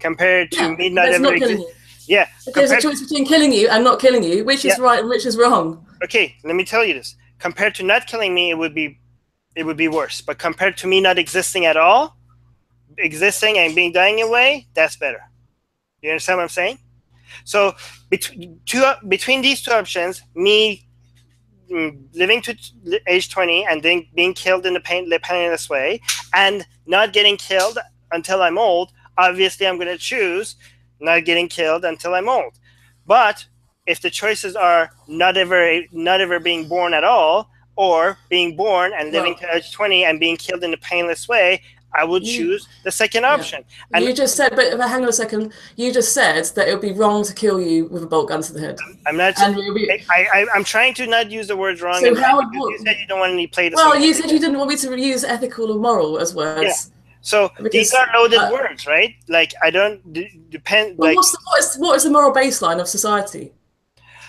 Compared to me not ever existing. Yeah. If there's a choice between killing you and not killing you, which is right and which is wrong? Okay, let me tell you this. Compared to not killing me, it would be worse. But compared to me not existing at all, existing and dying away, that's better. You understand what I'm saying? So between these two options, me living to age 20 and then being killed in a painless way, and not getting killed until I'm old, obviously I'm going to choose not getting killed until I'm old. But if the choices are not ever being born at all, or being born and living to age 20 and being killed in a painless way, I would choose the second option. And you just said, but hang on a second. You just said that it would be wrong to kill you with a bolt gun to the head. I'm not. I'm trying to not use the words wrong. So how you said you don't want to play the. Well, you said you didn't want me to use ethical or moral as words. Yeah. So these are loaded words, right? Like I don't depend. Well, like what is the moral baseline of society?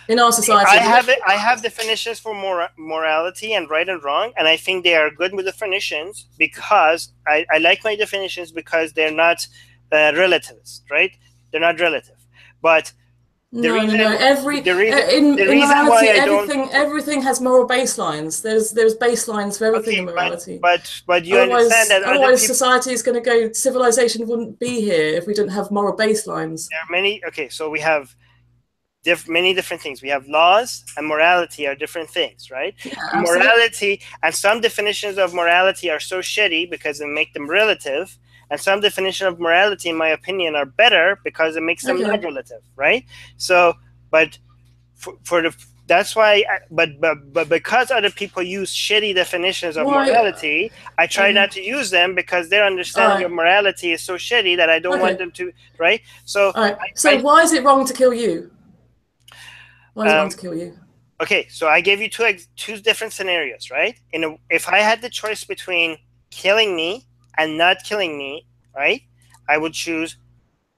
In our society, I have definitions for morality and right and wrong, and I think they are good with definitions because I like my definitions because they're not relativist, right? They're not relative, but no. Everything has moral baselines. There's baselines for everything in morality. But you understand that otherwise society is going to go. Civilization wouldn't be here if we didn't have moral baselines. There are many. Okay, so we have. Many different things. We have laws and morality are different things, right? Yeah, morality and some definitions of morality are so shitty because they make them relative, and some definitions of morality, in my opinion, are better because it makes them not relative, right? So, but that's why. But because other people use shitty definitions of morality, I try not to use them because their understanding of morality is so shitty that I don't want them to, right? So, why is it wrong to kill you? Why is it wrong to kill you? Okay, so I gave you two different scenarios, right? If I had the choice between killing me and not killing me, right, I would choose,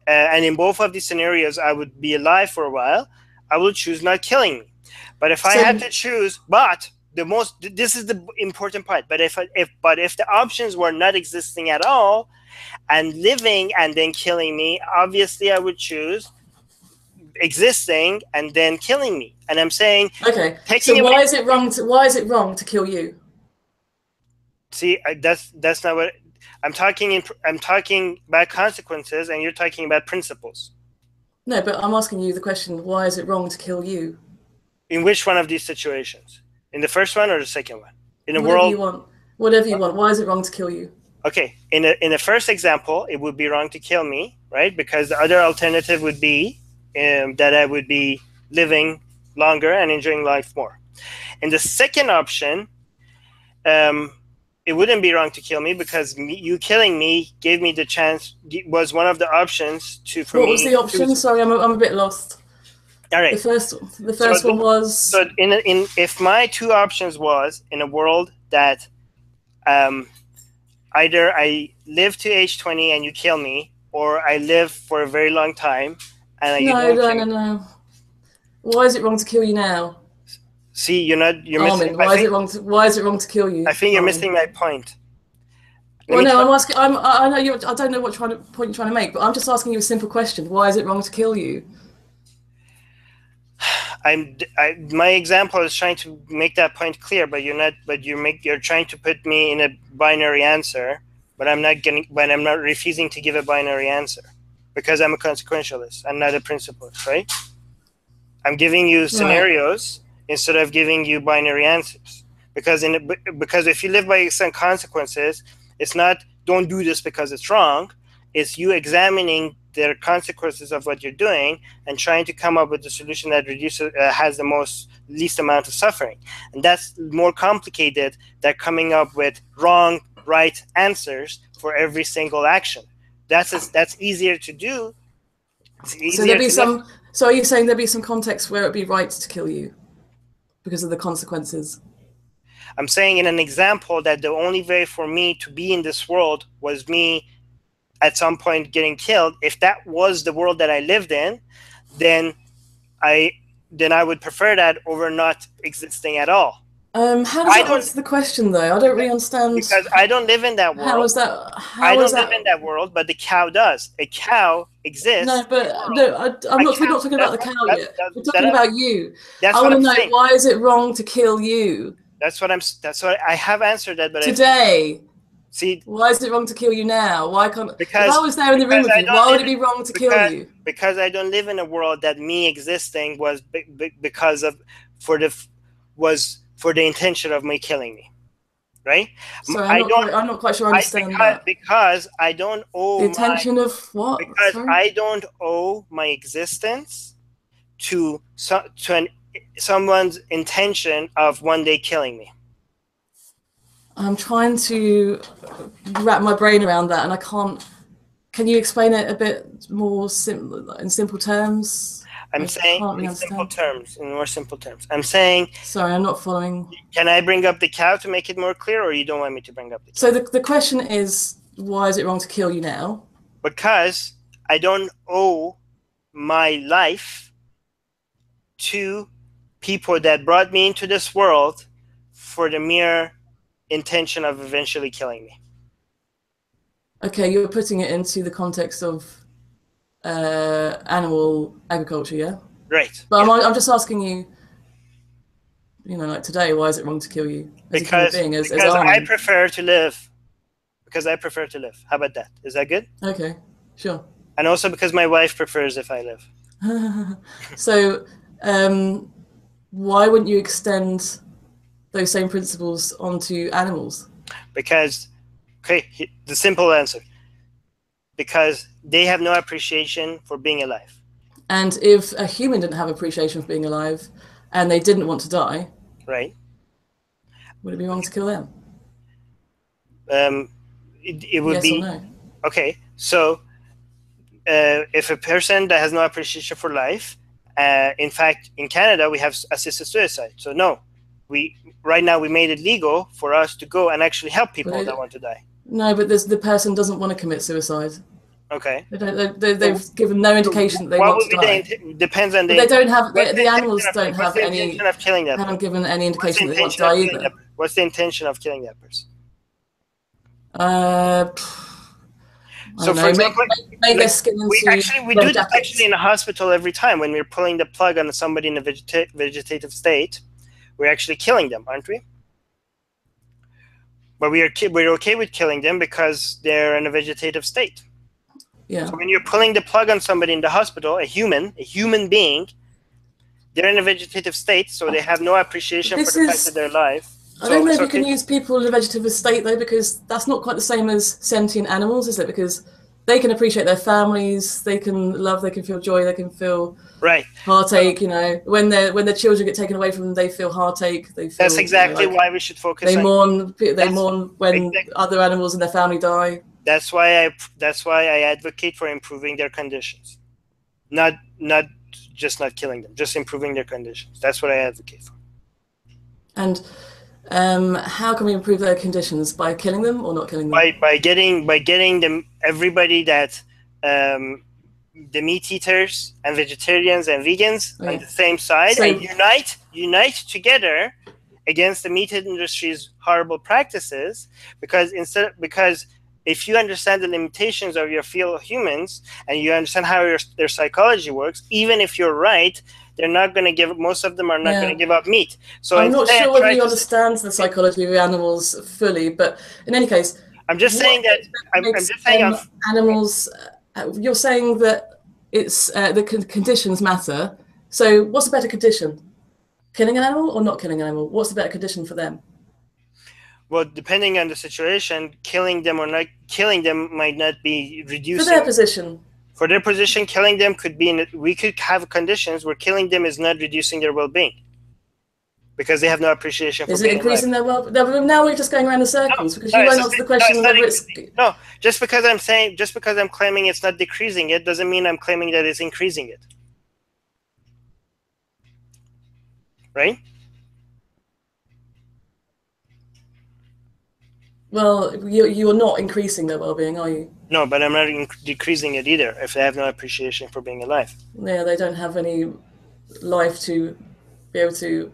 and in both of these scenarios, I would be alive for a while. I would choose not killing me. But if I had to choose, this is the important part. But if the options were not existing at all, and living and then killing me, obviously I would choose existing and then killing me. And I'm saying, okay, so why is it wrong to kill you? See, that's not what I'm talking. I'm talking about consequences, and you're talking about principles. No, but I'm asking you the question: why is it wrong to kill you? In which one of these situations? In the first one or the second one? In the whatever world, you want. Whatever you want. Why is it wrong to kill you? Okay, in the first example, it would be wrong to kill me, right? Because the other alternative would be that I would be living longer and enjoying life more. In the second option, it wouldn't be wrong to kill me because you killing me gave me the chance, was one of the options for me. What was the option? Sorry, I'm a bit lost. All right. The first one was. So if my two options was in a world that either I live to age 20 and you kill me, or I live for a very long time. No. Why is it wrong to kill you now? See, you're missing. Why is it wrong to kill you? I think you're missing my point. I'm asking. I know you. I don't know what point you're trying to make, but I'm just asking you a simple question. Why is it wrong to kill you? My example is trying to make that point clear, but you're not. But you're trying to put me in a binary answer. But I'm not refusing to give a binary answer. Because I'm a consequentialist, I'm not a principalist, right? I'm giving you scenarios instead of giving you binary answers. Because if you live by some consequences, it's not don't do this because it's wrong. It's you examining the consequences of what you're doing and trying to come up with a solution that has the least amount of suffering. And that's more complicated than coming up with wrong, right answers for every single action. That's easier to do. So So are you saying there'd be some context where it'd be right to kill you because of the consequences? I'm saying in an example that the only way for me to be in this world was me at some point getting killed. If that was the world that I lived in, then I would prefer that over not existing at all. How does that answer the question, though? I don't really understand. Because I don't live in that world. How is that? I don't live in that world, but the cow does. A cow exists. No, but no, we're not talking about the cow yet. We're talking about you. That's I what want to I'm know, saying. why is it wrong to kill you? That's what I have answered that, but today. See, why is it wrong to kill you now? Why can't? Because if I was there in the room with you, why would it be wrong to kill you? Because I don't live in a world that me existing was for the intention of me killing me, right? Sorry, I'm not quite sure I understand that. Because I don't owe the intention of what? Because Sorry? I don't owe my existence to someone's intention of one day killing me. I'm trying to wrap my brain around that, and I can't. Can you explain it a bit more in simple terms? I'm saying in simple terms, in more simple terms. I'm saying. Sorry, I'm not following. Can I bring up the cow to make it more clear, or you don't want me to bring up the cow? So the question is, why is it wrong to kill you now? Because I don't owe my life to people that brought me into this world for the mere intention of eventually killing me. Okay, you're putting it into the context of animal agriculture, yeah? Right. But yeah. I'm just asking you, like today, why is it wrong to kill you as a human being? Because I prefer to live. Because I prefer to live. How about that? Is that good? Okay, sure. And also because my wife prefers if I live. So, why wouldn't you extend those same principles onto animals? Because, the simple answer. Because they have no appreciation for being alive. And if a human didn't have appreciation for being alive and they didn't want to die, right? Would it be wrong to kill them? It would be. Yes or no? Okay, so if a person that has no appreciation for life, in fact, in Canada, we have assisted suicide. So no, right now we made it legal for us to go and actually help people that want to die. No, but the person doesn't want to commit suicide. Okay. They've given no indication that they want to die. Depends on they don't have the animals don't have any intention of killing that. Haven't given any indication that they want to die either. What's the intention of killing that person? So for example, make their skin into we do this actually in a hospital every time when we're pulling the plug on somebody in a vegetative state. We're actually killing them, aren't we? But we're okay with killing them because they're in a vegetative state. Yeah. So when you're pulling the plug on somebody in the hospital, a human being, they're in a vegetative state, so they have no appreciation for the fact that they're alive. I don't know if you can use people in a vegetative state though, because that's not quite the same as sentient animals, is it? Because they can appreciate their families, they can love, they can feel joy, they can feel heartache. When their children get taken away from them, they feel heartache. They feel. That's exactly why we should focus. They mourn. They mourn when other animals in their family die. That's why I advocate for improving their conditions, not just not killing them, just improving their conditions. That's what I advocate for. And how can we improve their conditions? By killing them or not killing them? By getting them, everybody that the meat eaters and vegetarians and vegans on the same side and unite together against the meat industry's horrible practices, because if you understand the limitations of your fellow humans and you understand how their psychology works, even if you're right, they're not going to give. Most of them are not going to give up meat. So I'm not sure whether you understand the psychology of animals fully, but in any case, I'm just saying that. I'm just saying animals. You're saying that it's the conditions matter. So, what's a better condition? Killing an animal or not killing an animal? What's the better condition for them? Well, depending on the situation, killing them or not killing them might not be reducing. For their position. For their position, killing them could be. We could have conditions where killing them is not reducing their well-being, because they have no appreciation for. Is it increasing their well-being? Now we're just going around in circles because you won't answer the question whether it's. No, just because I'm claiming it's not decreasing it doesn't mean I'm claiming that it's increasing it. right? Well, you're not increasing their well-being, are you? No, but I'm not decreasing it either if they have no appreciation for being alive. Yeah, they don't have any life to be able to,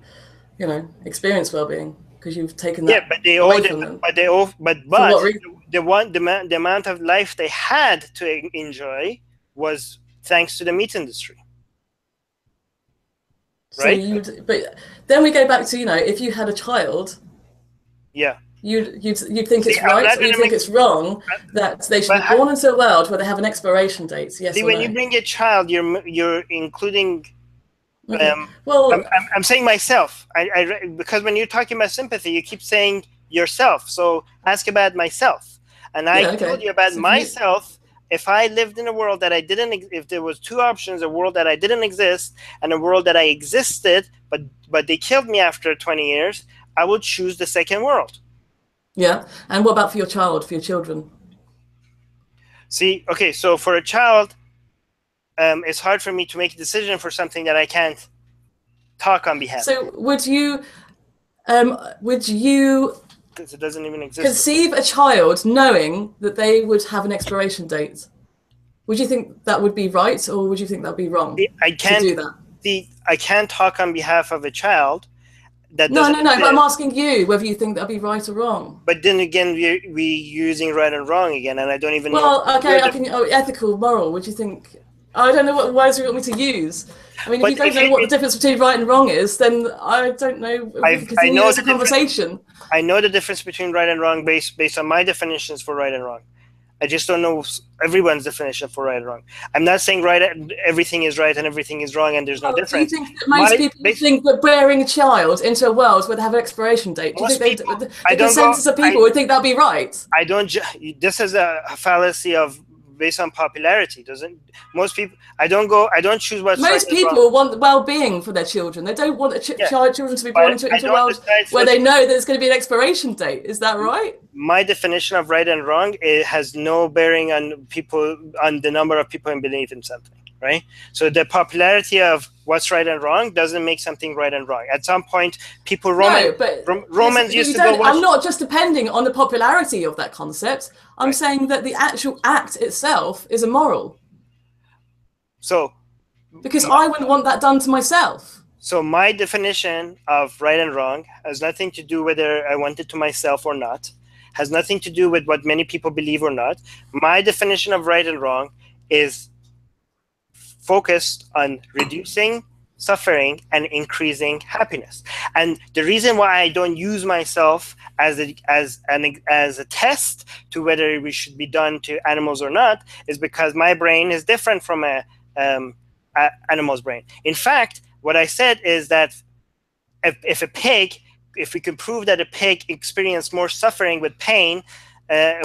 experience well-being because you've taken that away from them. For what reason? The amount of life they had to enjoy was thanks to the meat industry. Right? But then we go back to, if you had a child, yeah, you'd think it's right, or you think it's wrong that they should be born into a world where they have an expiration date. Yes. See, when you bring a child, you're including. Okay. Well, I'm saying myself. Because when you're talking about sympathy, you keep saying yourself. So ask about myself, and I told you about myself. If I lived in a world that I didn't, if there was two options, a world that I didn't exist and a world that I existed, but they killed me after 20 years, I would choose the second world. Yeah. And what about for your child, for your children? See, okay, so for a child, it's hard for me to make a decision for something that I can't talk on behalf. So would you because it doesn't even exist. Conceive a child knowing that they would have an expiration date. Would you think that would be right, or would you think that would be wrong to do that? I can't talk on behalf of a child. No, but I'm asking you whether you think that would be right or wrong. But then again, we're using right and wrong again, and I don't even know. Well, okay, ethical, moral, would you think? I don't know what words you want me to use. I mean, if you don't know what the difference between right and wrong is, then I don't know. I know the conversation. I know the difference between right and wrong based on my definitions for right and wrong. I just don't know everyone's definition for right and wrong. I'm not saying everything is right and everything is wrong, and there's no difference. Do you think that most people think that bearing a child into a world would have an expiration date? Do you think the consensus of people would think that'd be right? I don't. This is a fallacy of based on popularity. Most people? I don't choose what's most right people want well-being for their children. They don't want children to be born into a world where they know that there's going to be an expiration date. Is that right? My definition of right and wrong, it has no bearing on the number of people who believe in something, right? So the popularity of what's right and wrong doesn't make something right and wrong. At some point, Romans used to go watch. I'm not just depending on the popularity of that concept. I'm saying that the actual act itself is immoral. So, because I wouldn't want that done to myself. So my definition of right and wrong has nothing to do whether I want it to myself or not. Has nothing to do with what many people believe or not. My definition of right and wrong is focused on reducing suffering and increasing happiness. And the reason why I don't use myself as a test to whether we should be done to animals or not is because my brain is different from a animal's brain. In fact, what I said is that if we could prove that a pig experienced more suffering with pain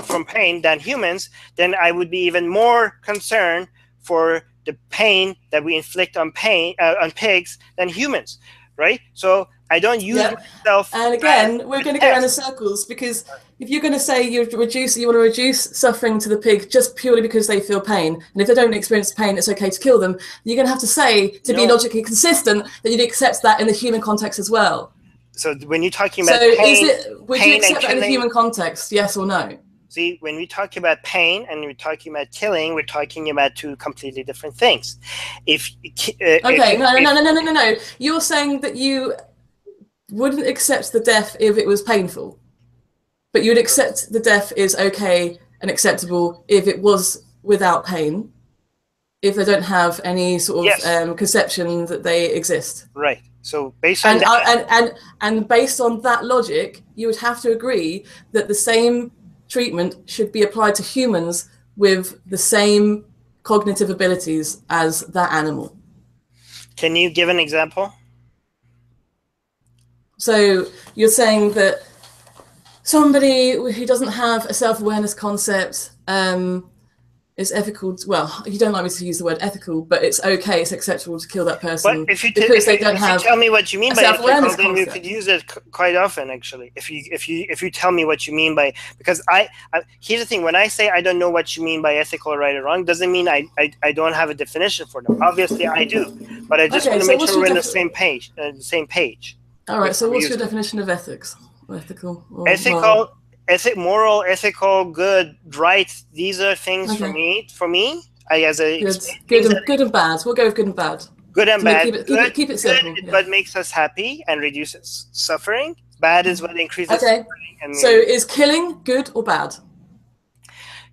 from pain than humans, then I would be even more concerned for the pain that we inflict on pigs than humans, right? So I don't use myself. And again, we're going to go around in circles, because if you're going to say you want to reduce suffering to the pig just purely because they feel pain, and if they don't experience pain, it's okay to kill them, you're going to have to say, to be logically consistent, that you'd accept that in the human context as well. So when you're talking about pain, would you accept that in the human context, yes or no? See, when we talk about pain and we're talking about killing, we're talking about two completely different things. No. You're saying that you wouldn't accept the death if it was painful, but you'd accept the death is okay and acceptable if it was without pain, if they don't have any sort of conception that they exist. Right. So based on and based on that logic, you would have to agree that the same treatment should be applied to humans with the same cognitive abilities as that animal. Can you give an example? So you're saying that somebody who doesn't have a self-awareness concept It's ethical. Well, you don't like me to use the word ethical, but it's okay. It's acceptable to kill that But person if you because they don't if have you tell me what you mean a by ethical, self-awareness then we concept. could use it quite often, actually. If you tell me what you mean by, because here's the thing: when I say I don't know what you mean by ethical, right or wrong, doesn't mean I don't have a definition for them. Obviously, I do, but I just Okay, want to so make what's sure your we're on the same page. All right. So before we what's use your it. definition of ethics? Or ethical or moral? Moral, ethical, good, right. These are things for Okay. me. I as a Good. things that Good and bad. We'll go with good and bad. good and To make, bad. Good, keep it good simple. is Yeah. what makes us happy and reduces suffering. Bad is what increases Okay. suffering. And So is killing good or bad?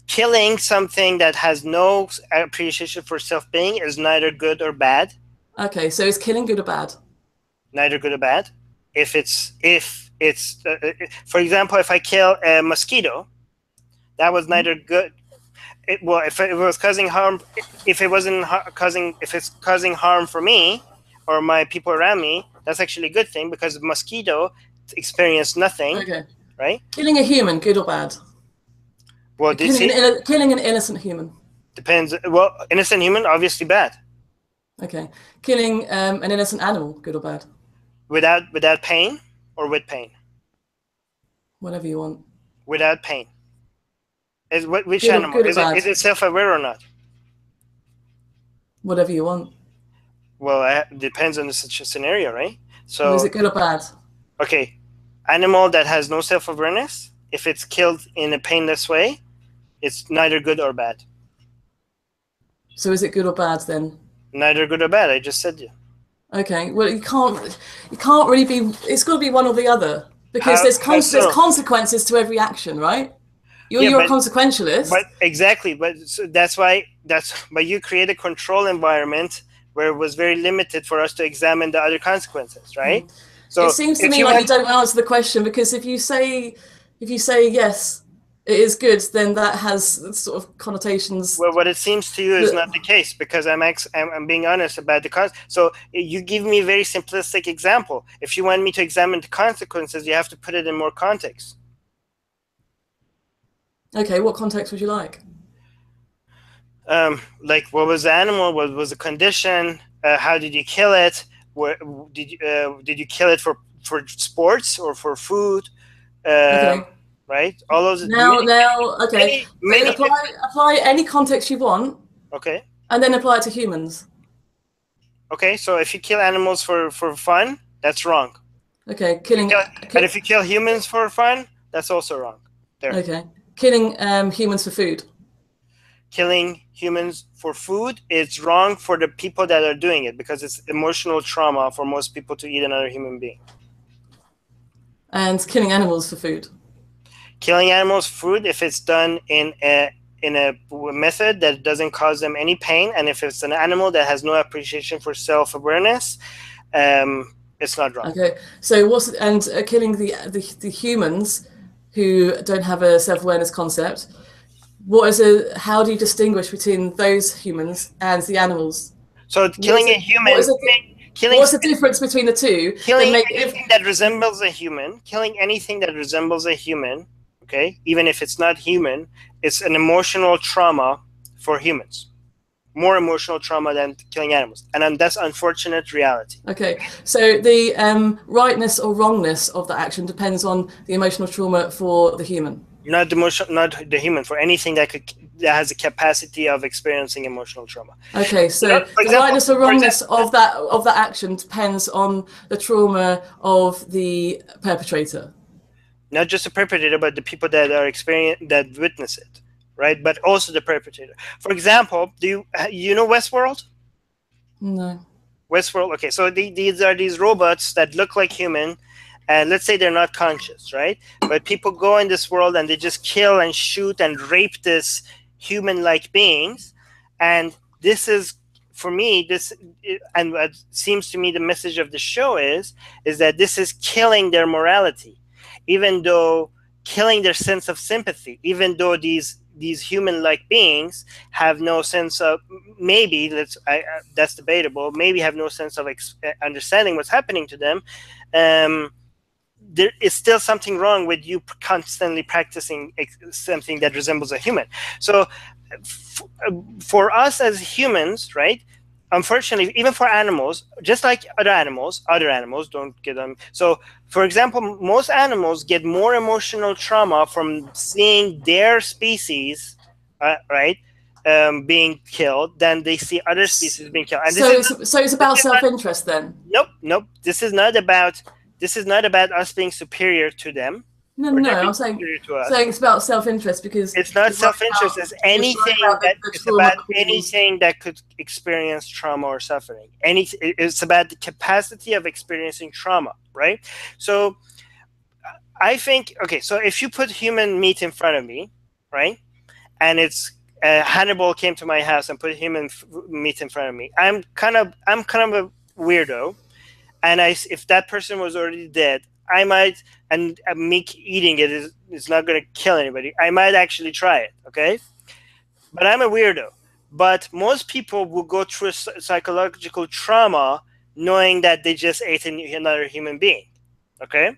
killing something that has no appreciation for self-being is neither good or bad. Okay. So is killing good or bad? Neither good or bad. If it's for example, if I kill a mosquito, that was neither good. If it was causing harm, if it's causing harm for me or my people around me, that's actually a good thing because the mosquito experienced nothing, Okay. right? Killing a human, good or bad? Well, Killing an innocent human. depends. Well, innocent human, obviously bad. Okay. Killing an innocent animal, good or bad? Without pain or with pain? Whatever you want. Without pain. Which Good or animal? good or bad? Is it self-aware or not? Whatever you want. Well, it depends on the scenario, right? Well, is So, it good or bad? okay, animal that has no self-awareness, if it's killed in a painless way, it's neither good or bad. So is it good or bad then? Neither good or bad. I just said you. Okay. Well, you can't really be. It's got to be one or the other because How there's so? consequences to every action, right? You're a consequentialist. But exactly. But so but you create a control environment where it was very limited for us to examine the other consequences, right? So it seems to me like you don't answer the question because if you say yes, it is good, then that has sort of connotations. Well, what it seems to you is not the case because I'm being honest about the so you give me a very simplistic example. If you want me to examine the consequences, you have to put it in more context. Okay, what context would you like? Like what was the animal? What was the condition? How did you kill it? Did you kill it for sports or for food? Okay. Right? All those okay. many apply any context you want. Okay. And then apply it to humans. Okay, so if you kill animals for fun, that's wrong. Okay, but if you kill humans for fun, that's also wrong. There. Okay, killing humans for food. Killing humans for food is wrong for the people that are doing it because it's emotional trauma for most people to eat another human being. And killing animals for food. Killing animals for food, if it's done in a method that doesn't cause them any pain, and if it's an animal that has no appreciation for self-awareness, it's not wrong. Okay, so killing the humans who don't have a self-awareness concept. How do you distinguish between those humans and the animals? So killing a human. What's the difference between the two? Killing anything that resembles a human. Killing anything that resembles a human. Okay, even if it's not human, it's an emotional trauma for humans. More emotional trauma than killing animals, and that's unfortunate reality. Okay, so the rightness or wrongness of the action depends on the emotional trauma for the human. Not the human, for anything that has a capacity of experiencing emotional trauma. Okay, so the rightness or wrongness of that action depends on the trauma of the perpetrator. Not just the perpetrator, but the people that are that witness it, right? But also the perpetrator. For example, do you know Westworld? No. Westworld. Okay, so these are these robots that look like human, and let's say they're not conscious, right? But people go in this world and they just kill and shoot and rape this human-like beings, and this is, for me, and what seems to me the message of the show is that this is killing their morality, even though killing their sense of sympathy, even though these human-like beings have no sense of, maybe that's debatable, maybe have no sense of understanding what's happening to them. there is still something wrong with you constantly practicing something that resembles a human. So for us as humans, right, unfortunately, even for animals, just like other animals don't get them. So, for example, most animals get more emotional trauma from seeing their species, right, being killed than they see other species being killed. And so it's about self-interest then? Nope. This is not about us being superior to them. No, I'm saying it's about self-interest, because it's not self-interest. It's anything it's about anything that could experience trauma or suffering. It's about the capacity of experiencing trauma, right? So I think, okay, so if you put human meat in front of me, right, and it's Hannibal came to my house and put human meat in front of me, I'm kind of a weirdo, and if that person was already dead, I might, and me eating it is not going to kill anybody. I might actually try it, okay? But I'm a weirdo. But most people will go through a psychological trauma knowing that they just ate another human being, okay?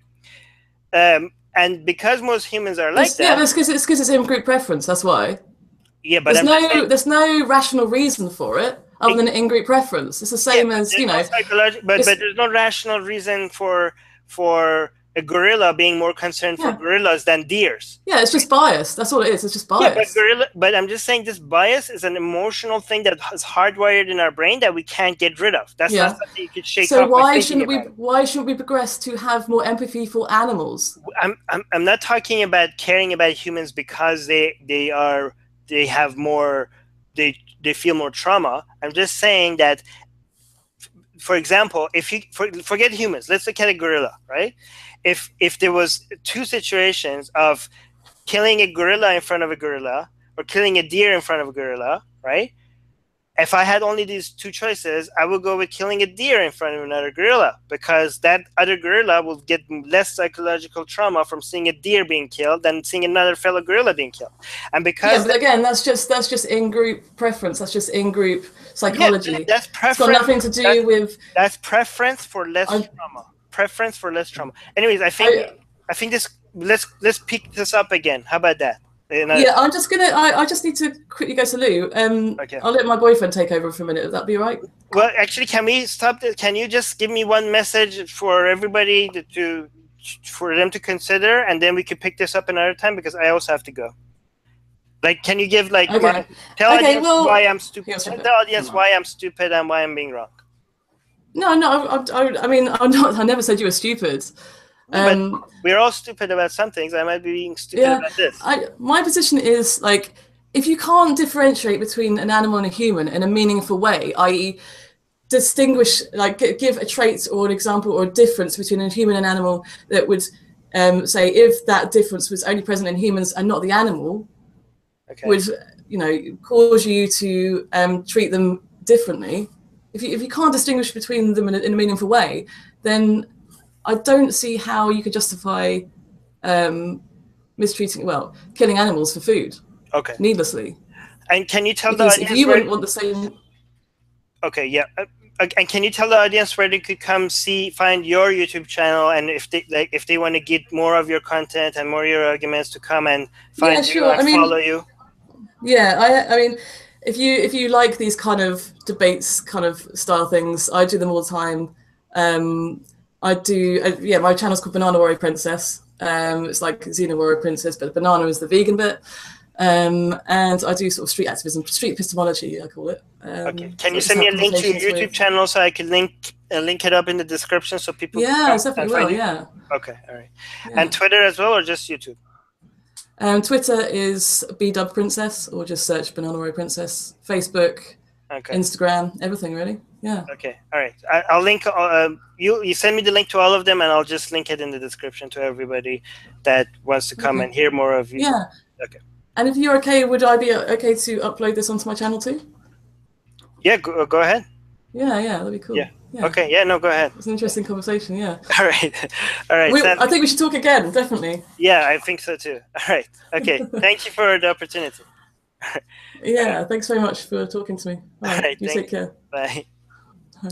And because most humans are like that. Yeah, it's because it's in-group preference. That's why. Yeah, but there's no rational reason for it other than in-group preference. It's the same as, you know. But there's no rational reason for a gorilla being more concerned for gorillas than deers. Yeah, it's just bias. That's all it is. It's just bias. Yeah, but I'm just saying this bias is an emotional thing that is hardwired in our brain that we can't get rid of. That's not something you could shake off. So why shouldn't we progress to have more empathy for animals? I'm not talking about caring about humans because they have more, they feel more trauma. I'm just saying that, for example, if you forget humans, let's look at a gorilla, right? If there was two situations of killing a gorilla in front of a gorilla or killing a deer in front of a gorilla, right? If I had only these two choices, I would go with killing a deer in front of another gorilla, because that other gorilla will get less psychological trauma from seeing a deer being killed than seeing another fellow gorilla being killed. And because but again, that's just in-group preference. That's just in-group psychology. That's preference. It's got nothing to do with. That's preference for less trauma. Preference for less trauma. Anyways, I think this. Let's pick this up again. How about that? Yeah, I'm just gonna. I just need to quickly go to Lou. Okay. I'll let my boyfriend take over for a minute. Would that be right? Well, actually, can we stop this? Can you just give me one message for everybody for them to consider, and then we could pick this up another time, because I also have to go. Like, can you give tell audience why I'm stupid? Tell the audience why I'm stupid and why I'm being wrong. No. I mean, I'm not. I never said you were stupid. But we're all stupid about some things. I might be being stupid about this. My position is, like, if you can't differentiate between an animal and a human in a meaningful way, i.e. distinguish, like give a trait or an example or a difference between a human and animal that would say if that difference was only present in humans and not the animal, would, you know, cause you to treat them differently. If you can't distinguish between them in a meaningful way, then I don't see how you could justify killing animals for food. Okay. Needlessly. And can you tell the audience if you wouldn't want the same? Okay, yeah. And can you tell the audience where they could come find your YouTube channel, and if they want to get more of your content and more of your arguments, to come and find you and follow you? Yeah, I mean, if you like these kind of debates kind of style things, I do them all the time. I do, my channel's called Banana Warrior Princess. It's like Xena Warrior Princess, but the banana is the vegan bit. And I do sort of street activism, street epistemology, I call it. Okay. Can you send me a link to your YouTube channel so I can link it up in the description so people can definitely will, yeah. Okay, all right. Yeah. And Twitter as well, or just YouTube? Twitter is bdubprincess, or just search Banana Warrior Princess. Facebook, Instagram, everything really. Yeah. Okay. All right. I'll link. You send me the link to all of them, and I'll just link it in the description to everybody that wants to come and hear more of you. Yeah. Okay. And if you're okay, would I be okay to upload this onto my channel too? Yeah. Go ahead. Yeah. That'd be cool. Yeah. Okay. Yeah. No. Go ahead. It's an interesting conversation. Yeah. All right. All right. I think we should talk again. Definitely. Yeah, I think so too. All right. Okay. Thank you for the opportunity. Yeah. Thanks very much for talking to me. All right. You take care. Bye. Bye.